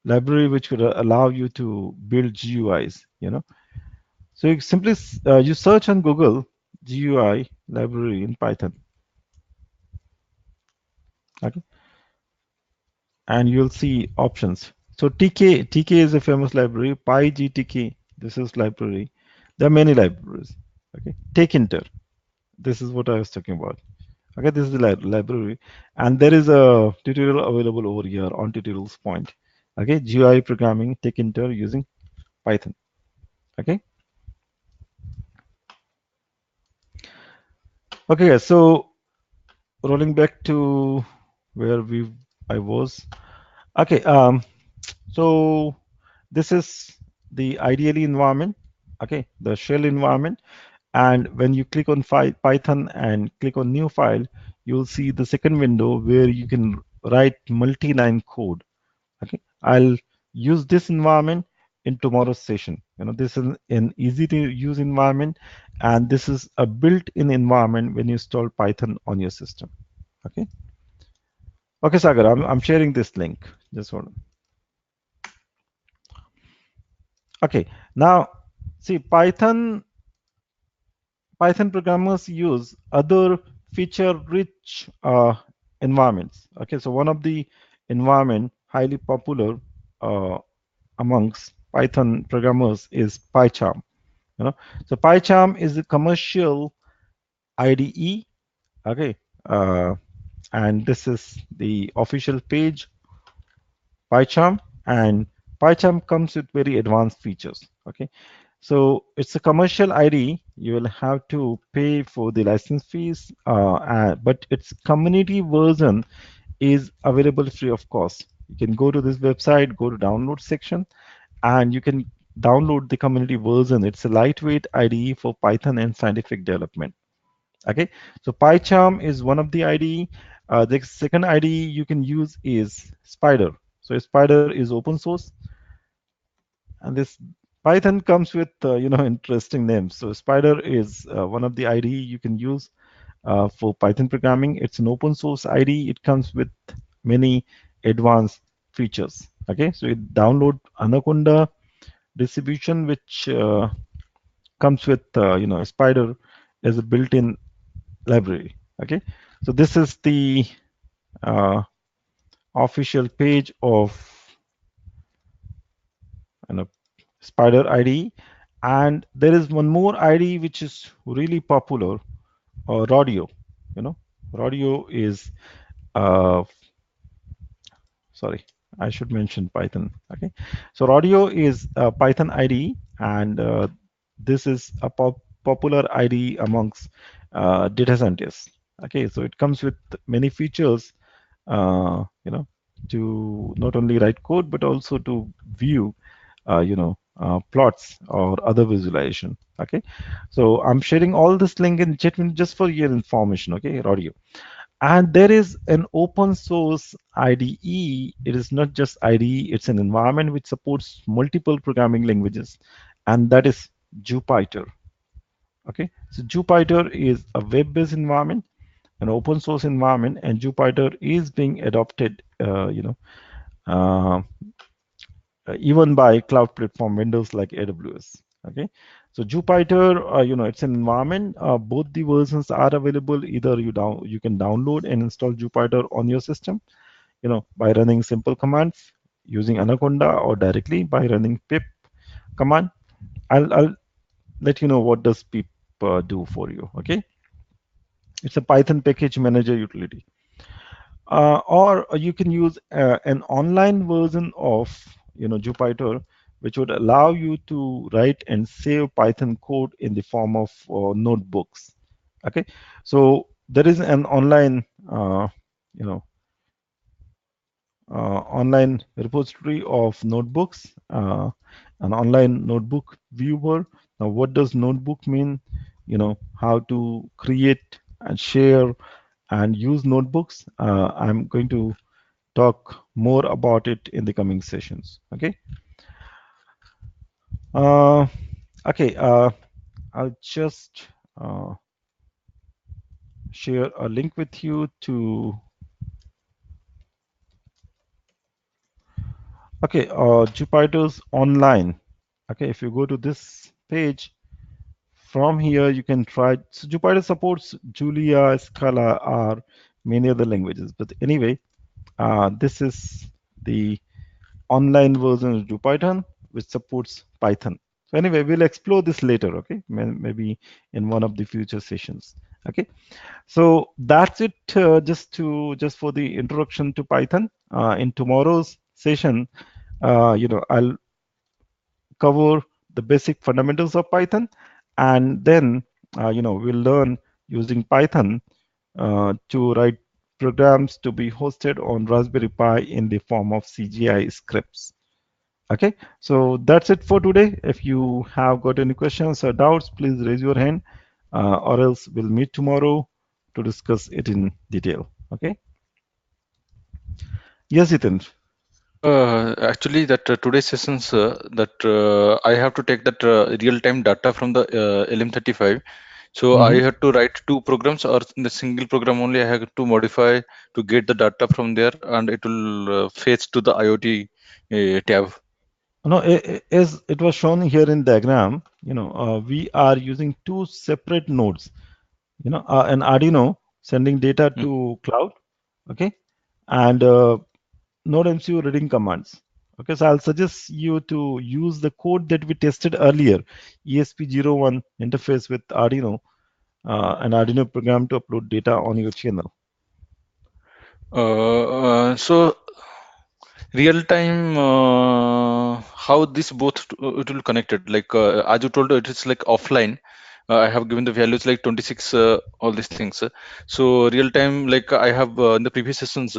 library which would allow you to build GUIs. So you simply you search on Google GUI library in Python. Okay, and you'll see options. So TK is a famous library. PyGTK, this is library. There are many libraries. Okay, Takinter, this is what I was talking about. Okay, this is the library, and there is a tutorial available over here on tutorials point. Okay, GUI programming Takinter using Python. Okay. Okay, so rolling back to where I was. Okay, so this is the ideally environment. Okay, the shell environment, and when you click on Python and click on new file, you'll see the second window where you can write multi-line code. Okay, I'll use this environment in tomorrow's session. This is an easy to use environment, and this is a built-in environment when you install Python on your system. Okay. Okay, Sagar, I'm sharing this link. Just hold on. Okay, now see Python programmers use other feature-rich environments. Okay, so one of the environment highly popular amongst Python programmers is PyCharm. So PyCharm is a commercial IDE. Okay, and this is the official page, PyCharm, and PyCharm comes with very advanced features. Okay, so it's a commercial IDE. You will have to pay for the license fees, but its community version is available free of cost. You can go to this website, go to download section, and you can download the community version. It's a lightweight IDE for Python and scientific development. Okay, so PyCharm is one of the IDE. The second IDE you can use is Spyder. So Spyder is open source, and this Python comes with interesting names. So Spyder is one of the IDE you can use for Python programming. It's an open source IDE. It comes with many advanced features. Okay, so you download Anaconda distribution, which comes with Spyder as a built-in library. Okay, so this is the official page of Spyder IDE, and there is one more IDE which is really popular, Rodeo. Rodeo is sorry, I should mention Python. Okay, so Rodeo is a Python IDE, and this is a popular IDE amongst data scientists. Okay, so it comes with many features, to not only write code but also to view, plots or other visualization. Okay, so I'm sharing all this link in chat window just for your information. Okay, audio. And there is an open source IDE. It is not just IDE, it's an environment which supports multiple programming languages, and that is Jupyter. Okay, so Jupyter is a web-based environment, an open source environment, and Jupyter is being adopted, even by cloud platform vendors like AWS. Okay, so Jupyter, it's an environment. Both the versions are available. Either you can download and install Jupyter on your system, by running simple commands using Anaconda, or directly by running pip command. I'll let you know what does pip do for you. Okay, it's a Python package manager utility. Or you can use an online version of Jupyter, which would allow you to write and save Python code in the form of notebooks. Okay, so there is an online online repository of notebooks, an online notebook viewer. Now, what does notebook mean? How to create and share and use notebooks. I'm going to talk more about it in the coming sessions. Okay. Okay. I'll just share a link with you to. Okay. Jupyter's online. Okay. If you go to this page, from here you can try. So Jupyter supports Julia, Scala, R, many other languages. But anyway, this is the online version of Jupyter, which supports Python. So anyway, we'll explore this later, okay? Maybe in one of the future sessions, okay? So that's it, just for the introduction to Python. In tomorrow's session, I'll cover the basic fundamentals of Python, and then, we'll learn using Python to write programs to be hosted on Raspberry Pi in the form of CGI scripts. Okay, so that's it for today. If you have got any questions or doubts, please raise your hand, or else we'll meet tomorrow to discuss it in detail. Okay. Yes, Ethan. Actually, that today's sessions that I have to take that real-time data from the LM35. So I had to write two programs, or in the single program only I have to modify to get the data from there, and it will fetch to the IoT tab. No, as it was shown here in diagram, we are using two separate nodes. An Arduino sending data to cloud, okay, and Node MCU reading commands. Okay, so I'll suggest you to use the code that we tested earlier, ESP01 interface with Arduino, an Arduino program to upload data on your channel. So real time, how this both it will connected, like as you told, it is like offline. I have given the values like 26, all these things. So real time, like I have in the previous sessions,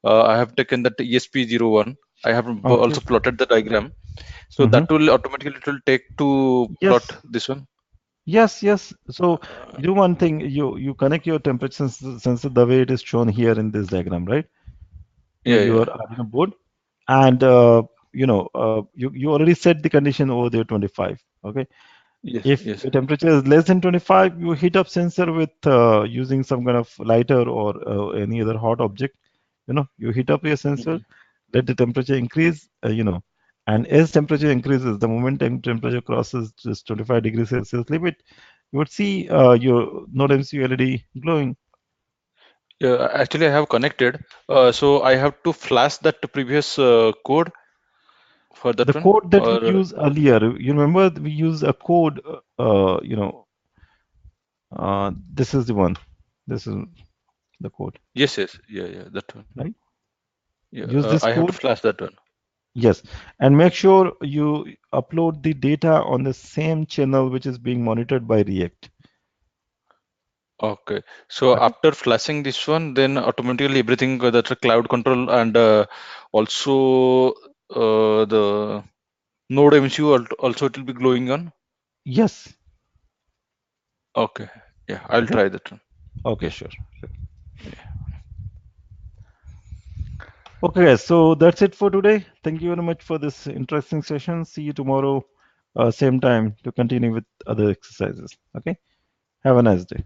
I have taken that ESP01. I have also plotted the diagram. So that will automatically, it will take to plot this one. Yes. So do one thing. You connect your temperature sensor the way it is shown here in this diagram, right? Yeah. Your Arduino board, and you already set the condition over there 25. Okay. Yes. If the temperature is less than 25, you heat up sensor with using some kind of lighter or any other hot object. You heat up your sensor, let the temperature increase. And as temperature increases, the moment temperature crosses just 25 degrees Celsius limit, you would see your Node MCU LED glowing. Yeah, actually I have connected. So I have to flash that previous code for that the one. Code that we used earlier. You remember we used a code. This is the one. This is the code. Yes. Yeah. That one. Right. Yeah. Use this I code. have to flash that one. Yes, and make sure you upload the data on the same channel which is being monitored by React. Okay. So after flashing this one, then automatically everything, that's a cloud control, and also the Node MCU also it will be glowing on. Yes. Okay. Yeah, I'll Okay. try that one. Okay, sure. Okay, guys. So that's it for today. Thank you very much for this interesting session. See you tomorrow, same time to continue with other exercises. Okay. Have a nice day.